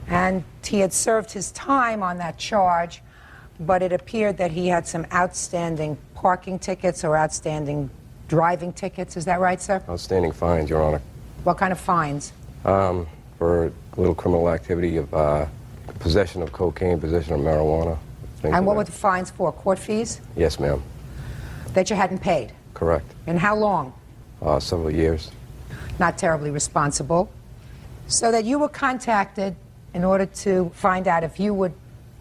And he had served his time on that charge, but it appeared that he had some outstanding parking tickets or outstanding driving tickets. Is that right, sir? Outstanding fines, Your Honor. What kind of fines? For a little criminal activity of possession of cocaine, possession of marijuana. And what were the fines for? Court fees? Yes, ma'am. That you hadn't paid? Correct. And how long? Several years. Not terribly responsible. So that you were contacted in order to find out if you would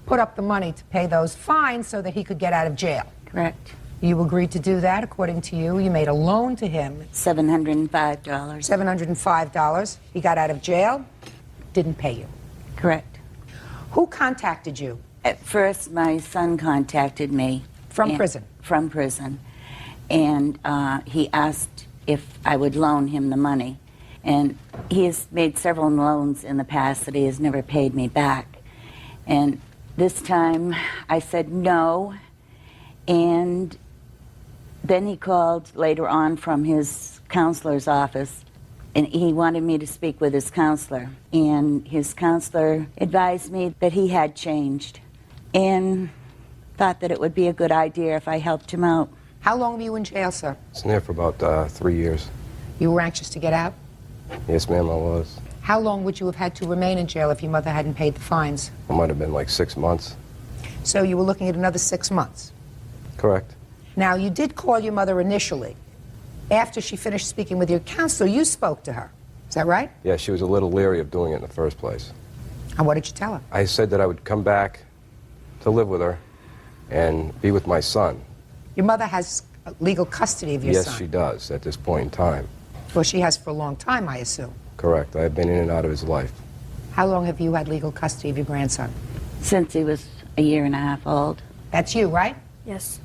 put up the money to pay those fines so that he could get out of jail. Correct. You agreed to do that, according to you. You made a loan to him. $705. $705. He got out of jail, didn't pay you. Correct. Who contacted you? At first, my son contacted me. From prison? From prison. And he asked if I would loan him the money. And he has made several loans in the past that he has never paid me back. And this time, I said no. And then he called later on from his counselor's office, and he wanted me to speak with his counselor. And his counselor advised me that he had changed and thought that it would be a good idea if I helped him out. How long were you in jail, sir? I was in there for about 3 years. You were anxious to get out? Yes, ma'am, I was. How long would you have had to remain in jail if your mother hadn't paid the fines? It might have been like 6 months. So you were looking at another 6 months? Correct. Now, you did call your mother initially. After she finished speaking with your counselor, you spoke to her. Is that right? Yeah, she was a little leery of doing it in the first place. And what did you tell her? I said that I would come back to live with her and be with my son. Your mother has legal custody of your Yes, son. she does at this point in time. Well, she has for a long time, I assume. Correct. I've been in and out of his life. How long have you had legal custody of your grandson? Since he was a year and a half old. That's you, right? Yes.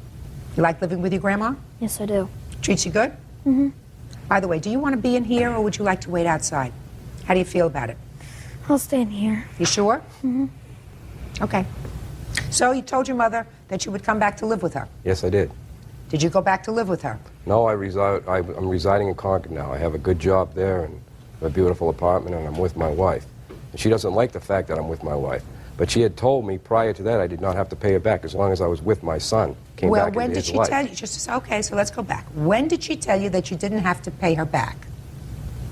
You like living with your grandma? Yes, I do. Treats you good? Mm-hmm. By the way, do you want to be in here or would you like to wait outside? How do you feel about it? I'll stay in here. You sure? Mm-hmm. Okay. So you told your mother that you would come back to live with her. Yes, I did. Did you go back to live with her? No, I'm residing in Concord now. I have a good job there and a beautiful apartment, and I'm with my wife. And she doesn't like the fact that I'm with my wife. But she had told me prior to that I did not have to pay her back as long as I was with my son. Came Well, back when into did his she life. tell you? Okay, so let's go back. When did she tell you that you didn't have to pay her back?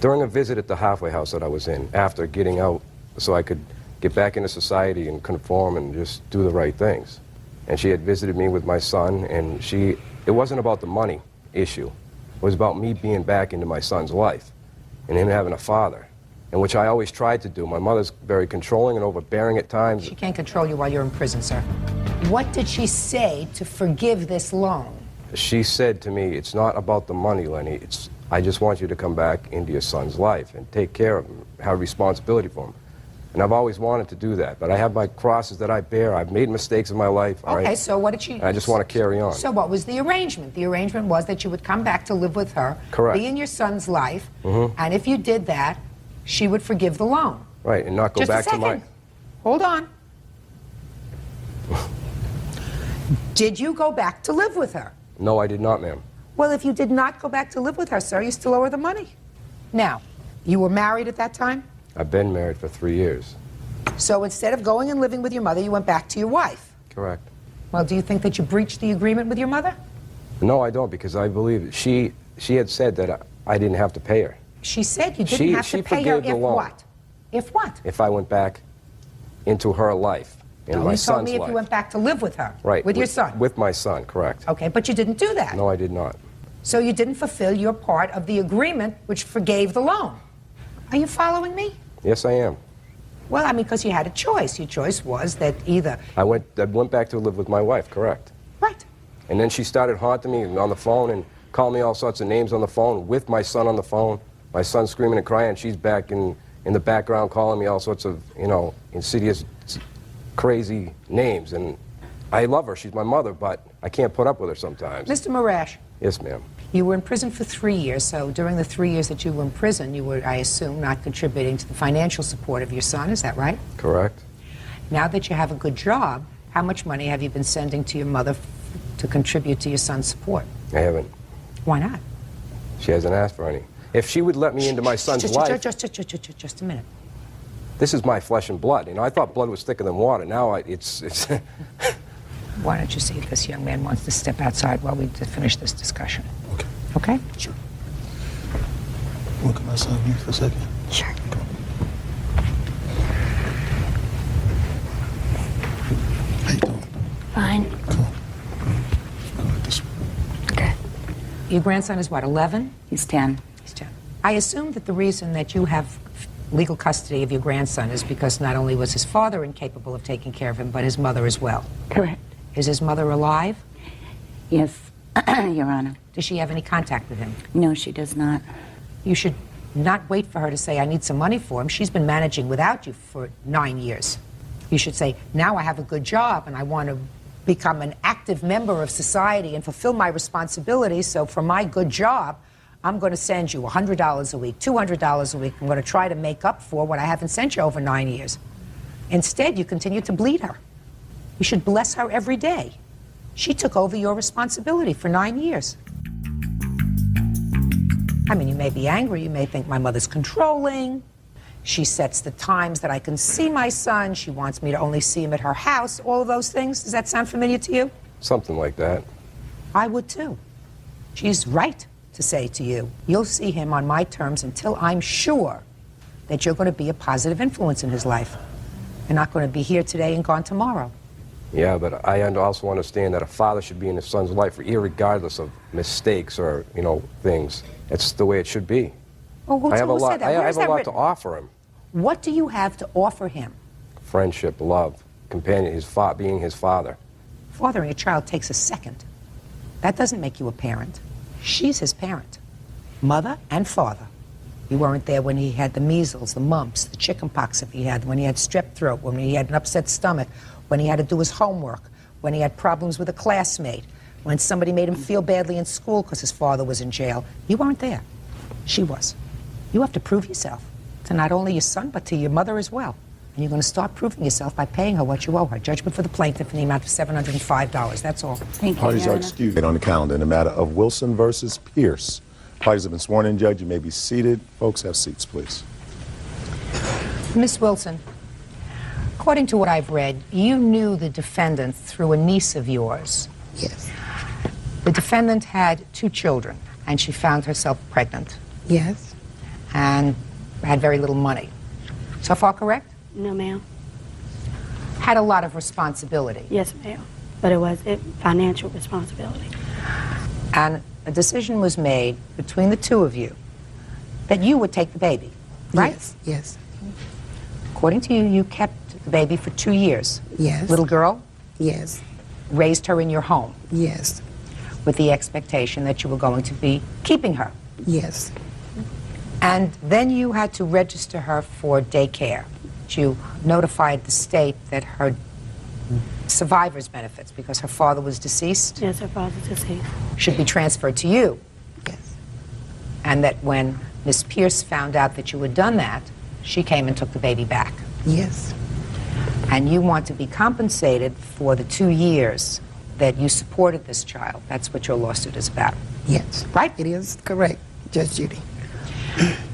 During a visit at the halfway house that I was in, after getting out so I could get back into society and conform and just do the right things. And she had visited me with my son, and it wasn't about the money issue. It was about me being back into my son's life and him having a father, and which I always tried to do. My mother's very controlling and overbearing at times. She can't control you while you're in prison, sir. What did she say to forgive this loan? She said to me, it's not about the money, Lenny. I just want you to come back into your son's life and take care of him, have responsibility for him. And I've always wanted to do that, but I have my crosses that I bear. I've made mistakes in my life. All Okay, right? so what did she... I just want to carry on. So what was the arrangement? The arrangement was that you would come back to live with her, Correct. be in your son's life, Mhm. and if you did that, she would forgive the loan. Right, and not go Just back a second. to my... Hold on. Did you go back to live with her? No, I did not, ma'am. Well, if you did not go back to live with her, sir, you still owe her the money. Now, you were married at that time? I've been married for 3 years. So instead of going and living with your mother, you went back to your wife. Correct. Well, do you think that you breached the agreement with your mother? No, I don't, because I believe she had said that I didn't have to pay her. She said you didn't have to she pay her forgave the if loan. what? If what? If I went back into her life, in No, my you son's told me if life. you went back to live with her. Right. With your son. With my son, correct. Okay, but you didn't do that. No, I did not. So you didn't fulfill your part of the agreement which forgave the loan. Are you following me? Yes, I am. Well, I mean, because you had a choice. Your choice was that either... I went back to live with my wife, correct. Right. And then she started haunting me on the phone and calling me all sorts of names on the phone with my son on the phone. My son's screaming and crying. She's back in the background calling me all sorts of, insidious, crazy names. And I love her. She's my mother, but I can't put up with her sometimes. Mr. Marash, Yes, ma'am. you were in prison for 3 years, so during the 3 years that you were in prison, you were, I assume, not contributing to the financial support of your son. Is that right? Correct. Now that you have a good job, how much money have you been sending to your mother to contribute to your son's support? I haven't. Why not? She hasn't asked for any. If she would let me into my son's life, Just a minute. this is my flesh and blood. I thought blood was thicker than water. Now it's Why don't you see if this young man wants to step outside while we finish this discussion? Okay. Okay? Sure. Look at my son here for a second. Sure. How you doing? Fine. Come on. Go like this. Okay. Your grandson is what, 11? He's 10. He's 10. I assume that the reason that you have legal custody of your grandson is because not only was his father incapable of taking care of him, but his mother as well. Correct. Is his mother alive? Yes, Your Honor. Does she have any contact with him? No, she does not. You should not wait for her to say, I need some money for him. She's been managing without you for 9 years. You should say, now I have a good job and I want to become an active member of society and fulfill my responsibilities. So for my good job, I'm going to send you $100 a week, $200 a week. I'm going to try to make up for what I haven't sent you over 9 years. Instead, you continue to bleed her. You should bless her every day. She took over your responsibility for 9 years. I mean, you may be angry. You may think my mother's controlling. She sets the times that I can see my son. She wants me to only see him at her house. All of those things. Does that sound familiar to you? something like that. I would too. She's right to say to you, you'll see him on my terms until I'm sure that you're going to be a positive influence in his life. You're not going to be here today and gone tomorrow. Yeah, but I also understand that a father should be in his son's life irregardless of mistakes or, things. That's the way it should be. Well, who I have a said lot. that? I Where have is a that lot written? to offer him. What do you have to offer him? Friendship, love, companion, being his father. Fathering a child takes a second. That doesn't make you a parent. She's his parent. Mother and father. You weren't there when he had the measles, the mumps, the chicken pox if he had, when he had strep throat, when he had an upset stomach, when he had to do his homework, when he had problems with a classmate, when somebody made him feel badly in school because his father was in jail. You weren't there. She was. You have to prove yourself to not only your son, but to your mother as well. And you're going to start proving yourself by paying her what you owe her. Judgment for the plaintiff in the amount of $705. That's all. Thank you, Parties Your are Honor. excused on the calendar in the matter of Wilson versus Pierce. Parties have been sworn in, Judge. You may be seated. Folks, have seats, please. Miss Wilson, according to what I've read, you knew the defendant through a niece of yours. Yes. The defendant had 2 children, and she found herself pregnant. Yes. And had very little money. So far correct? No, ma'am. Had a lot of responsibility. Yes, ma'am. But it was financial responsibility. And a decision was made between the 2 of you that you would take the baby, right? Yes. Yes. According to you, you kept the baby for 2 years. Yes. Little girl? Yes. Raised her in your home. Yes. With the expectation that you were going to be keeping her. Yes. And then you had to register her for daycare. You notified the state that her survivor's benefits, because her father was deceased. Yes, her father's deceased. Should be transferred to you. Yes. And that when Miss Pierce found out that you had done that, she came and took the baby back. Yes. And you want to be compensated for the 2 years that you supported this child. That's what your lawsuit is about. Yes. Right? It is correct, Judge Judy.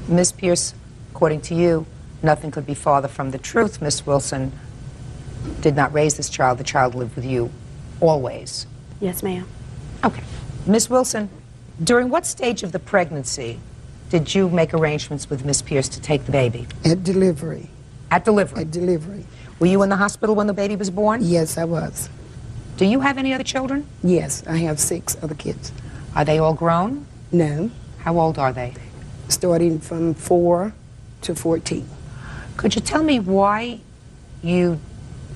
Miss Pierce, according to you, nothing could be farther from the truth. Miss Wilson did not raise this child. The child lived with you always. Yes, ma'am. Okay. Miss Wilson, during what stage of the pregnancy did you make arrangements with Miss Pierce to take the baby? At delivery. At delivery? At delivery. Were you in the hospital when the baby was born? Yes, I was. Do you have any other children? Yes, I have 6 other kids. Are they all grown? No. How old are they? Starting from 4 to 14. Could you tell me why you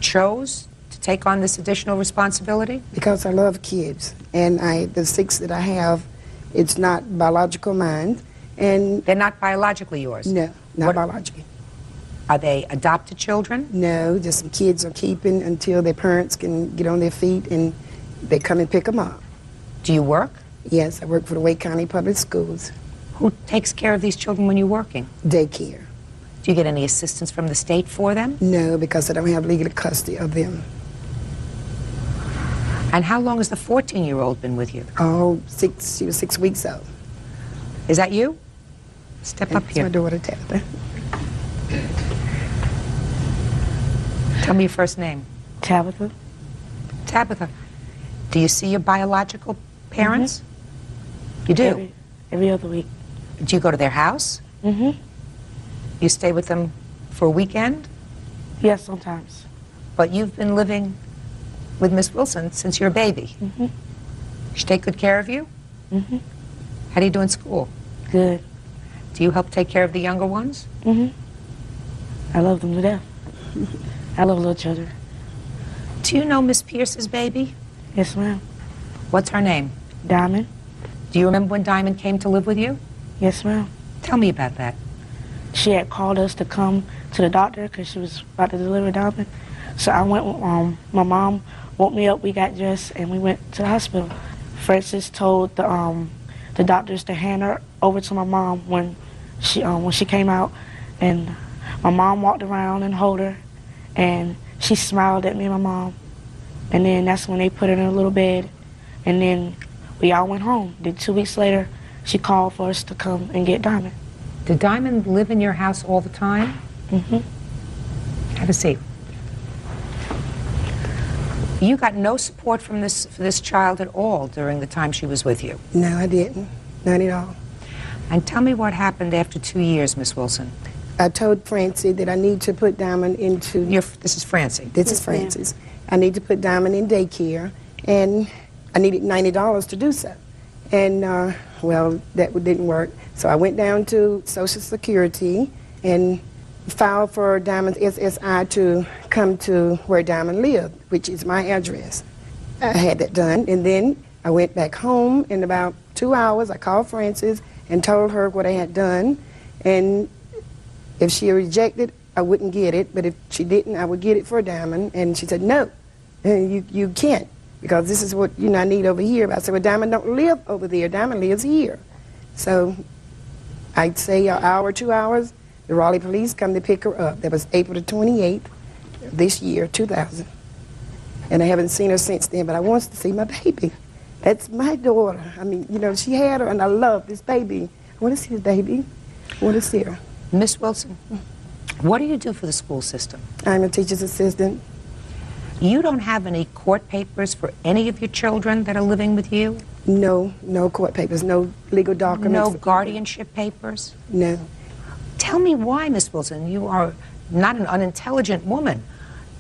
chose to take on this additional responsibility? Because I love kids, and the 6 that I have, it's not biological mine, and they're not biologically yours. No, not biologically. Are they adopted children? No, just some kids are keeping until their parents can get on their feet and they come and pick them up. Do you work? Yes, I work for the Wake County Public Schools. Who takes care of these children when you're working? Daycare. Do you get any assistance from the state for them? No, because I don't have legal custody of them. And how long has the 14-year-old been with you? Oh, she was 6 weeks old. Is that you? Step up here. That's my daughter, Tabitha. Tell me your first name. Tabitha. Tabitha. Do you see your biological parents? You do? Every other week. Do you go to their house? Mm-hmm. You stay with them for a weekend? Yes, sometimes. But you've been living with Miss Wilson since you're a baby. Mm-hmm. She take good care of you? Mm-hmm. How do you do in school? Good. Do you help take care of the younger ones? Mm-hmm. I love them to death. I love little children. Do you know Miss Pierce's baby? Yes, ma'am. What's her name? Diamond. Do you remember when Diamond came to live with you? Yes, ma'am. Tell me about that. She had called us to come to the doctor because she was about to deliver Diamond. So I went with my mom, woke me up, we got dressed, and we went to the hospital. Francis told the doctors to hand her over to my mom when she came out, and my mom walked around and held her, and she smiled at me and my mom. And then that's when they put her in a little bed, and then we all went home. Then 2 weeks later, she called for us to come and get Diamond. Did Diamond live in your house all the time? Mm-hmm. Have a seat. You got no support from this child at all during the time she was with you? No, I didn't. Not at all. And tell me what happened after 2 years, Miss Wilson. I told Francie that I need to put Diamond into... This is Francie. This is Francis. I need to put Diamond in daycare, and I needed $90 to do so. And, well, that didn't work. So I went down to Social Security and filed for Diamond's SSI to come to where Diamond lived, which is my address. I had that done, and then I went back home. In about 2 hours, I called Frances and told her what I had done, and if she rejected, I wouldn't get it, but if she didn't, I would get it for Diamond. And she said, no, you can't, because this is what I need over here. But I said, well, Diamond don't live over there. Diamond lives here. So I'd say an hour, 2 hours, the Raleigh police come to pick her up. That was April the 28th this year, 2000. And I haven't seen her since then, but I want to see my baby. That's my daughter. I mean, she had her, and I love this baby. I want to see this baby. I want to see her. Miss Wilson, what do you do for the school system? I'm a teacher's assistant. You don't have any court papers for any of your children that are living with you? No, no court papers, no legal documents. No guardianship papers? No. Tell me why, Miss Wilson. You are not an unintelligent woman.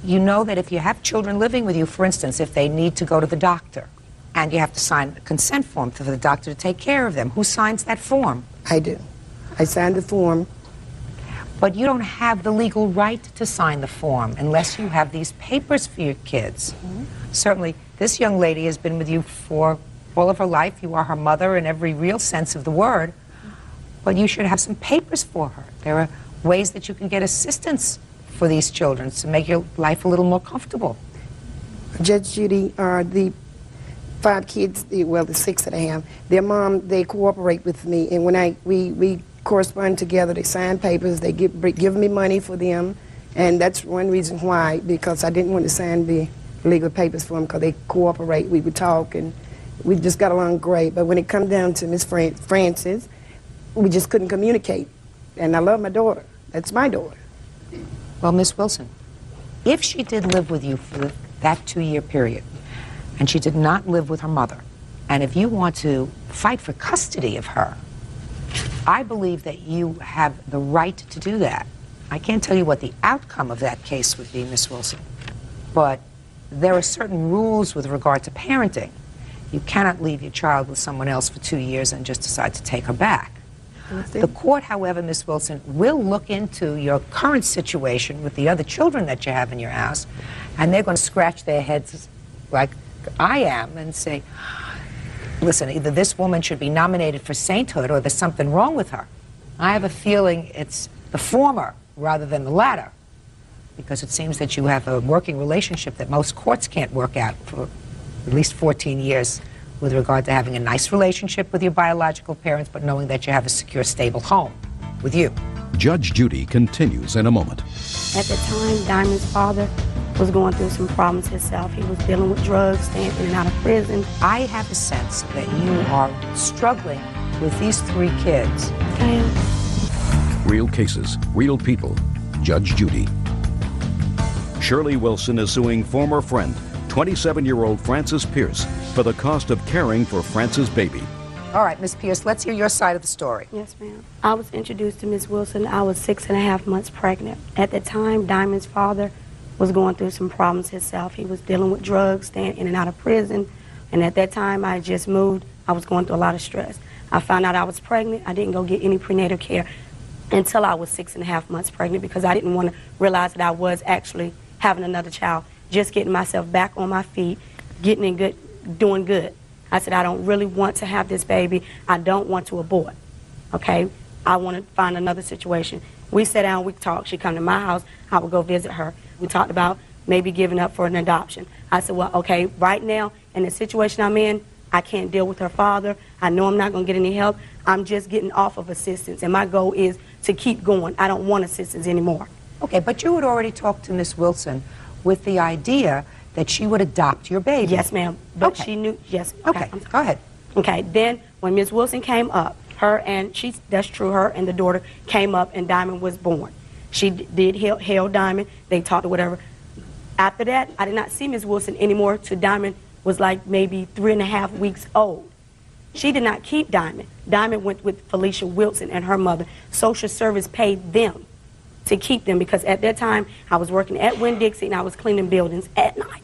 You know that if you have children living with you, for instance, if they need to go to the doctor, and you have to sign a consent form for the doctor to take care of them, who signs that form? I do. I signed the form. But you don't have the legal right to sign the form unless you have these papers for your kids. Certainly, this young lady has been with you for all of her life. You are her mother in every real sense of the word. But you should have some papers for her. There are ways that you can get assistance for these children to make your life a little more comfortable. Judge Judy, the 5 kids, well, the 6 that I have, their mom, they cooperate with me. And when we correspond together, they sign papers, they give me money for them. And that's one reason why, because I didn't want to sign the legal papers for them, because they cooperate. We would talk, and we just got along great. But when it come down to Miss Frances, we just couldn't communicate. And I love my daughter. That's my daughter. Well, Miss Wilson, if she did live with you for that 2-year period, and she did not live with her mother, and if you want to fight for custody of her, I believe that you have the right to do that. I can't tell you what the outcome of that case would be, Miss Wilson, but there are certain rules with regard to parenting. You cannot leave your child with someone else for 2 years and just decide to take her back. The court, however, Miss Wilson, will look into your current situation with the other children that you have in your house, and they're going to scratch their heads like I am and say, listen, either this woman should be nominated for sainthood or there's something wrong with her. I have a feeling it's the former rather than the latter, because it seems that you have a working relationship that most courts can't work out for at least 14 years with regard to having a nice relationship with your biological parents, but knowing that you have a secure, stable home with you. Judge Judy continues in a moment. At the time, Diamond's father was going through some problems himself. He was dealing with drugs, staying in and out of prison. I have a sense that you are struggling with these 3 kids. I am. Real cases, real people. Judge Judy. Shirley Wilson is suing former friend, 27-year-old Frances Pierce, for the cost of caring for Frances' baby. All right, Miss Pierce, let's hear your side of the story. Yes, ma'am. I was introduced to Miss Wilson. I was 6.5 months pregnant. At the time, Diamond's father was going through some problems himself. He was dealing with drugs, staying in and out of prison. And at that time, I just moved. I was going through a lot of stress. I found out I was pregnant. I didn't go get any prenatal care until I was 6.5 months pregnant, because I didn't want to realize that I was actually having another child. Just getting myself back on my feet, getting in good, doing good. I said, I don't really want to have this baby. I don't want to abort, okay? I want to find another situation. We sat down, we talked. She'd come to my house. I would go visit her. We talked about maybe giving up for an adoption. I said, well, okay, right now, in the situation I'm in, I can't deal with her father. I know I'm not going to get any help. I'm just getting off of assistance, and my goal is to keep going. I don't want assistance anymore. Okay, but you had already talked to Miss Wilson with the idea that she would adopt your baby. Yes, ma'am. But okay. She knew, yes. Okay, go ahead. Okay, then when Miss Wilson came up, that's true, her and the daughter came up and Diamond was born. She did hail Diamond, they talked or whatever. After that, I did not see Miss Wilson anymore till Diamond was like maybe 3.5 weeks old. She did not keep Diamond. Diamond went with Felicia Wilson and her mother. Social service paid them to keep them, because at that time I was working at Winn-Dixie and I was cleaning buildings at night.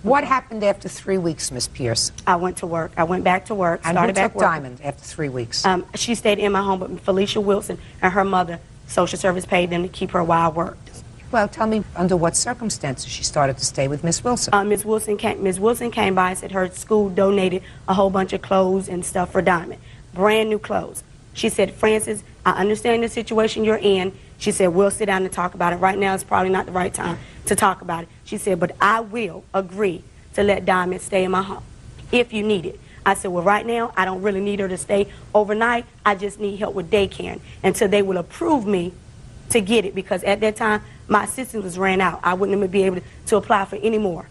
What happened after 3 weeks, Miss Pierce? I went to work. I went back to work. And started who back took working. Diamond after 3 weeks? She stayed in my home, but Felicia Wilson and her mother, social service paid them to keep her while I worked. Well, tell me under what circumstances she started to stay with Miss Wilson. Miss Wilson came by and said her school donated a whole bunch of clothes and stuff for Diamond, brand new clothes. She said, Francis, I understand the situation you're in. She said, we'll sit down and talk about it. Right now, it's probably not the right time to talk about it. She said, but I will agree to let Diamond stay in my home if you need it. I said, well, right now, I don't really need her to stay overnight. I just need help with daycare until they will approve me to get it, because at that time, my assistance was ran out. I wouldn't even be able to apply for any more.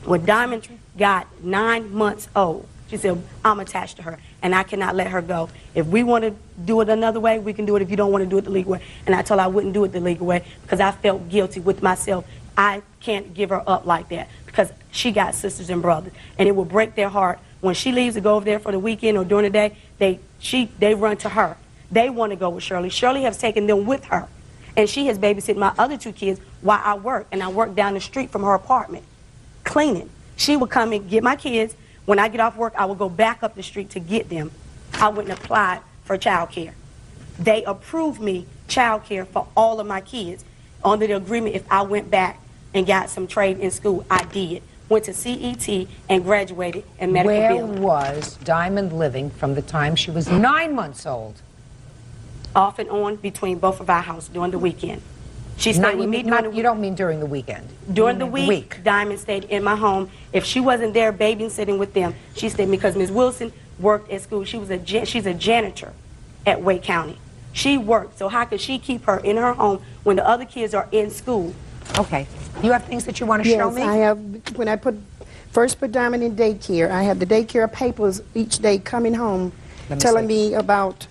When Diamond got 9 months old, she said, I'm attached to her, and I cannot let her go. If we want to do it another way, we can do it. If you don't want to do it the legal way. And I told her I wouldn't do it the legal way because I felt guilty with myself. I can't give her up like that because she got sisters and brothers, and it will break their heart. When she leaves to go over there for the weekend or during the day, they run to her. They want to go with Shirley. Shirley has taken them with her, and she has babysitted my other 2 kids while I work, and I work down the street from her apartment, cleaning. She would come and get my kids. When I get off work, I would go back up the street to get them. I wouldn't apply for child care. They approved me child care for all of my kids under the agreement if I went back and got some trade in school. I did. Went to CET and graduated in medical billing. Where was Diamond living from the time she was 9 months old? Off and on between both of our houses during the weekend. She stayed with me during the week. You don't mean during the weekend? During the week, Diamond stayed in my home. If she wasn't there babysitting with them, she stayed because Ms. Wilson worked at school. She's a janitor at Wake County. She worked, so how could she keep her in her home when the other kids are in school? Okay. You have things that you want to show me? Yes, I have. When I first put Diamond in daycare, I had the daycare papers each day coming home telling me about.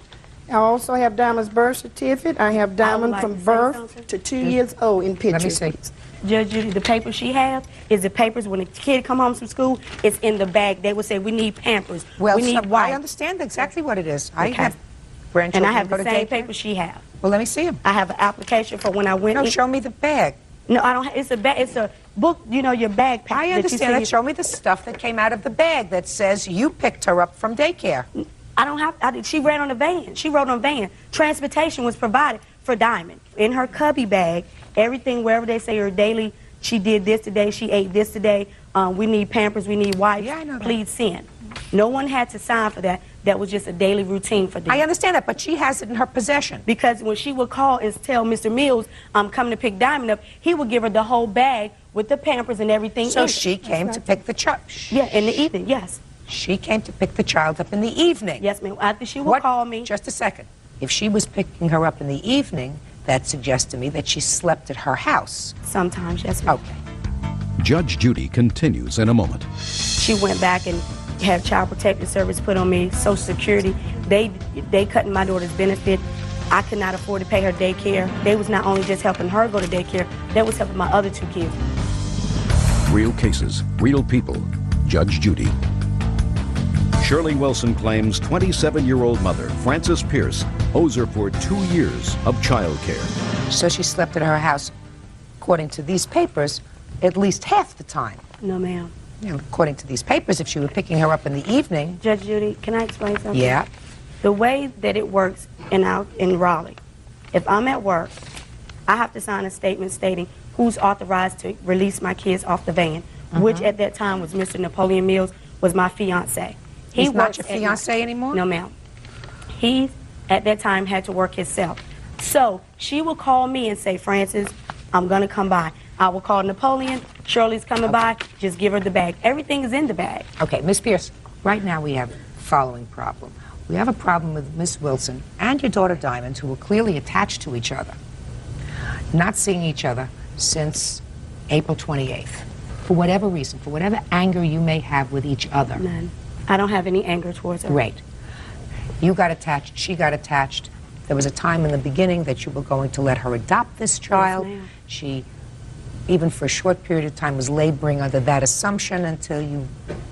I also have Diamond's birth certificate. I have Diamond from birth to 2 years old in pictures. Let me see. Judge Judy, the papers she has is the papers when a kid come home from school, it's in the bag. They would say, we need Pampers, Well, we need wipes. I understand exactly what it is. I Okay. have grandchildren. And I have go the to same daycare. papers she has. Well, let me see them. I have an application for when I went. No, show me the bag. No, I don't. It's a bag. It's a book. You know, your bag pack. I understand that. Show me the stuff that came out of the bag that says you picked her up from daycare. I don't have. She ran on a van. She rode on a van. Transportation was provided for Diamond in her cubby bag. Everything wherever they say her daily. She did this today. She ate this today. We need Pampers. We need wipes. Yeah, I know that. Please send. No one had to sign for that. That was just a daily routine for them. I understand that, but she has it in her possession. Because when she would call and tell Mr. Mills, I'm coming to pick Diamond up, he would give her the whole bag with the Pampers and everything So in it. she came to pick the child. Yeah, in the evening, yes. She came to pick the child up in the evening. Yes, ma'am. After she would call me. Just a second. If she was picking her up in the evening, that suggests to me that she slept at her house. Sometimes, yes, ma'am. Okay. Judge Judy continues in a moment. She went back and had Child Protective Service put on me, Social Security. They cut my daughter's benefit. I could not afford to pay her daycare. They was not only just helping her go to daycare, they was helping my other 2 kids. Real cases, real people. Judge Judy. Shirley Wilson claims 27-year-old mother, Frances Pierce, owes her for 2 years of child care. So she slept at her house, according to these papers, at least half the time. No, ma'am. You know, according to these papers, if she were picking her up in the evening. Judge Judy, can I explain something? Yeah. The way that it works in Raleigh, if I'm at work, I have to sign a statement stating who's authorized to release my kids off the van, which at that time was Mr. Napoleon Mills, was my fiance. He's not your fiance anymore? No, ma'am. He, at that time, had to work himself. So she will call me and say, Francis, I'm going to come by. I will call Napoleon. Shirley's coming by. Just give her the bag. Everything is in the bag. Okay, Miss Pierce, right now we have the following problem. We have a problem with Miss Wilson and your daughter Diamond, who were clearly attached to each other, not seeing each other since April 28th. For whatever reason, for whatever anger you may have with each other. None. I don't have any anger towards her. Great. You got attached, she got attached. There was a time in the beginning that you were going to let her adopt this child. Yes, ma'am. She, even for a short period of time, was laboring under that assumption until you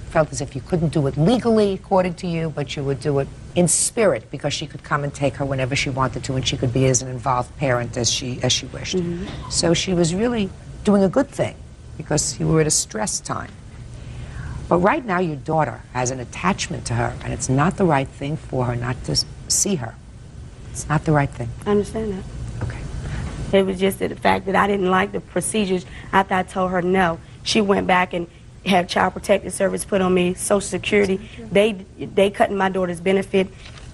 felt as if you couldn't do it legally, according to you, but you would do it in spirit because she could come and take her whenever she wanted to, and she could be as an involved parent as she wished. So she was really doing a good thing because you were at a stress time. But right now your daughter has an attachment to her, and it's not the right thing for her not to see her. It's not the right thing. I understand that. Okay. It was just the fact that I didn't like the procedures. After I told her no, she went back and had Child Protective Service put on me, Social Security. They cut my daughter's benefit.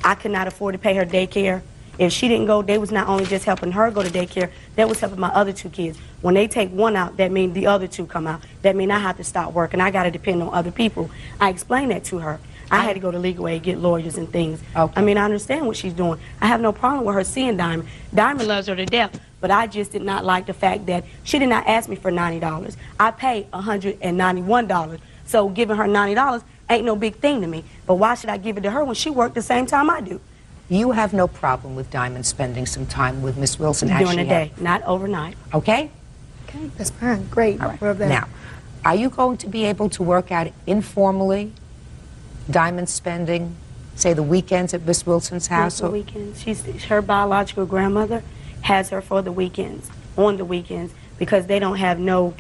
I could not afford to pay her daycare. If she didn't go, they was not only just helping her go to daycare, they was helping my other 2 kids. When they take one out, that means the other 2 come out. That means I have to stop working. I got to depend on other people. I explained that to her. I had to go to legal aid, get lawyers and things. Okay. I mean, I understand what she's doing. I have no problem with her seeing Diamond. Diamond loves her to death, but I just did not like the fact that she did not ask me for $90. I paid $191, so giving her $90 ain't no big thing to me. But why should I give it to her when she worked the same time I do? You have no problem with Diamond spending some time with Miss Wilson as During she the day, had. not overnight. Okay? Okay, that's fine. Great. All right. Love that. Now, are you going to be able to work out informally Diamond spending, say, the weekends at Miss Wilson's house? Not the weekends. Her biological grandmother has her for the weekends, on the weekends, because they don't have no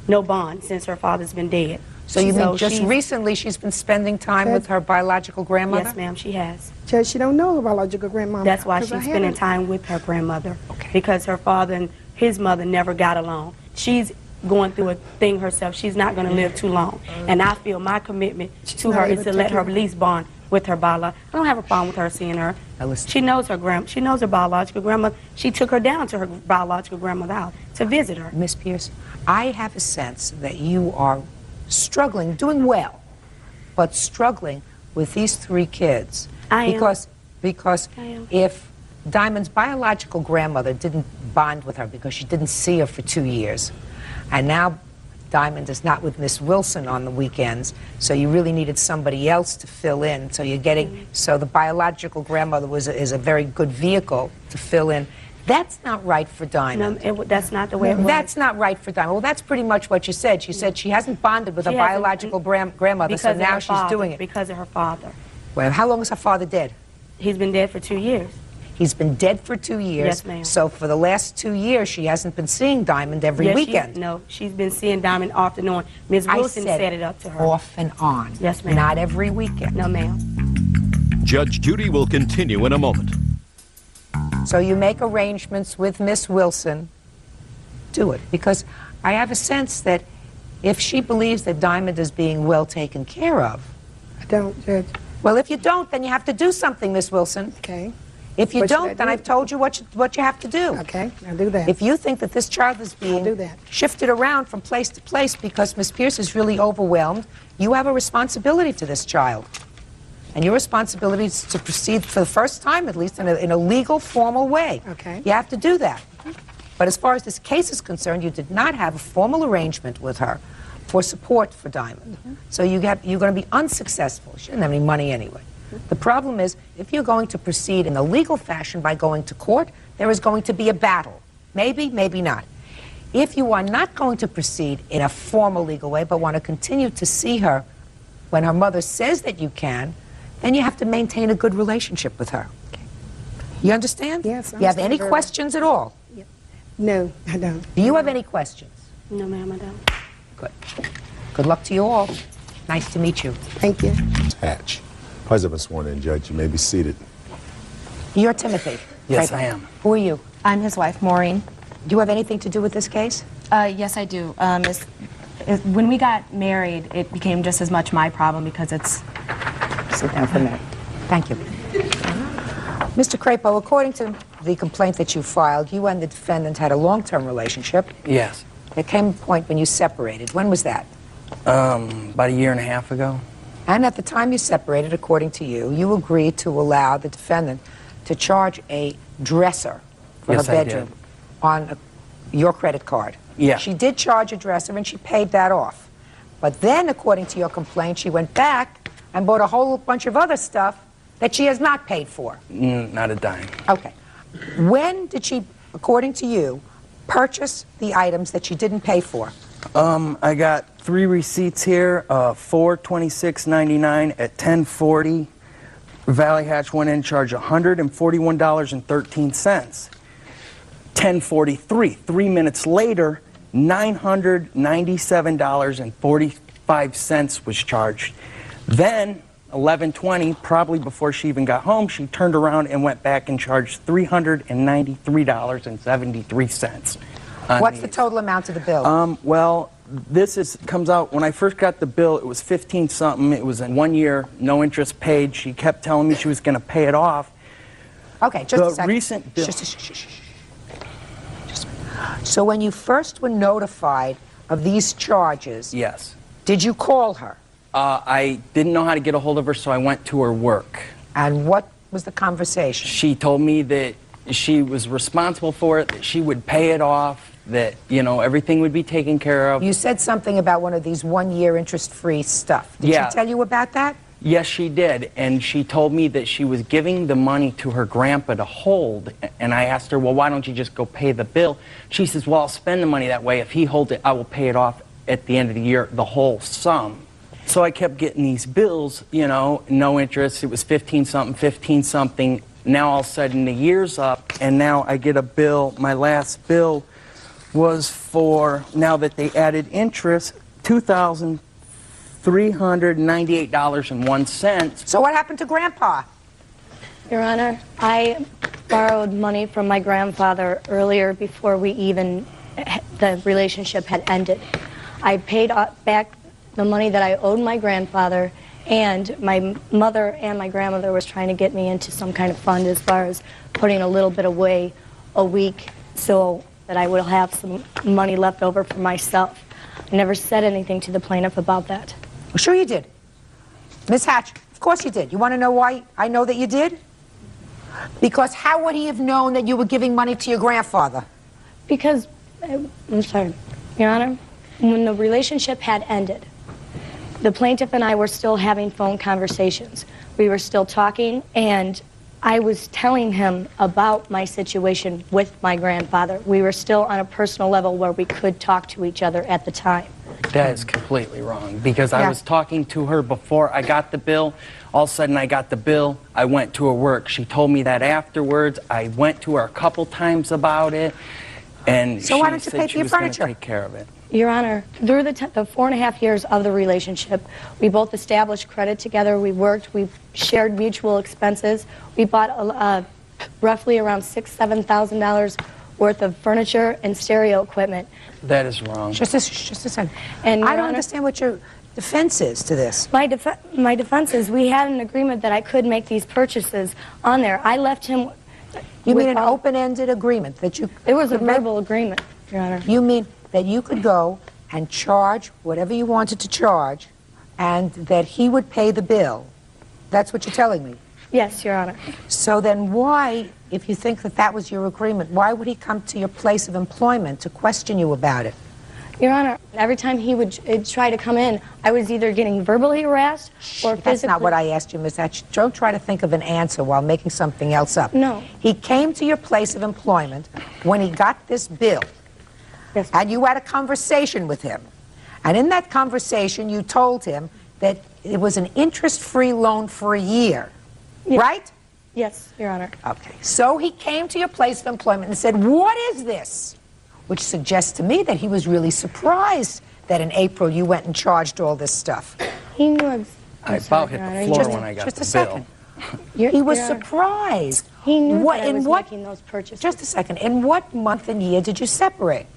bond since her father's been dead. So you mean just recently she's been spending time with her biological grandmother? Yes, ma'am, she has. Judge, she don't know her biological grandmama. That's why 'cause she's I spending haven't. time with her grandmother, because her father and his mother never got along. She's going through a thing herself. She's not going to live too long. And I feel my commitment to her is to let her at least bond with her biological. I don't have a problem with her seeing her. She knows her biological grandmother. She took her down to her biological grandmother's house to visit her. Miss Pierce, I have a sense that you are struggling, doing well, but struggling with these 3 kids. I am. Because I am. if Diamond's biological grandmother didn't bond with her because she didn't see her for 2 years, and now Diamond is not with Miss Wilson on the weekends, so you really needed somebody else to fill in. So you're getting, so the biological grandmother is a very good vehicle to fill in. That's not right for Diamond. No, that's not the way it was. That's not right for Diamond. Well, that's pretty much what you said. She said she hasn't bonded with her biological grandmother, so now she's doing it. Because of her father. Well, how long is her father dead? He's been dead for 2 years. He's been dead for 2 years. Yes, ma'am. So for the last 2 years, she hasn't been seeing Diamond every weekend. No, she's been seeing Diamond off and on. Ms. Wilson set it up to her. Off and on. Yes, ma'am. Not every weekend. No, ma'am. Judge Judy will continue in a moment. So you make arrangements with Miss Wilson. Do it. Because I have a sense that if she believes that Diamond is being well taken care of. I don't, Judge. Well, if you don't, then you have to do something, Miss Wilson. Okay. If you What should I don't, then do? I've told you what you have to do. Okay, I'll do that. If you think that this child is being shifted around from place to place because Miss Pierce is really overwhelmed, you have a responsibility to this child. And your responsibility is to proceed for the first time, at least, in a legal, formal way. Okay. You have to do that. But as far as this case is concerned, you did not have a formal arrangement with her for support for Diamond. So you're going to be unsuccessful. She didn't have any money anyway. The problem is, if you're going to proceed in a legal fashion by going to court, there is going to be a battle. Maybe, maybe not. If you are not going to proceed in a formal legal way, but want to continue to see her when her mother says that you can, then you have to maintain a good relationship with her. Okay. You understand? Yes, I You have any understand very questions at all? No, I don't. Do you have any questions? No, ma'am, I don't. Good. Good luck to you all. Nice to meet you. Thank you. Hatch. Parties have been sworn in, Judge. You may be seated. You're Timothy. Yes, Right. I am. Who are you? I'm his wife, Maureen. Do you have anything to do with this case? Yes, I do. When we got married, it became just as much my problem because it's... Sit down for a minute. Thank you. Mr. Crapo, according to the complaint that you filed, you and the defendant had a long-term relationship. Yes. There came a point when you separated. When was that? About a year and a half ago. And at the time you separated, according to you, you agreed to allow the defendant to charge a dresser for Yes, her I bedroom did. on your credit card. Yeah. She did charge a dresser and she paid that off. But then, according to your complaint, she went back and bought a whole bunch of other stuff that she has not paid for. Not a dime. Okay. When did she, according to you, purchase the items that she didn't pay for? I got 3 receipts here, $426.99 at 10:40. Valley Hatch went in, charged $141.13. 10:43, 3 minutes later, $997.45 was charged. Then, 11:20, probably before she even got home, she turned around and went back and charged $393.73. What's the total amount of the bill? Well, this comes out, when I first got the bill, it was 15 something. It was in 1 year, no interest paid. She kept telling me she was going to pay it off. Okay, just a second. The recent bill. So when you first were notified of these charges, yes, did you call her? I didn't know how to get a hold of her, so I went to her work. And what was the conversation? She told me that she was responsible for it, that she would pay it off, that, you know, everything would be taken care of. You said something about one of these 1 year interest-free stuff. Did Yeah. she tell you about that? Yes, she did, and she told me that she was giving the money to her grandpa to hold, and I asked her, well, why don't you just go pay the bill? She says, well, I'll spend the money that way. If he holds it, I will pay it off at the end of the year, the whole sum. So I kept getting these bills, you know, no interest. It was 15-something, 15-something. Now all of a sudden the year's up, and now I get a bill. My last bill was for, now that they added interest, $2,398.01. So what happened to Grandpa? Your Honor, I borrowed money from my grandfather earlier before the relationship had ended. I paid back the money that I owed my grandfather, and my mother and my grandmother was trying to get me into some kind of fund as far as putting a little bit away a week so that I would have some money left over for myself. I never said anything to the plaintiff about that. Well, sure you did. Miss Hatch, of course you did. You want to know why I know that you did? Because how would he have known that you were giving money to your grandfather? Because, I'm sorry, Your Honor, when the relationship had ended, the plaintiff and I were still having phone conversations. We were still talking, and I was telling him about my situation with my grandfather. We were still on a personal level where we could talk to each other at the time. That is completely wrong, because I was talking to her before I got the bill. All of a sudden I got the bill, I went to her work. She told me that afterwards. I went to her a couple times about it, and so she why don't you said pay she for your was going to furniture? take care of it. Your Honor, through the 4.5 years of the relationship, we both established credit together. We worked. We shared mutual expenses. We bought roughly around $6,000 to $7,000 worth of furniture and stereo equipment. That is wrong. Just a second. And I don't understand what your defense is to this. My defense is we had an agreement that I could make these purchases on there. I left him. You mean an open-ended agreement that you? It was a verbal agreement, Your Honor. You mean that you could go and charge whatever you wanted to charge, and that he would pay the bill? That's what you're telling me? Yes, Your Honor. So then why, if you think that that was your agreement, why would he come to your place of employment to question you about it? Your Honor, every time he would try to come in, I was either getting verbally harassed or physically. That's not what I asked you, Miss Hatch. Don't try to think of an answer while making something else up. No. He came to your place of employment when he got this bill. Yes. And you had a conversation with him. And in that conversation, you told him that it was an interest-free loan for a year. Yes. Right? Yes, Your Honor. Okay. So he came to your place of employment and said, "What is this?" Which suggests to me that he was really surprised that in April you went and charged all this stuff. He knew. I about hit the floor when I got the bill. Just a second. He was surprised. He knew that I was making those purchases. Just a second. In what month and year did you separate?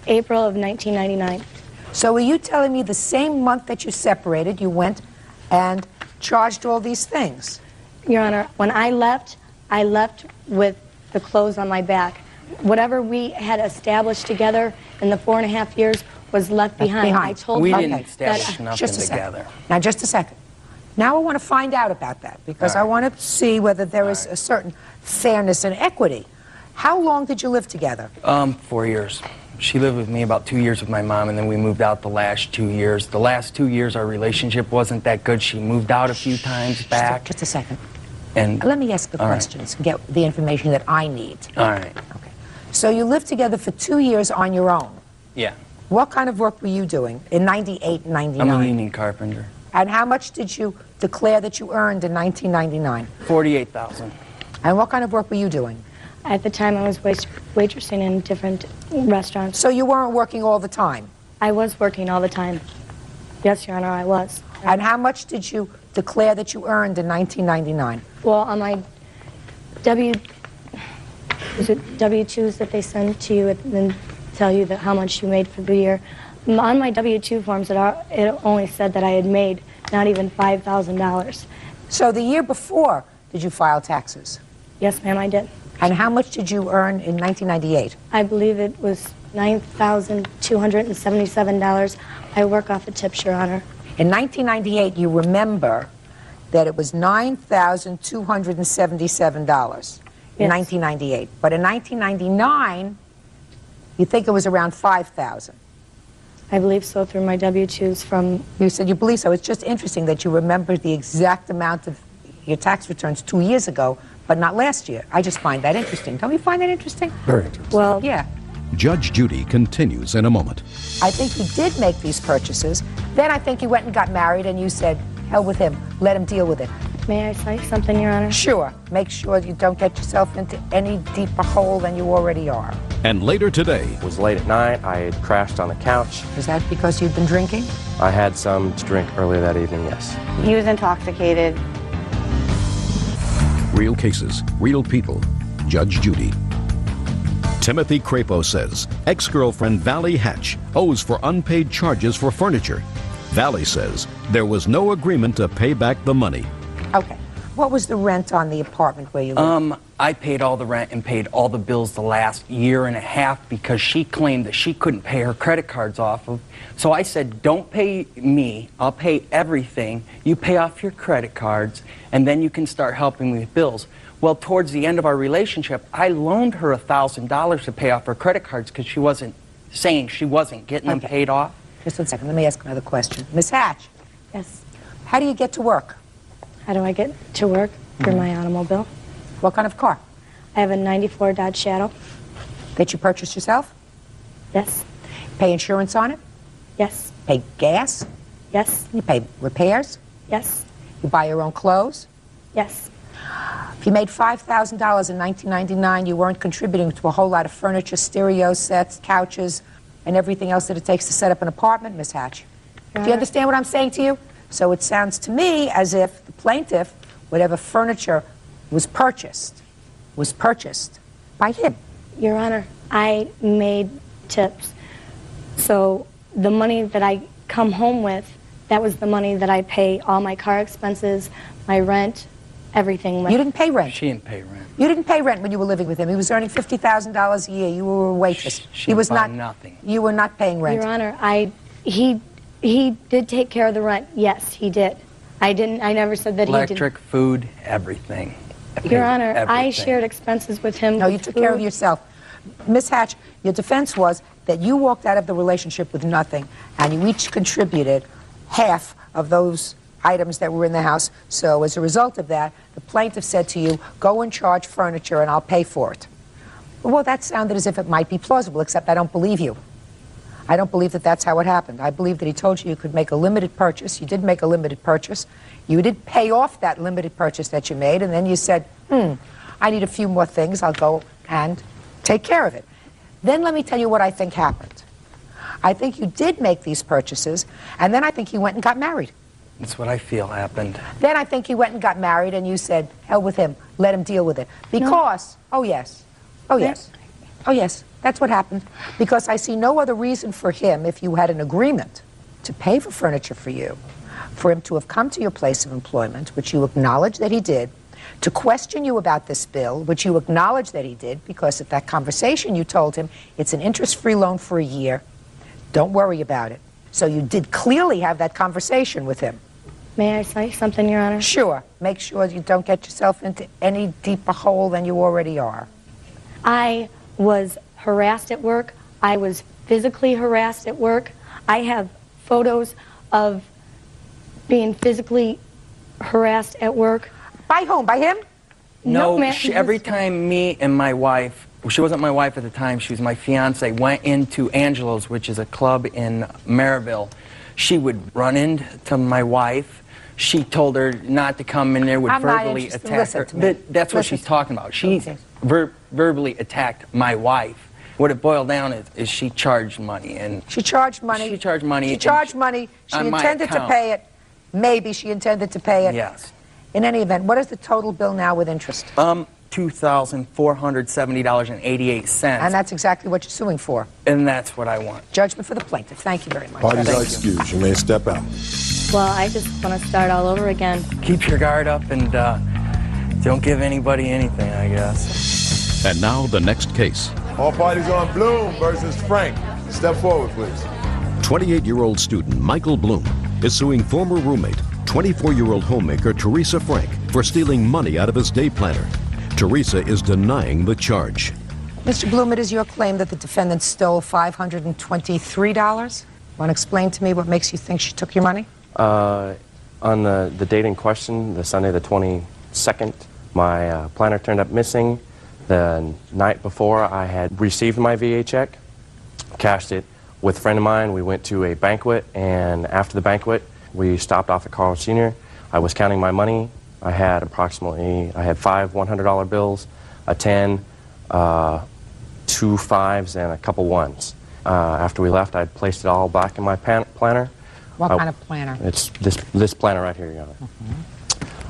April of 1999. So are you telling me the same month that you separated, you went and charged all these things? Your Honor, when I left with the clothes on my back. Whatever we had established together in the 4.5 years was left behind. I told we him didn't establish nothing together. Now, just a second. Now I want to find out about that, because I want to see whether there is a certain fairness and equity. How long did you live together? 4 years. She lived with me about 2 years with my mom, and then we moved out the last 2 years. The last 2 years, our relationship wasn't that good. She moved out a few times back. Just a second. And let me ask the questions and get the information that I need. All right. Okay. So you lived together for 2 years on your own. Yeah. What kind of work were you doing in 98 and 99? I'm a union carpenter. And how much did you declare that you earned in 1999? $48,000. And what kind of work were you doing? At the time, I was waitressing in different restaurants. So you weren't working all the time? I was working all the time. Yes, Your Honor, I was. And how much did you declare that you earned in 1999? Well, on my W-2s that they send to you and then tell you that how much you made for the year, on my W-2 forms it only said that I had made not even $5,000. So the year before, did you file taxes? Yes, ma'am, I did. And how much did you earn in 1998? I believe it was $9,277. I work off the tips, Your Honor. In 1998, you remember that it was $9,277 in 1998. But in 1999, you think it was around $5,000. I believe so through my W-2s from... You said you believe so. It's just interesting that you remember the exact amount of your tax returns 2 years ago, but not last year. I just find that interesting. Don't you find that interesting? Very interesting. Well, yeah. Judge Judy continues in a moment. I think you did make these purchases. Then I think you went and got married and you said, hell with him, let him deal with it. May I say something, Your Honor? Sure. Make sure you don't get yourself into any deeper hole than you already are. And later today, It was late at night. I had crashed on the couch. Is that because you've been drinking? I had some to drink earlier that evening, yes. He was intoxicated. real cases, real people. Judge Judy. Timothy Crapo says ex-girlfriend Valley Hatch owes for unpaid charges for furniture. Valley says there was no agreement to pay back the money. Okay. What was the rent on the apartment where you lived? I paid all the rent and paid all the bills the last year and a half because she claimed that she couldn't pay her credit cards off of. So I said, don't pay me, I'll pay everything. You pay off your credit cards and then you can start helping me with bills. Well, towards the end of our relationship, I loaned her $1,000 to pay off her credit cards because she wasn't saying she wasn't getting them paid off. Just 1 second, let me ask another question. Miss Hatch. Yes. How do you get to work? How do I get to work? Through my automobile. What kind of car? I have a 94 Dodge Shadow. That you purchased yourself? Yes. Pay insurance on it? Yes. Pay gas? Yes. You pay repairs? Yes. You buy your own clothes? Yes. If you made $5,000 in 1999, you weren't contributing to a whole lot of furniture, stereo sets, couches, and everything else that it takes to set up an apartment, Miss Hatch. Do you understand what I'm saying to you? So it sounds to me as if the plaintiff, whatever furniture was purchased by him. Your Honor, I made tips. So the money that I come home with, that was the money that I pay all my car expenses, my rent, everything with. You didn't pay rent. She didn't pay rent. You didn't pay rent when you were living with him. He was earning $50,000 a year. You were a waitress. She was not nothing. You were not paying rent. Your Honor, he did take care of the rent. Yes, he did. I never said that he didn't. Electric, food, everything. Your Honor, I everything. shared expenses with him. No, you took care of yourself. Miss Hatch, your defense was that you walked out of the relationship with nothing, and you each contributed half of those items that were in the house. So as a result of that, the plaintiff said to you, go and charge furniture and I'll pay for it. Well, that sounded as if it might be plausible, except I don't believe you. I don't believe that that's how it happened. I believe that he told you you could make a limited purchase. You did make a limited purchase. You did pay off that limited purchase that you made, and then you said, I need a few more things. I'll go and take care of it. Then let me tell you what I think happened. I think you did make these purchases, and then I think you went and got married. That's what I feel happened. Then I think you went and got married, and you said, hell with him. Let him deal with it. Because, oh yes, that's what happened. Because I see no other reason for him, if you had an agreement to pay for furniture for you, for him to have come to your place of employment, which you acknowledge that he did, to question you about this bill, which you acknowledge that he did, because at that conversation you told him it's an interest-free loan for a year. Don't worry about it. So you did clearly have that conversation with him. May I say something, Your Honor? Sure. Make sure you don't get yourself into any deeper hole than you already are. I was harassed at work. I was physically harassed at work. I have photos of being physically harassed at work. By whom? By him? No, ma'am. every time me and my wife, she wasn't my wife at the time, she was my fiance, went into Angelo's, which is a club in Maryville, she would run into my wife. She told her not to come in there, would verbally attack her. That's what she's talking about. She verbally attacked my wife. What it boiled down is she charged money. And she charged money. She charged money. She charged money. She intended to pay it. Maybe she intended to pay it. Yes. In any event, what is the total bill now with interest? $2,470.88. And that's exactly what you're suing for. And that's what I want. Judgment for the plaintiff. Thank you very much. Parties are excused. You may step out. Well, I just want to start all over again. Keep your guard up and don't give anybody anything, I guess. And now the next case. All parties on Bloom versus Frank. Step forward, please. 28-year-old student Michael Bloom is suing former roommate, 24-year-old homemaker Teresa Frank, for stealing money out of his day planner. Teresa is denying the charge. Mr. Bloom, it is your claim that the defendant stole $523. Want to explain to me what makes you think she took your money? On the date in question, the Sunday the 22nd, my planner turned up missing. The night before, I had received my VA check, cashed it with a friend of mine. We went to a banquet, and after the banquet, we stopped off at Carl Sr. I was counting my money. I had five $100 bills, a 10, 2 5s, and a couple 1s. After we left, I placed it all back in my planner. What kind of planner? It's this planner right here, Your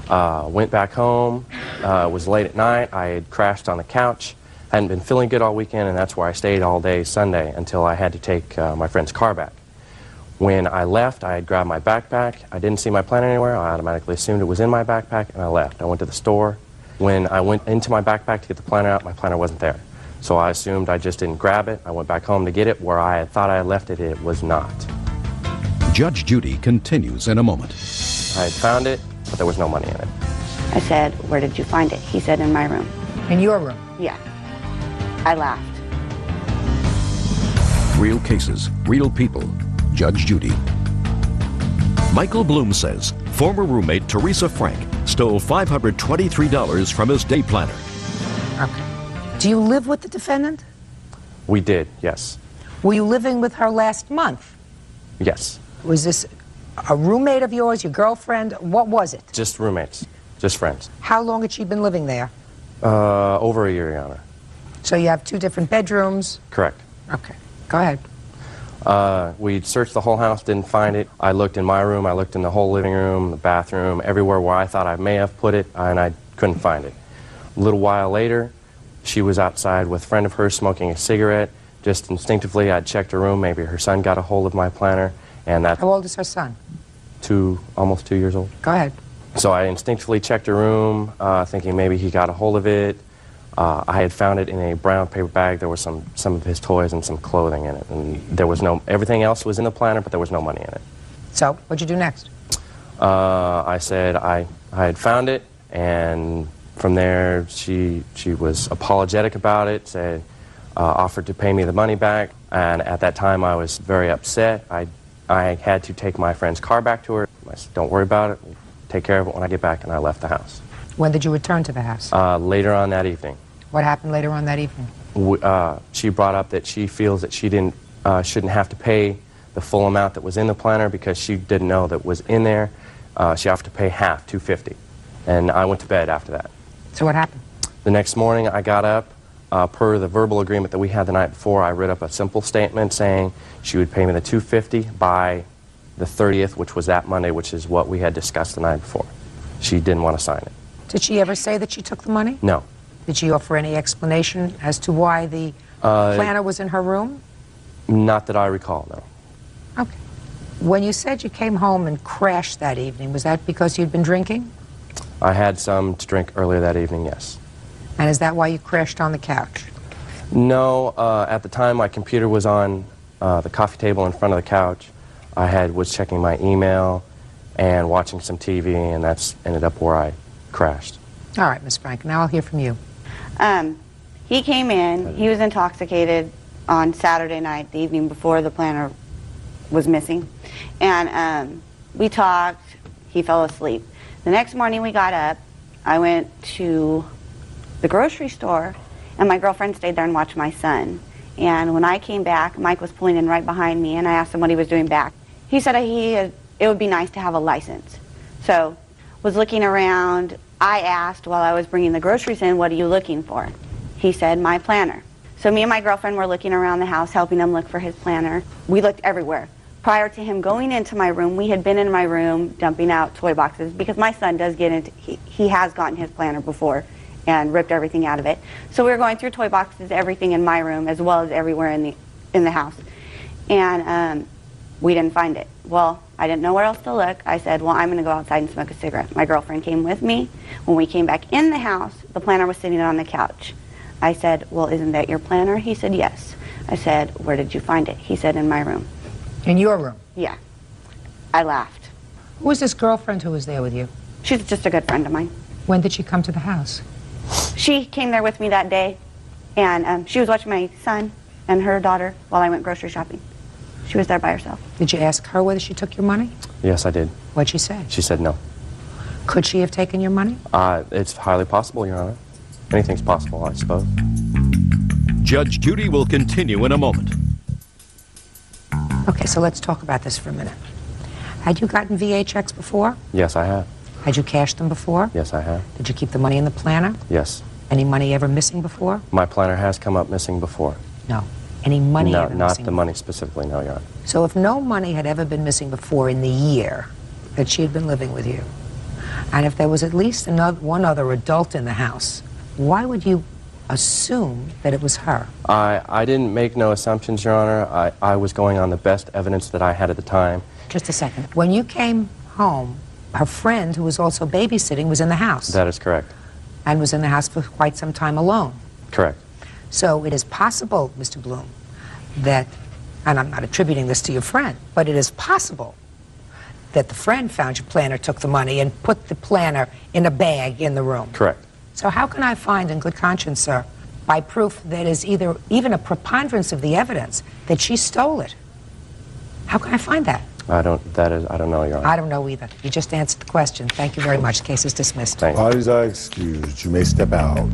Honor. Went back home. It was late at night. I had crashed on the couch. Hadn't been feeling good all weekend, and that's where I stayed all day Sunday until I had to take my friend's car back. When I left, I had grabbed my backpack. I didn't see my planner anywhere. I automatically assumed it was in my backpack, and I left. I went to the store. When I went into my backpack to get the planner out, my planner wasn't there. So I assumed I just didn't grab it. I went back home to get it. Where I had thought I had left it, it was not. Judge Judy continues in a moment. I had found it, but there was no money in it. I said, "Where did you find it?" He said, "In my room." In your room? Yeah. I laughed. Real cases, real people. Judge Judy. Michael Bloom says former roommate Teresa Frank stole $523 from his day planner. Okay. Do you live with the defendant? We did, yes. Were you living with her last month? Yes. Was this a roommate of yours, your girlfriend? What was it? Just roommates, just friends. How long had she been living there? Over a year, Your Honor. So you have 2 different bedrooms? Correct. Okay. Go ahead. We searched the whole house, didn't find it. I looked in my room, I looked in the whole living room, the bathroom, everywhere where I thought I may have put it, and I couldn't find it. A little while later, she was outside with a friend of hers smoking a cigarette. Just instinctively, I'd checked her room. Maybe her son got a hold of my planner, and that... How old is her son? Almost 2 years old. Go ahead. So I instinctively checked her room, thinking maybe he got a hold of it. I had found it in a brown paper bag. There was some of his toys and some clothing in it, and there was everything else was in the planner, but there was no money in it. So what'd you do next? I said I had found it, and from there she was apologetic about it, said, offered to pay me the money back, and at that time I was very upset. I had to take my friend's car back to her. I said, "Don't worry about it. We'll take care of it when I get back," and I left the house. When did you return to the house? Later on that evening. What happened later on that evening? She brought up that she feels that she shouldn't have to pay the full amount that was in the planner because she didn't know that was in there. She offered to pay half, $250, and I went to bed after that. So what happened? The next morning I got up. Per the verbal agreement that we had the night before, I wrote up a simple statement saying she would pay me the $250 by the 30th, which was that Monday, which is what we had discussed the night before. She didn't want to sign it. Did she ever say that she took the money? No. Did she offer any explanation as to why the planner was in her room? Not that I recall, no. Okay. When you said you came home and crashed that evening, was that because you'd been drinking? I had some to drink earlier that evening, yes. And is that why you crashed on the couch? No. At the time, my computer was on the coffee table in front of the couch. I was checking my email and watching some TV, and that's ended up where I crashed. All right, Miss Frank, now I'll hear from you. He came in, he was intoxicated on Saturday night, the evening before the planner was missing, and we talked, he fell asleep. The next morning we got up, I went to the grocery store, and my girlfriend stayed there and watched my son. And when I came back, Mike was pulling in right behind me, and I asked him what he was doing back. He said it would be nice to have a license. So, was looking around. I asked while I was bringing the groceries in, "What are you looking for?" He said, "My planner." So me and my girlfriend were looking around the house, helping him look for his planner. We looked everywhere. prior to him going into my room, we had been in my room dumping out toy boxes because my son does get into, he has gotten his planner before and ripped everything out of it. So we were going through toy boxes, everything in my room as well as everywhere in the house. And we didn't find it. Well, I didn't know where else to look. I said, well, I'm going to go outside and smoke a cigarette. My girlfriend came with me. When we came back in the house, the planner was sitting on the couch. I said, well, isn't that your planner? He said, yes. I said, where did you find it? He said, in my room. In your room? Yeah. I laughed. Who was this girlfriend who was there with you? She's just a good friend of mine. When did she come to the house? She came there with me that day, and she was watching my son and her daughter while I went grocery shopping. She was there by herself. Did you ask her whether she took your money? Yes, I did. What'd she say? She said no. Could she have taken your money? It's highly possible, Your Honor. Anything's possible, I suppose. Judge Judy will continue in a moment. Okay, so let's talk about this for a minute. Had you gotten VA checks before? Yes, I have. Had you cashed them before? Yes, I have. Did you keep the money in the planner? Yes. Any money ever missing before? My planner has come up missing before. No. Any money No, ever not missing? the money specifically, no, Your Honor. So if no money had ever been missing before in the year that she had been living with you, and if there was at least one other adult in the house, why would you assume that it was her? I didn't make no assumptions, Your Honor. I was going on the best evidence that I had at the time. Just a second. When you came home, her friend, who was also babysitting, was in the house. That is correct. And was in the house for quite some time alone. Correct. So it is possible, Mr. Bloom, that, and I'm not attributing this to your friend, but it is possible that the friend found your planner, took the money, and put the planner in a bag in the room. Correct. So how can I find in good conscience, sir, by proof that is even a preponderance of the evidence, that she stole it? How can I find that? I don't know, Your Honor. I don't know either. You just answered the question. Thank you very much. The case is dismissed. Parties are excused. You may step out.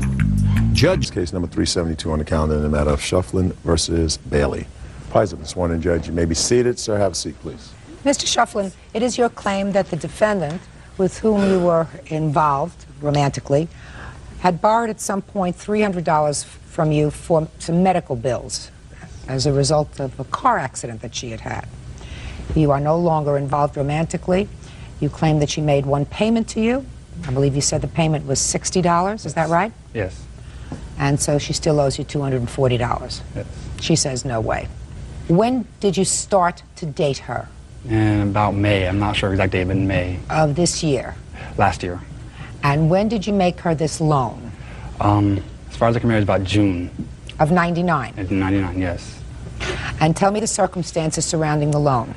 Judge. Case number 372 on the calendar in the matter of Shufflin versus Bailey. Parties have been sworn in, Judge. You may be seated. Sir, have a seat, please. Mr. Shufflin, it is your claim that the defendant, with whom you were involved romantically, had borrowed at some point $300 from you for some medical bills as a result of a car accident that she had had. You are no longer involved romantically. You claim that she made one payment to you. I believe you said the payment was $60. Is that right? Yes. And so she still owes you $240. Yes. She says no way. When did you start to date her? In about May. I'm not sure exact date, but in May. Of this year? Last year. And when did you make her this loan? As far as I can remember, it was about June. Of 99? Of 99, yes. And tell me the circumstances surrounding the loan.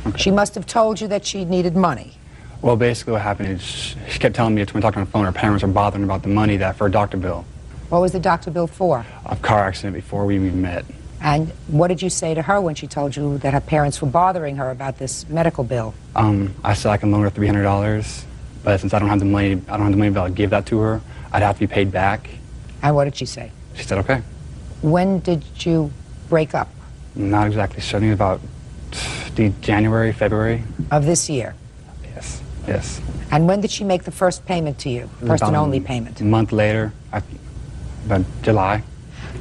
Okay. She must have told you that she needed money. Well, basically what happened is she kept telling me when we talked on the phone, her parents were bothering about the money for a doctor bill. What was the doctor bill for? A car accident before we even met. And what did you say to her when she told you that her parents were bothering her about this medical bill? I said I can loan her $300, but since I don't have the money to be able to give that to her, I'd have to be paid back. And what did she say? She said okay. When did you break up? Not exactly sure. I think about January, February. Of this year? Yes, yes. And when did she make the first payment to you? First and only payment? A month later, about July.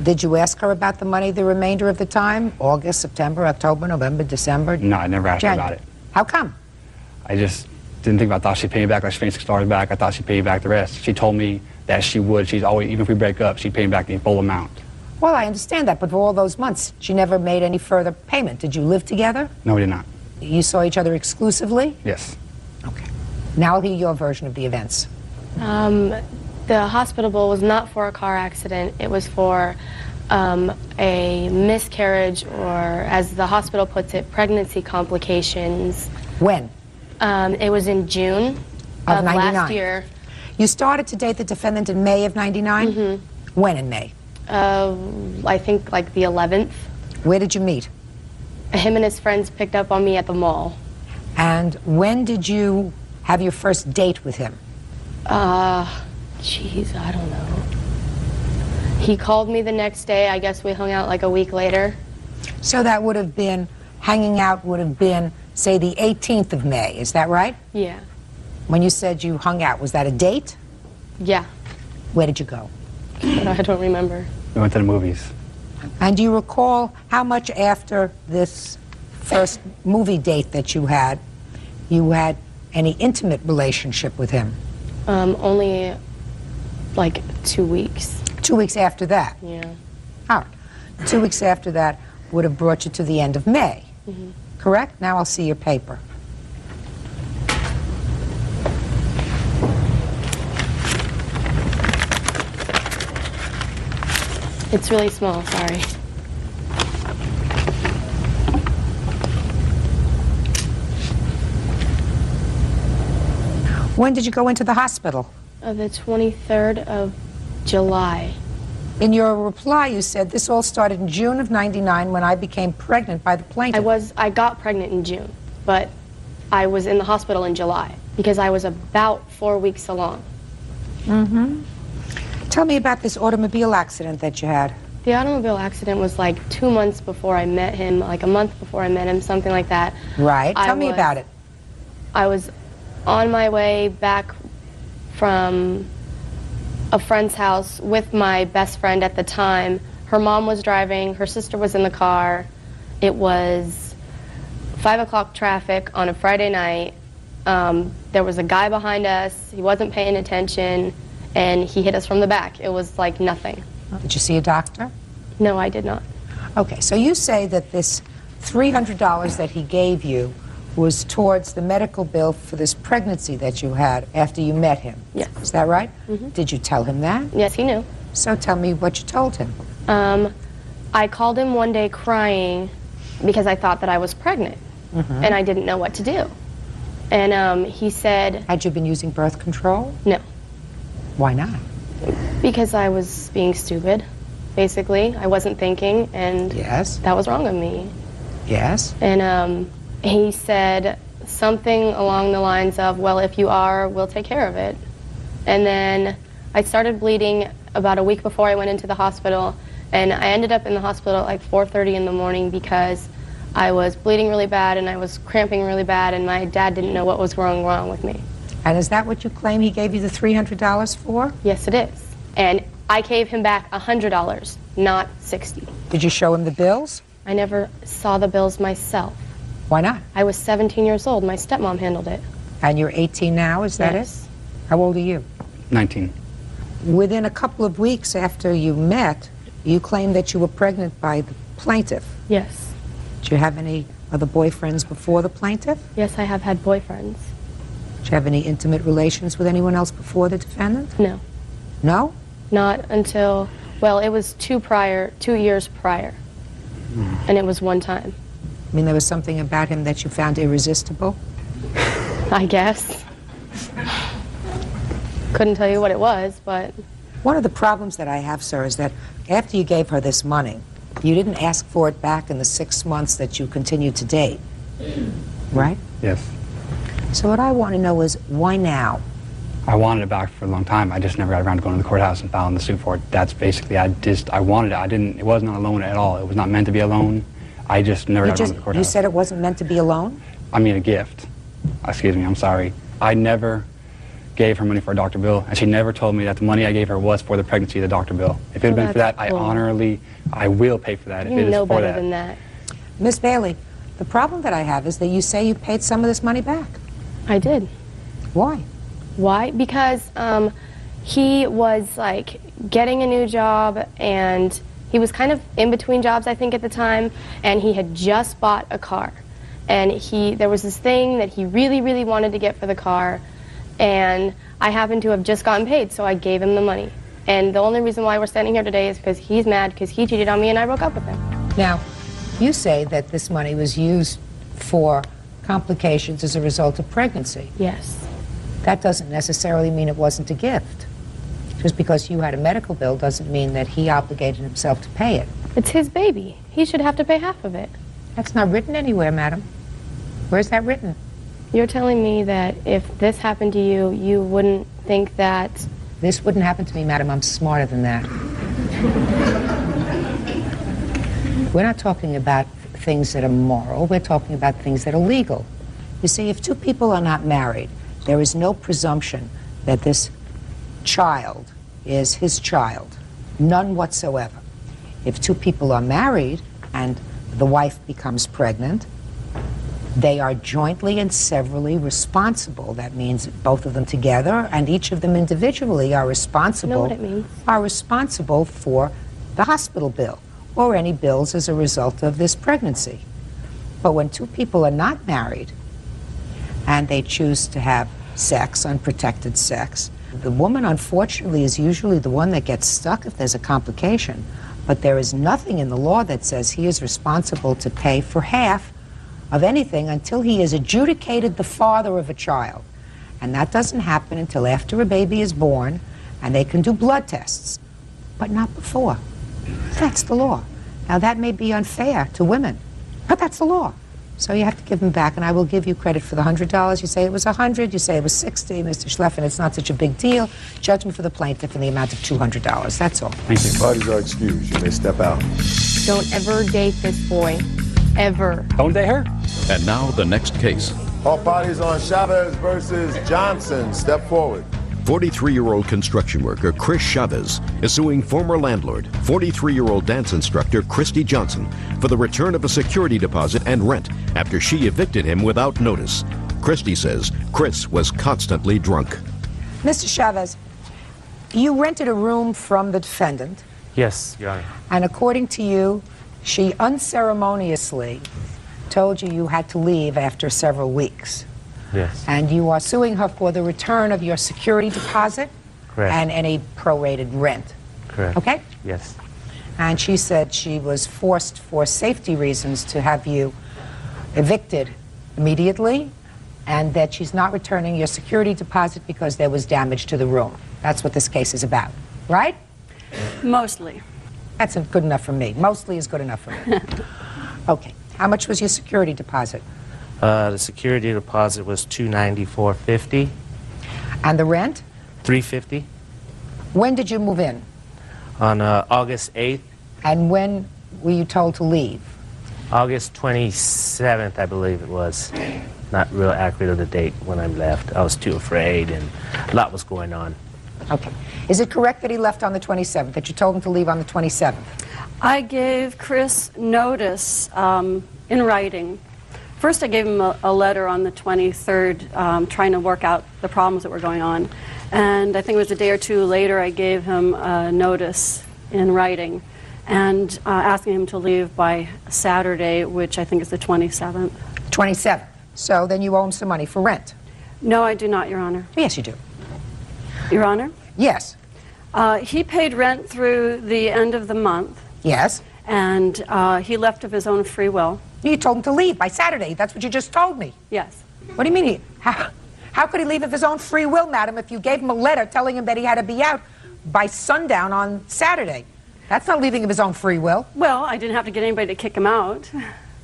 Did you ask her about the money the remainder of the time? August, September, October, November, December? No, I never asked her about it. How come? I just didn't think about it. I thought she'd pay me back, like she paid $6 back. I thought she'd pay me back the rest. She told me that she would. She's always, even if we break up, she'd pay me back the full amount. Well, I understand that, but for all those months, she never made any further payment. Did you live together? No, we did not. You saw each other exclusively? Yes. Okay. Now I'll hear your version of the events. The hospital bill was not for a car accident. It was for a miscarriage, or as the hospital puts it, pregnancy complications. When? It was in June of 99. last year. You started to date the defendant in May of 99? Mm-hmm. When in May? I think like the 11th. Where did you meet? Him and his friends picked up on me at the mall. And when did you have your first date with him? Geez, I don't know. He called me the next day. I guess we hung out like a week later. So that would have been, hanging out would have been, say, the 18th of May. Is that right? Yeah. When you said you hung out, was that a date? Yeah. Where did you go? I don't remember. We went to the movies. And do you recall how much after this first movie date that you had any intimate relationship with him? Only like 2 weeks. 2 weeks after that? Yeah. All right. 2 weeks after that would have brought you to the end of May, correct? Now I'll see your paper. It's really small, sorry. When did you go into the hospital? The 23rd of July. In your reply, you said this all started in June of '99 when I became pregnant by the plaintiff. I got pregnant in June, but I was in the hospital in July because I was about 4 weeks along. Tell me about this automobile accident that you had. The automobile accident was like 2 months before I met him, like a month before I met him, something like that. Right. Tell me about it. I was on my way back from a friend's house with my best friend at the time. Her mom was driving, her sister was in the car. It was 5 o'clock traffic on a Friday night. There was a guy behind us, he wasn't paying attention, and he hit us from the back. It was like nothing. Did you see a doctor? No, I did not. Okay, so you say that this $300 that he gave you was towards the medical bill for this pregnancy that you had after you met him. Yes. Is that right? Did you tell him that? Yes, he knew. So tell me what you told him. I called him one day crying because I thought that I was pregnant and I didn't know what to do. And he said... Had you been using birth control? No. Why not? Because I was being stupid, basically. I wasn't thinking, and yes, that was wrong of me. Yes. And he said something along the lines of, well, if you are, we'll take care of it. And then I started bleeding about a week before I went into the hospital, and I ended up in the hospital at like 4:30 in the morning because I was bleeding really bad and I was cramping really bad, and my dad didn't know what was going wrong with me. And is that what you claim he gave you the $300 for? Yes, it is. And I gave him back $100, not $60. Did you show him the bills? I never saw the bills myself. Why not? I was 17 years old. My stepmom handled it. And you're 18 now, is that Yes. it? How old are you? 19. Within a couple of weeks after you met, you claimed that you were pregnant by the plaintiff. Yes. Did you have any other boyfriends before the plaintiff? Yes, I have had boyfriends. Did you have any intimate relations with anyone else before the defendant? No. No? Not until, well, it was 2 years prior. And it was one time. I mean, there was something about him that you found irresistible? I guess. Couldn't tell you what it was, but... One of the problems that I have, sir, is that after you gave her this money, you didn't ask for it back in the 6 months that you continued to date, right? Yes. So what I want to know is, why now? I wanted it back for a long time. I just never got around to going to the courthouse and filing the suit for it. That's basically, I wanted it. It wasn't a loan at all. It was not meant to be a loan. I just never got around to the courthouse. You said it wasn't meant to be a loan? I mean, a gift. Excuse me, I'm sorry. I never gave her money for a doctor bill, and she never told me that the money I gave her was for the pregnancy of the doctor bill. If it had been for that, I will pay for that if it is for that. You know better than that. Miss Bailey, the problem that I have is that you say you paid some of this money back. I did. Why? Why? Because he was like getting a new job, and he was kind of in between jobs, I think, at the time, and he had just bought a car. And there was this thing that he really, really wanted to get for the car, and I happened to have just gotten paid, so I gave him the money. And the only reason why we're standing here today is because he's mad because he cheated on me and I broke up with him. Now, you say that this money was used for complications as a result of pregnancy. Yes. That doesn't necessarily mean it wasn't a gift. Just because you had a medical bill doesn't mean that he obligated himself to pay it. It's his baby. He should have to pay half of it. That's not written anywhere, madam. Where's that written? You're telling me that if this happened to you, you wouldn't think that... This wouldn't happen to me, madam. I'm smarter than that. We're not talking about things that are moral. We're talking about things that are legal. You see, if two people are not married, there is no presumption that this child is his child. None whatsoever. If two people are married and the wife becomes pregnant, They are jointly and severally responsible. That means both of them together and each of them individually are responsible. I know what it means. Are responsible for the hospital bill or any bills as a result of this pregnancy. But when two people are not married and they choose to have sex, unprotected sex, the woman, unfortunately, is usually the one that gets stuck if there's a complication. But there is nothing in the law that says he is responsible to pay for half of anything until he has adjudicated the father of a child. And that doesn't happen until after a baby is born, and they can do blood tests, but not before. That's the law. Now, that may be unfair to women, but that's the law. So you have to give them back, and I will give you credit for the $100. You say it was $100, you say it was $60. Mr. Schleffen, it's not such a big deal. Judgment for the plaintiff in the amount of $200. That's all. Thank you. Parties are excused. You may step out. Don't ever date this boy. Ever. Don't date her. And now the next case. All parties on Chavez versus Johnson. Step forward. 43-year-old construction worker Chris Chavez is suing former landlord, 43-year-old dance instructor Christy Johnson, for the return of a security deposit and rent after she evicted him without notice. Christy says Chris was constantly drunk. Mr. Chavez, you rented a room from the defendant, Yes, Your Honor. and according to you, she unceremoniously told you you had to leave after several weeks. Yes. And you are suing her for the return of your security deposit Correct. and any prorated rent. Correct. Okay? Yes. And she said she was forced for safety reasons to have you evicted immediately, and that she's not returning your security deposit because there was damage to the room. That's what this case is about, right? Mostly. That's good enough for me. Mostly is good enough for me. Okay. How much was your security deposit? The security deposit was $294.50. And the rent? $350. When did you move in? On August 8th. And when were you told to leave? August 27th, I believe it was. Not real accurate of the date when I left. I was too afraid, and a lot was going on. Okay. Is it correct that he left on the 27th, that you told him to leave on the 27th? I gave Chris notice in writing. First, I gave him a letter on the 23rd trying to work out the problems that were going on. And I think it was a day or two later I gave him a notice in writing and asking him to leave by Saturday, which I think is the 27th. 27th. So then you owe him some money for rent? No, I do not, Your Honor. Yes, you do. Your Honor? Yes. He paid rent through the end of the month. Yes. And he left of his own free will. You told him to leave by Saturday. That's what you just told me. Yes. What do you mean? How could he leave of his own free will, madam, if you gave him a letter telling him that he had to be out by sundown on Saturday? That's not leaving of his own free will. Well, I didn't have to get anybody to kick him out.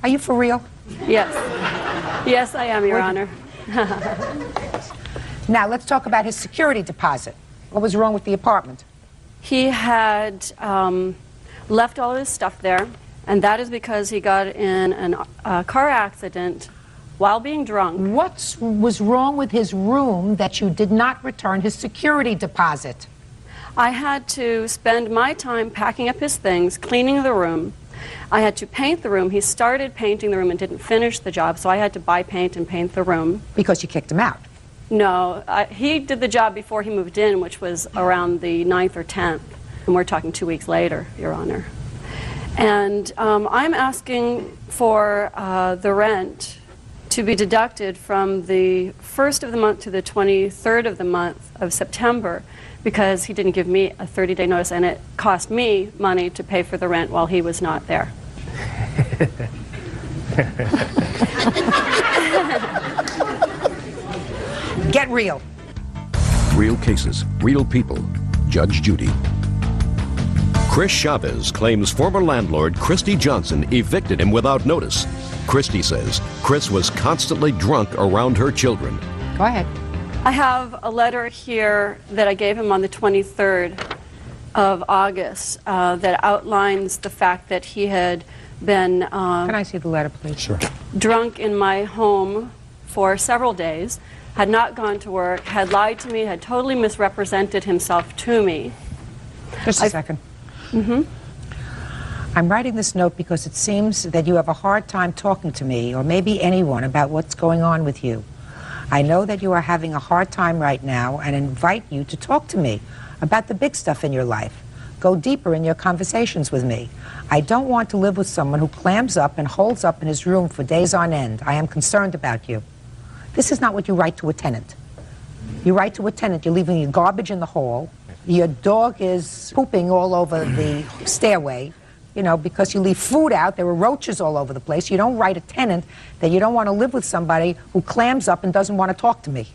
Are you for real? Yes. Yes, I am, Your Honor. Now, let's talk about his security deposit. What was wrong with the apartment? He had left all of his stuff there, and that is because he got in a car accident while being drunk. What was wrong with his room that you did not return his security deposit? I had to spend my time packing up his things, cleaning the room. I had to paint the room. He started painting the room and didn't finish the job, so I had to buy paint and paint the room. Because you kicked him out? No, he did the job before he moved in, which was around the 9th or 10th, and we're talking 2 weeks later, Your Honor. And I'm asking for the rent to be deducted from the 1st of the month to the 23rd of the month of September, because he didn't give me a 30-day notice, and it cost me money to pay for the rent while he was not there. Get real. Real cases, real people. Judge Judy. Chris Chavez claims former landlord Christy Johnson evicted him without notice. Christy says Chris was constantly drunk around her children. Go ahead. I have a letter here that I gave him on the 23rd of August that outlines the fact that he had been Can I see the letter, please? Sure. Drunk in my home for several days, had not gone to work, had lied to me, had totally misrepresented himself to me. Just a second. Mm-hmm. I'm writing this note because it seems that you have a hard time talking to me, or maybe anyone, about what's going on with you. I know that you are having a hard time right now and invite you to talk to me about the big stuff in your life. Go deeper in your conversations with me. I don't want to live with someone who clams up and holds up in his room for days on end. I am concerned about you. This is not what you write to a tenant. You write to a tenant, you're leaving your garbage in the hall, your dog is pooping all over the stairway, you know, because you leave food out, there are roaches all over the place. You don't write a tenant that you don't want to live with somebody who clams up and doesn't want to talk to me.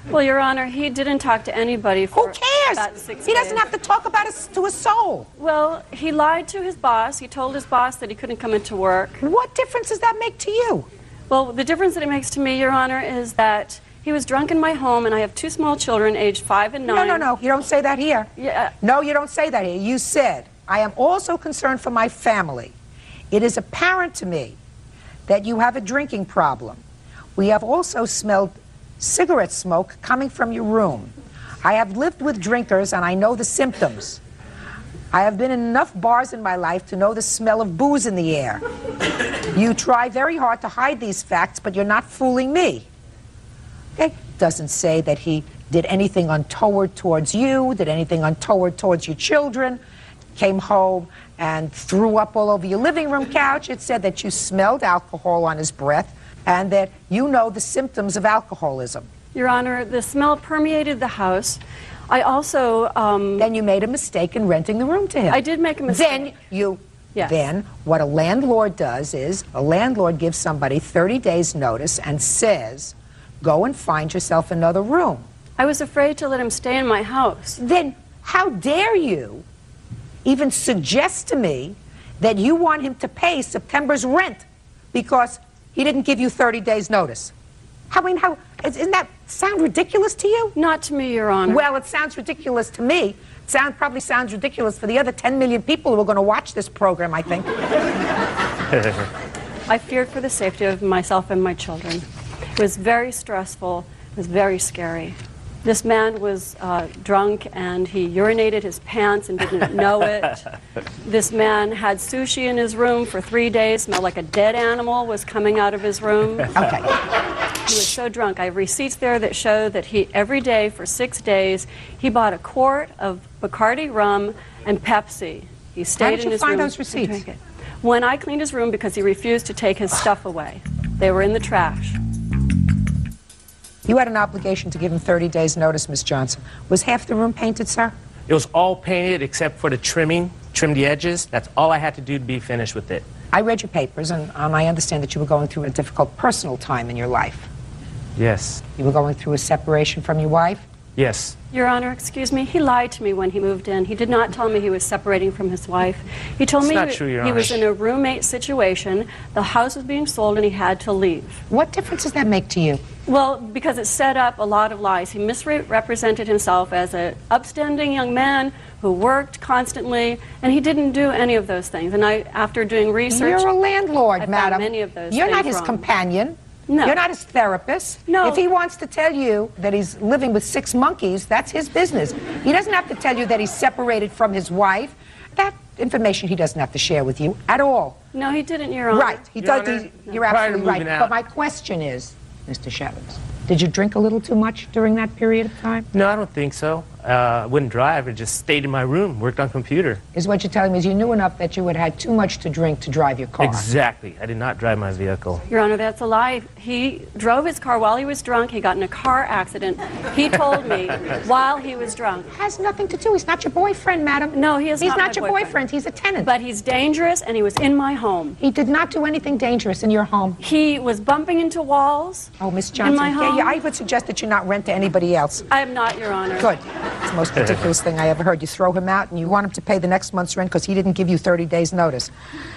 Well, Your Honor, he didn't talk to anybody for Who cares? about 6 days. He doesn't have to talk about it to a soul. Well, he lied to his boss. He told his boss that he couldn't come into work. What difference does that make to you? Well, the difference that it makes to me, Your Honor, is that he was drunk in my home, and I have 2 small children, aged 5 and 9. No. You don't say that here. Yeah. No, you don't say that here. You said, I am also concerned for my family. It is apparent to me that you have a drinking problem. We have also smelled cigarette smoke coming from your room. I have lived with drinkers, and I know the symptoms. I have been in enough bars in my life to know the smell of booze in the air. You try very hard to hide these facts, but you're not fooling me. It doesn't say that he did anything untoward towards you, did anything untoward towards your children, came home and threw up all over your living room couch. It said that you smelled alcohol on his breath and that you know the symptoms of alcoholism. Your Honor, the smell permeated the house. I also... Then you made a mistake in renting the room to him. I did make a mistake. Then what a landlord does is a landlord gives somebody 30 days notice and says, go and find yourself another room. I was afraid to let him stay in my house. Then how dare you even suggest to me that you want him to pay September's rent because he didn't give you 30 days notice? Doesn't that sound ridiculous to you? Not to me, Your Honor. Well, it sounds ridiculous to me. It probably sounds ridiculous for the other 10 million people who are going to watch this program, I think. I feared for the safety of myself and my children. It was very stressful. It was very scary. This man was drunk, and he urinated his pants and didn't know it. This man had sushi in his room for 3 days, smelled like a dead animal was coming out of his room. Okay. He was so drunk. I have receipts there that show that he, every day for 6 days, he bought a quart of Bacardi rum and Pepsi. He stayed in his room. How did you find those receipts? When I cleaned his room because he refused to take his stuff away. They were in the trash. You had an obligation to give him 30 days notice, Miss Johnson. Was half the room painted, sir? It was all painted except for the trimming, trim the edges. That's all I had to do to be finished with it. I read your papers, and I understand that you were going through a difficult personal time in your life. Yes. You were going through a separation from your wife? Yes. Your Honor, excuse me, he lied to me when he moved in. He did not tell me he was separating from his wife. He told me he was in a roommate situation, the house was being sold, and he had to leave. What difference does that make to you? Well, because it set up a lot of lies. He misrepresented himself as an upstanding young man who worked constantly, and he didn't do any of those things. And after doing research... You're a landlord, I madam. found many of those You're things not his wrong. companion. No. You're not his therapist. No. If he wants to tell you that he's living with 6 monkeys, that's his business. He doesn't have to tell you that he's separated from his wife. That information he doesn't have to share with you at all. No, he didn't, Your Honor. Right. You're absolutely right. But my question is, Mr. Shevins, did you drink a little too much during that period of time? No, I don't think so. I wouldn't drive. I just stayed in my room, worked on computer. Is what you're telling me is you knew enough that you had had too much to drink to drive your car? Exactly. I did not drive my vehicle. Your Honor, that's a lie. He drove his car while he was drunk. He got in a car accident. He told me while he was drunk. Has nothing to do. He's not your boyfriend, madam. No, he is not. He's not my your boyfriend. He's a tenant. But he's dangerous, and he was in my home. He did not do anything dangerous in your home. He was bumping into walls. Oh, Miss Johnson. In my home. Yeah, I would suggest that you not rent to anybody else. I am not, Your Honor. Good. It's the most ridiculous thing I ever heard. You throw him out and you want him to pay the next month's rent because he didn't give you 30 days notice.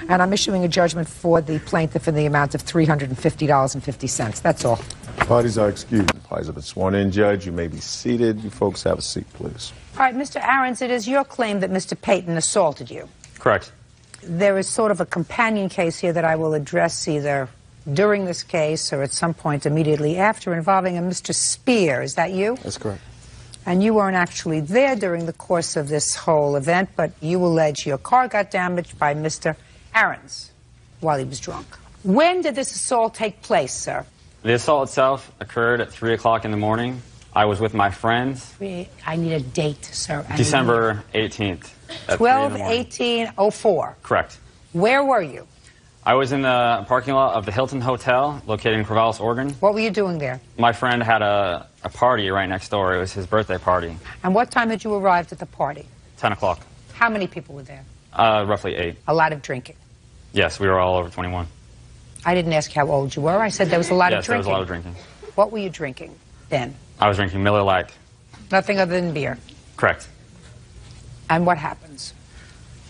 And I'm issuing a judgment for the plaintiff in the amount of $350.50. That's all. Parties are excused. Parties have been sworn in, Judge. You may be seated. You folks have a seat, please. All right, Mr. Ahrens, it is your claim that Mr. Payton assaulted you. Correct. There is sort of a companion case here that I will address either during this case or at some point immediately after involving a Mr. Spear. Is that you? That's correct. And you weren't actually there during the course of this whole event, but you allege your car got damaged by Mr. errands while he was drunk. When did this assault take place, sir? The assault itself occurred at 3 o'clock in the morning. I was with my friends. I need a date, sir. December 18th. At 3 in the morning. 12/18/04. Correct. Where were you? I was in the parking lot of the Hilton Hotel located in Corvallis, Oregon. What were you doing there? My friend had a party right next door. It was his birthday party. And what time had you arrived at the party? 10 o'clock. How many people were there? Roughly 8. A lot of drinking. Yes, we were all over 21. I didn't ask how old you were. I said there was a lot of Yes, there drinking. was a lot of drinking. What were you drinking then? I was drinking Miller Lite. Nothing other than beer. Correct. And what happens?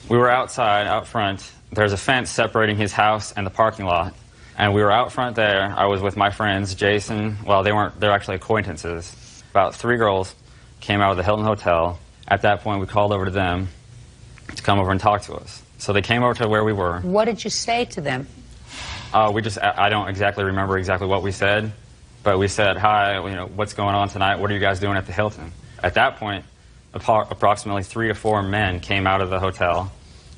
We were outside, out front. There's a fence separating his house and the parking lot. And we were out front there. I was with my friends, Jason. Well, they're actually acquaintances. About 3 girls came out of the Hilton Hotel. At that point, we called over to them to come over and talk to us. So they came over to where we were. What did you say to them? I don't exactly remember exactly what we said, but we said, hi, what's going on tonight? What are you guys doing at the Hilton? At that point, approximately 3 to 4 men came out of the hotel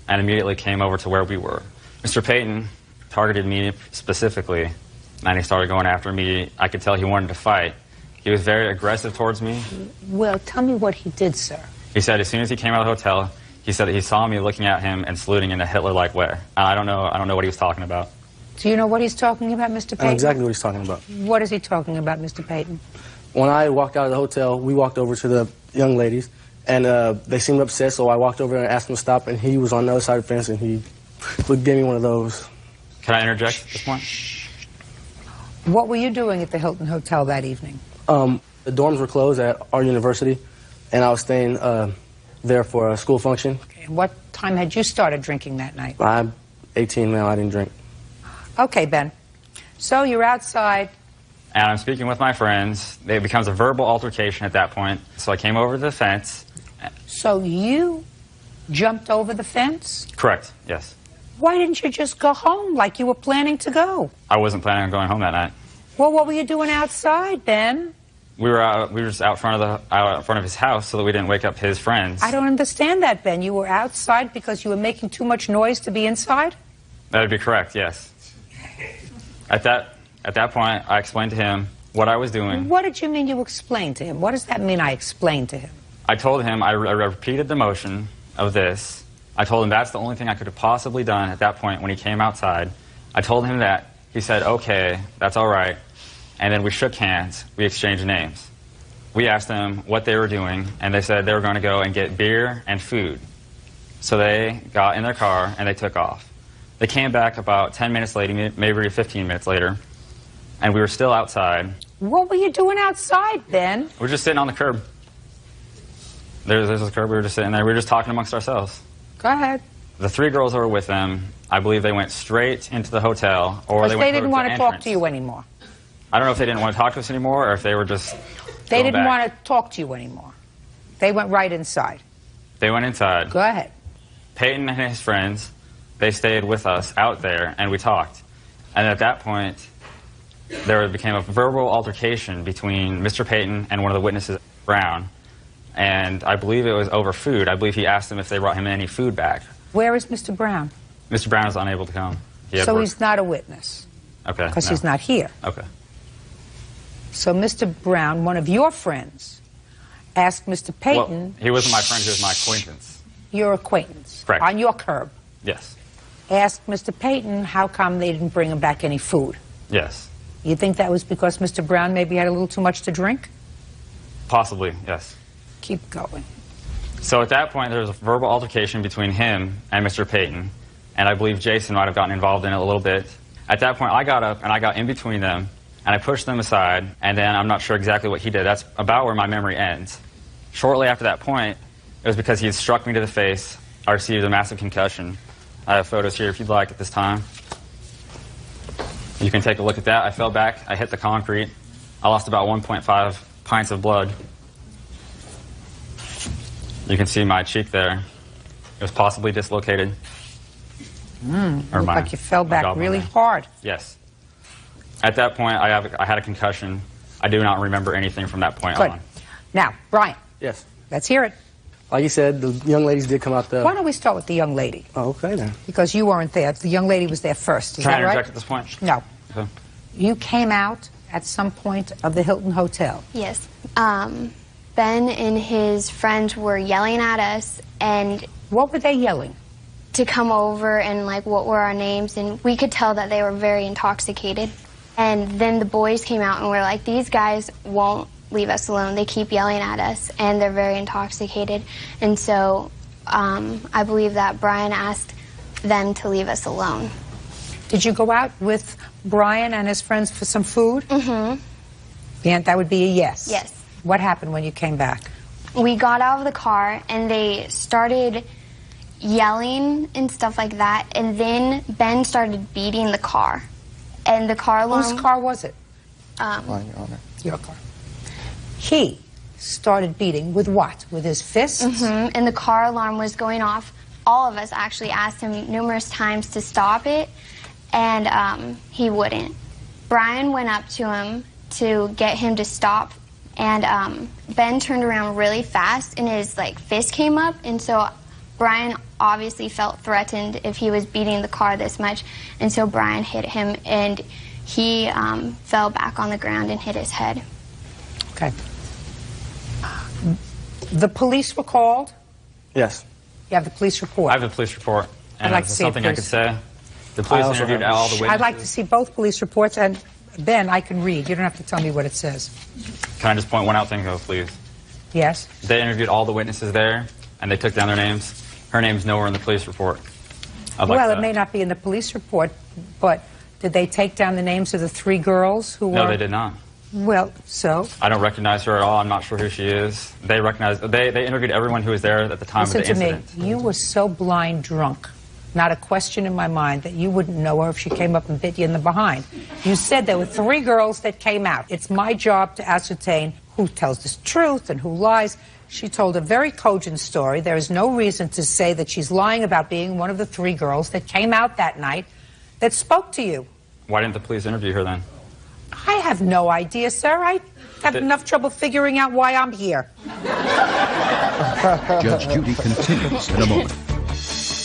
and immediately came over to where we were. Mr. Payton targeted me specifically, and he started going after me. I could tell he wanted to fight. He was very aggressive towards me. Well, tell me what he did, sir. He said as soon as he came out of the hotel, he said that he saw me looking at him and saluting in a Hitler-like way. I don't know what he was talking about. Do you know what he's talking about, Mr. Payton? I know exactly what he's talking about. What is he talking about, Mr. Payton? When I walked out of the hotel, we walked over to the young ladies, and they seemed upset, so I walked over and asked him to stop, and he was on the other side of the fence, and he gave me one of those. Can I interject at this point? What were you doing at the Hilton Hotel that evening? The dorms were closed at our university, and I was staying there for a school function. Okay. And what time had you started drinking that night? I'm 18 now, I didn't drink. Okay, Ben. So you're outside. And I'm speaking with my friends. It becomes a verbal altercation at that point. So I came over to the fence. So you jumped over the fence? Correct, yes. Why didn't you just go home like you were planning to go? I wasn't planning on going home that night. Well, what were you doing outside, Ben? We were just out front of his house so that we didn't wake up his friends. I don't understand that, Ben. You were outside because you were making too much noise to be inside? That would be correct, yes. At that point, I explained to him what I was doing. What did you mean you explained to him? What does that mean, I explained to him? I told him, I repeated the motion of this. I told him that's the only thing I could have possibly done at that point when he came outside. I told him that. He said, okay, that's all right. And then we shook hands. We exchanged names. We asked them what they were doing, and they said they were going to go and get beer and food. So they got in their car, and they took off. They came back about 10 minutes later, maybe 15 minutes later, and we were still outside. What were you doing outside, Ben? We were just sitting on the curb. There's a curb. We were just sitting there. We were just talking amongst ourselves. Go ahead. The 3 girls that were with them, I believe they went straight into the hotel, or they went didn't want to entrance. talk to you anymore. I don't know if they didn't want to talk to us anymore, or if they were just They didn't back. want to talk to you anymore. They went right inside. They went inside. Go ahead. Peyton and his friends, they stayed with us out there, and we talked. And at that point, there became a verbal altercation between Mr. Peyton and one of the witnesses, Brown. And I believe it was over food. I believe he asked them if they brought him any food back. Where is Mr. Brown? Mr. Brown is unable to come. So he's not a witness. Okay. Because no. he's not here. Okay. So Mr. Brown, one of your friends, asked Mr. Peyton... Well, he wasn't my friend, he was my acquaintance. Your acquaintance. Correct. On your curb. Yes. Asked Mr. Peyton how come they didn't bring him back any food. Yes. You think that was because Mr. Brown maybe had a little too much to drink? Possibly, yes. Keep going. So at that point, there was a verbal altercation between him and Mr. Peyton, and I believe Jason might have gotten involved in it a little bit. At that point, I got up and I got in between them, and I pushed them aside, and then I'm not sure exactly what he did. That's about where my memory ends. Shortly after that point, it was because he had struck me to the face. I received a massive concussion. I have photos here if you'd like at this time. You can take a look at that. I fell back. I hit the concrete. I lost about 1.5 pints of blood. You can see my cheek there. It was possibly dislocated. Looked like you fell back really hard. Yes. At that point, I had a concussion. I do not remember anything from that point Good. on. Now, Brian. Yes. Let's hear it. Like you said, the young ladies did come out the... Why don't we start with the young lady? Oh, okay, then. Because you weren't there. The young lady was there first. Is Can I that right? interject at this point? No. Okay. You came out at some point of the Hilton Hotel. Yes. Ben and his friends were yelling at us, and... What were they yelling? To come over and, like, what were our names, and we could tell that they were very intoxicated. And then the boys came out and were like, these guys won't leave us alone. They keep yelling at us, and they're very intoxicated. And so I believe that Brian asked them to leave us alone. Did you go out with Brian and his friends for some food? Mm-hmm. Yeah, that would be a yes. Yes. What happened when you came back? We got out of the car, and they started yelling and stuff like that, and then Ben started beating the car. And the car alarm... Whose car was it? Your Honor. Your car. He started beating with what? With his fists? Mm-hmm. And the car alarm was going off. All of us actually asked him numerous times to stop it, and he wouldn't. Brian went up to him to get him to stop, and Ben turned around really fast, and his fist came up, and so Brian obviously felt threatened if he was beating the car this much, and so Brian hit him, and he fell back on the ground and hit his head. Okay. The police were called? Yes. You have the police report? I have the police report. And I'd like is to there see it, something I please. could say? The police interviewed all the witnesses. I'd like to see both police reports, and Ben, I can read. You don't have to tell me what it says. Can I just point one out thing, though, please? Yes? They interviewed all the witnesses there, and they took down their names. Her name's nowhere in the police report. Well, it may not be in the police report, but did they take down the names of the 3 girls who were... No, they did not. Well, so? I don't recognize her at all. I'm not sure who she is. They interviewed everyone who was there at the time of the Listen to incident. me. You were so blind drunk, not a question in my mind, that you wouldn't know her if she came up and bit you in the behind. You said there were 3 girls that came out. It's my job to ascertain who tells the truth and who lies. She told a very cogent story. There is no reason to say that she's lying about being one of the 3 girls that came out that night that spoke to you. Why didn't the police interview her then? I have no idea, sir. I have enough trouble figuring out why I'm here. Judge Judy continues in a moment.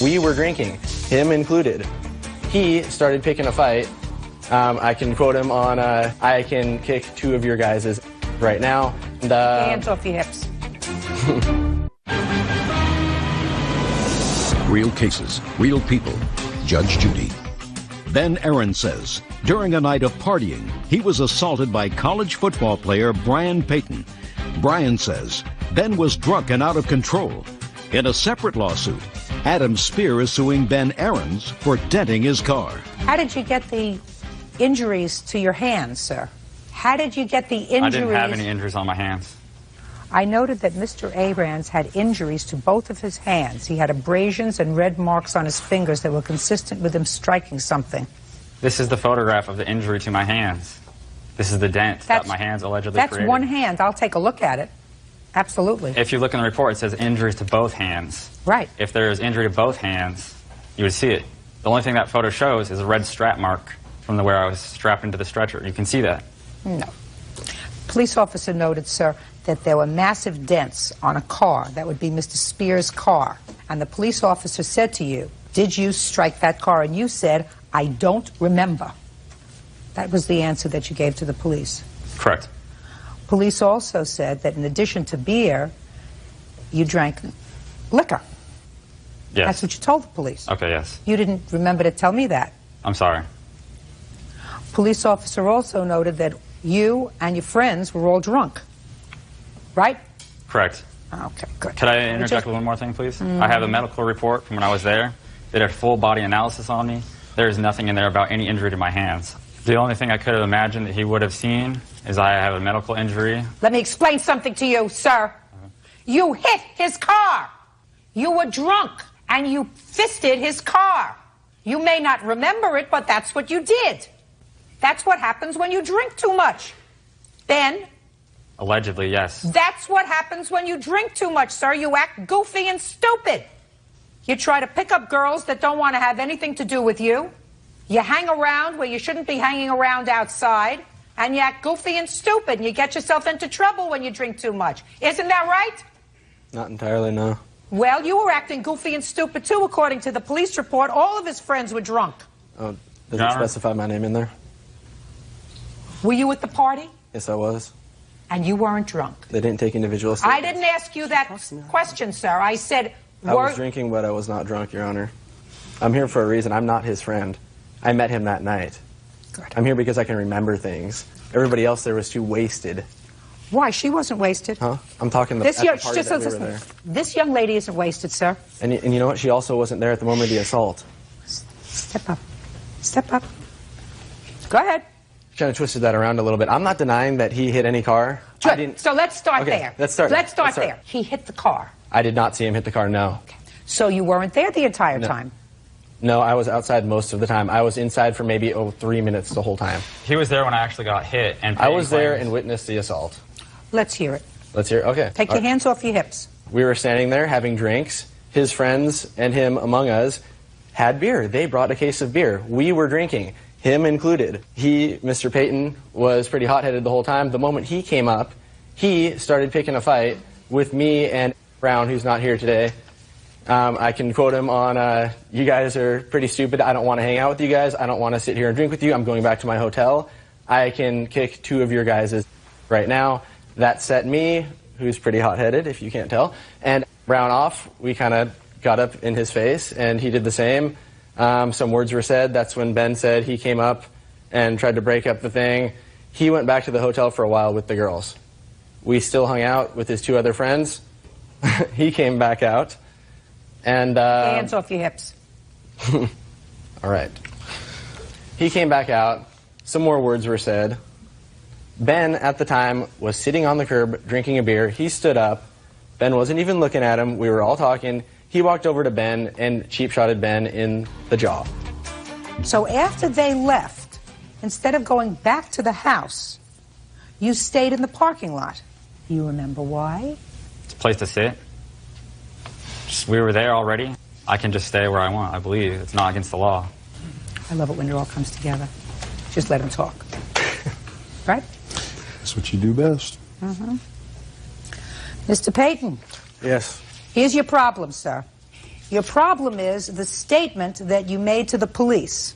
We were drinking, him included. He started picking a fight. I can quote him on, I can kick 2 of your guys' right now. And, Hands off your hips. Real cases, real people. Judge Judy. Ben Aaron says, during a night of partying, he was assaulted by college football player Brian Payton. Brian says Ben was drunk and out of control. In a separate lawsuit, Adam Spear is suing Ben Aarons for denting his car. How did you get the injuries to your hands, sir? How did you get the injuries? I didn't have any injuries on my hands. I noted that Mr. Aarons had injuries to both of his hands. He had abrasions and red marks on his fingers that were consistent with him striking something. This is the photograph of the injury to my hands. This is the dent that my hands allegedly That's created. one hand. I'll take a look at it. Absolutely. If you look in the report, it says injuries to both hands. Right. If there is injury to both hands, you would see it. The only thing that photo shows is a red strap mark from where I was strapped into the stretcher. You can see that. No. Police officer noted, sir, that there were massive dents on a car. That would be Mr. Spear's car. And the police officer said to you, did you strike that car? And you said, I don't remember. That was the answer that you gave to the police. Correct. Police also said that in addition to beer, you drank liquor. Yes. That's what you told the police. Okay, yes. You didn't remember to tell me that. I'm sorry. Police officer also noted that you and your friends were all drunk. Right? Correct. Okay, good. Could I interject with one more thing, please? I have a medical report from when I was there. They did a full body analysis on me. There is nothing in there about any injury to my hands. The only thing I could have imagined that he would have seen is I have a medical injury. Let me explain something to you, sir. You hit his car. You were drunk, and you fisted his car. You may not remember it, but that's what you did. That's what happens when you drink too much. Ben? Allegedly, yes. That's what happens when you drink too much, sir. You act goofy and stupid. You try to pick up girls that don't want to have anything to do with you. You hang around where you shouldn't be hanging around outside. And you act goofy and stupid. And you get yourself into trouble when you drink too much. Isn't that right? Not entirely, no. Well, you were acting goofy and stupid too, according to the police report. All of his friends were drunk. Oh, does it specify my name in there? Were you at the party? Yes, I was. And you weren't drunk? They didn't take individual I statements. didn't ask you that question, sir. I said, I was drinking, but I was not drunk, Your Honor. I'm here for a reason. I'm not his friend. I met him that night. Good. I'm here because I can remember things. Everybody else there was too wasted. Why? She wasn't wasted. Huh? I'm talking at the party that we were there. This young lady isn't wasted, sir. And you know what? She also wasn't there at the moment of the assault. Step up. Step up. Go ahead. Kind of twisted that around a little bit. I'm not denying that he hit any car. I didn't. So let's start Okay, there. let's start there. He hit the car. I did not see him hit the car, no. Okay. So you weren't there the entire time? No, I was outside most of the time. I was inside for maybe 3 minutes the whole time. He was there when I actually got hit. And I was there and witnessed the assault. Let's hear it. Let's hear it. Okay. Take your hands off your hips. We were standing there having drinks. His friends and him among us had beer. They brought a case of beer. We were drinking, him included. He, Mr. Payton, was pretty hot-headed the whole time. The moment he came up, he started picking a fight with me and Brown, who's not here today. I can quote him on, you guys are pretty stupid. I don't want to hang out with you guys. I don't want to sit here and drink with you. I'm going back to my hotel. I can kick 2 of your guys right now. That set me, who's pretty hot-headed, if you can't tell, and Brown off. We kind of got up in his face, and he did the same. Some words were said. That's when Ben said he came up and tried to break up the thing. He went back to the hotel for a while with the girls. We still hung out with his 2 other friends. He came back out. And hands off your hips. All right. He came back out. Some more words were said. Ben, at the time, was sitting on the curb drinking a beer. He stood up. Ben wasn't even looking at him. We were all talking. He walked over to Ben and cheap-shotted Ben in the jaw. So after they left, instead of going back to the house, you stayed in the parking lot. You remember why? It's a place to sit. We were there already. I can just stay where I want, I believe. It's not against the law. I love it when it all comes together. Just let him talk. Right? That's what you do best. Mm-hmm. Mr. Payton. Yes. Here's your problem, sir. Your problem is the statement that you made to the police.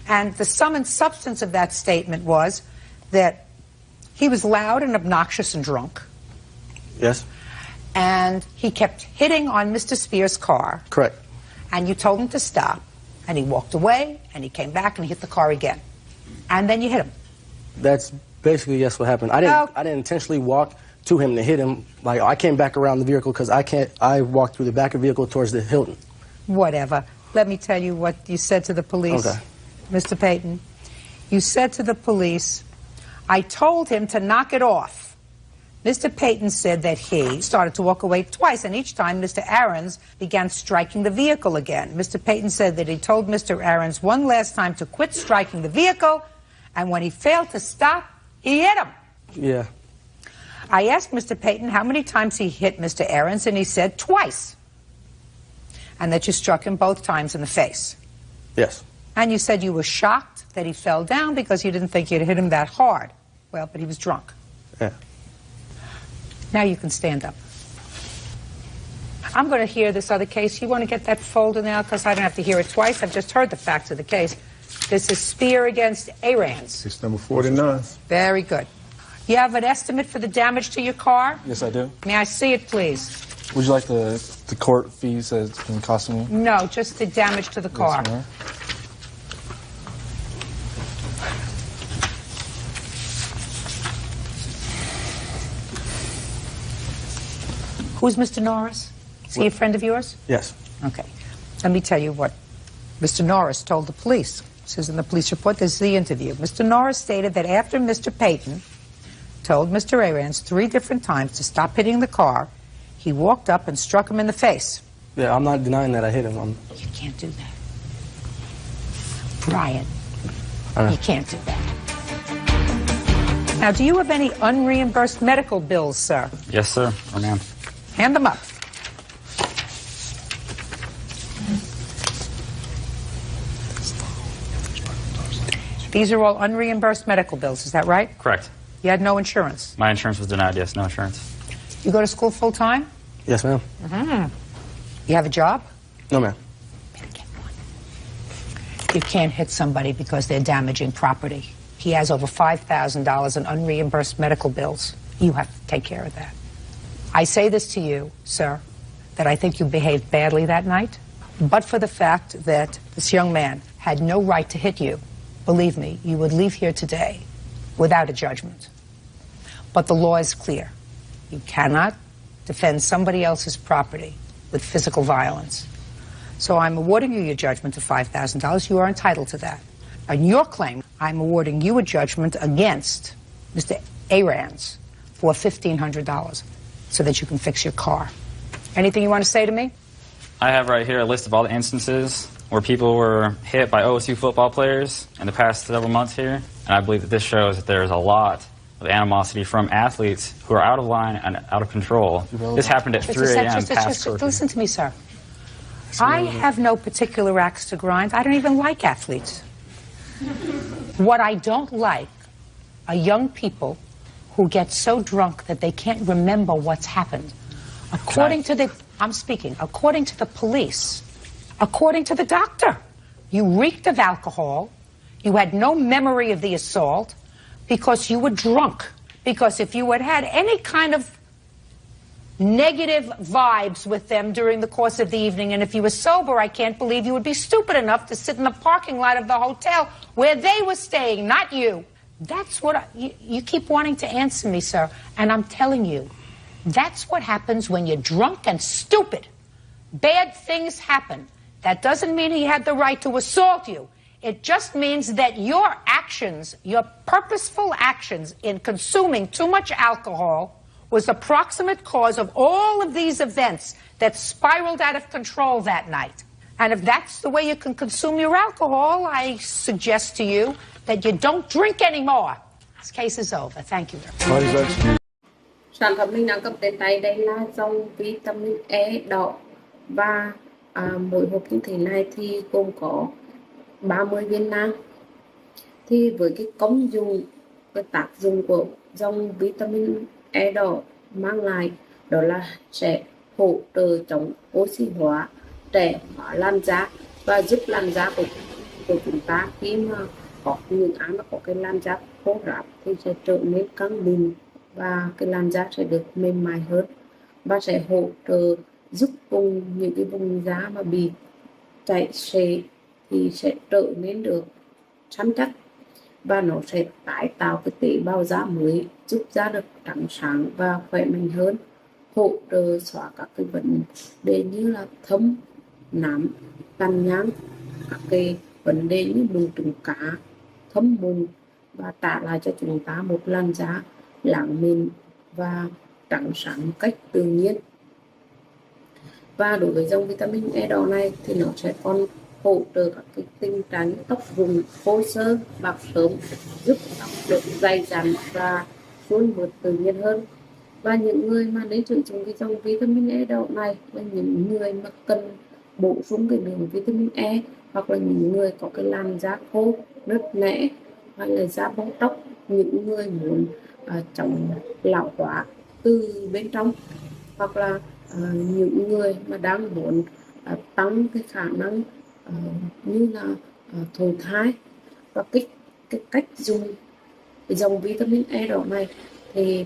And the sum and substance of that statement was that he was loud and obnoxious and drunk. Yes. And he kept hitting on Mr. Spears' car. Correct. And you told him to stop. And he walked away, and he came back, and he hit the car again. And then you hit him. That's basically, yes, what happened. I didn't intentionally walk to him to hit him. Like, I came back around the vehicle because I walked through the back of the vehicle towards the Hilton. Whatever. Let me tell you what you said to the police. Okay. Mr. Payton, you said to the police, I told him to knock it off. Mr. Payton said that he started to walk away twice, and each time Mr. Aarons began striking the vehicle again. Mr. Payton said that he told Mr. Aarons one last time to quit striking the vehicle, and when he failed to stop, he hit him. Yeah. I asked Mr. Payton how many times he hit Mr. Aarons, and he said twice. And that you struck him both times in the face. Yes. And you said you were shocked that he fell down because you didn't think you'd hit him that hard. Well, but he was drunk. Yeah. Now you can stand up. I'm going to hear this other case. You want to get that folder now because I don't have to hear it twice. I've just heard the facts of the case. This is Spear against Aarons. Case number 49. Very good. You have an estimate for the damage to your car? Yes, I do. May I see it, please? Would you like the court fees that it's been costing me? No, just the damage to the car. Yes, ma'am. Who's Mr. Norris? Is he a friend of yours? Yes. Okay. Let me tell you what Mr. Norris told the police. It says in the police report, this is the interview. Mr. Norris stated that after Mr. Payton told Mr. Aarons 3 different times to stop hitting the car, he walked up and struck him in the face. Yeah, I'm not denying that I hit him. You can't do that. Brian, you can't do that. Now, do you have any unreimbursed medical bills, sir? Yes, sir. Oh, ma'am. Hand them up. These are all unreimbursed medical bills, is that right? Correct. You had no insurance. My insurance was denied, yes, no insurance. You go to school full time? Yes, ma'am. You have a job? No, ma'am. You can't hit somebody because they're damaging property. He has over $5,000 in unreimbursed medical bills. You have to take care of that. I say this to you, sir, that I think you behaved badly that night, but for the fact that this young man had no right to hit you, believe me, you would leave here today without a judgment. But the law is clear. You cannot defend somebody else's property with physical violence. So I'm awarding you your judgment of $5,000. You are entitled to that. On your claim, I'm awarding you a judgment against Mr. Arans for $1,500 so that you can fix your car. Anything you want to say to me? I have right here a list of all the instances where people were hit by OSU football players in the past several months here. And I believe that this shows that there's a lot of animosity from athletes who are out of line and out of control. This happened at 3 a.m. past curfew. Listen to me, sir. I have no particular axe to grind. I don't even like athletes. What I don't like are young people who get so drunk that they can't remember what's happened. According to the police, according to the doctor, you reeked of alcohol, you had no memory of the assault because you were drunk. Because if you had had any kind of negative vibes with them during the course of the evening, and if you were sober, I can't believe you would be stupid enough to sit in the parking lot of the hotel where they were staying, not you. That's what you keep wanting to answer me, sir, and I'm telling you, that's what happens when you're drunk and stupid. Bad things happen. That doesn't mean he had the right to assault you. It just means that your actions, your purposeful actions in consuming too much alcohol was the proximate cause of all of these events that spiraled out of control that night. And if that's the way you can consume your alcohol, I suggest to you that you don't drink anymore. This case is over. Thank you very much. Sản phẩm mình đang cầm trên tay đây là dòng vitamin E đỏ và mỗi hộp như thế này thì gồm có 30 viên nang. Thì với cái công dụng, cái tác dụng của dòng vitamin E đỏ mang lại đó là sẽ hỗ trợ chống oxy hóa, trẻ hóa làn da và giúp làn da của chúng ta khi mà có những ai mà có cái làn da khô ráp thì sẽ trở nên căng mịn và cái làn da sẽ được mềm mại hơn và sẽ hỗ trợ giúp cùng những cái vùng da mà bị chảy xệ thì sẽ trở nên được săn chắc và nó sẽ tái tạo cái tế bào da mới, giúp da được trắng sáng và khỏe mạnh hơn, hỗ trợ xóa các cái vấn đề như là thâm, nám, tàn nhang, các cái vấn đề như mụn trứng cá, thâm mụn và trả lại cho chúng ta một làn da láng mịn và trắng sáng một cách tự nhiên. Và đối với dòng vitamin E đỏ này thì nó sẽ còn hỗ trợ các cái tình trạng tóc rụng, khô xơ, bạc sớm, giúp tóc được dày dặn và suôn mượt tự nhiên hơn. Và những người mà nên sử dụng cái dòng vitamin E đỏ này là những người mà cần bổ sung cái lượng vitamin E, hoặc là những người có cái làn da khô, nứt nẻ, hoặc là da bong tróc, những người muốn chống lão hóa từ bên trong, hoặc là những người mà đang muốn tăng cái khả năng như là thụ thai. Và cái cách dùng cái dòng vitamin E đỏ này thì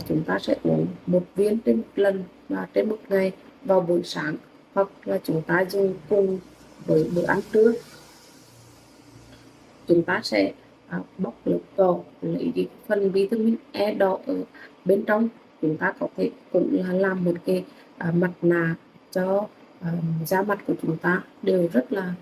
chúng ta sẽ uống 1 viên trên một lần và trên một ngày vào buổi sáng, hoặc là chúng ta dùng cùng với bữa ăn trưa. Chúng ta sẽ bóc lớp vỏ, lấy cái phần vitamin E đỏ ở bên trong. Chúng ta có thể cũng là làm một cái mặt nạ cho da mặt của chúng ta đều rất là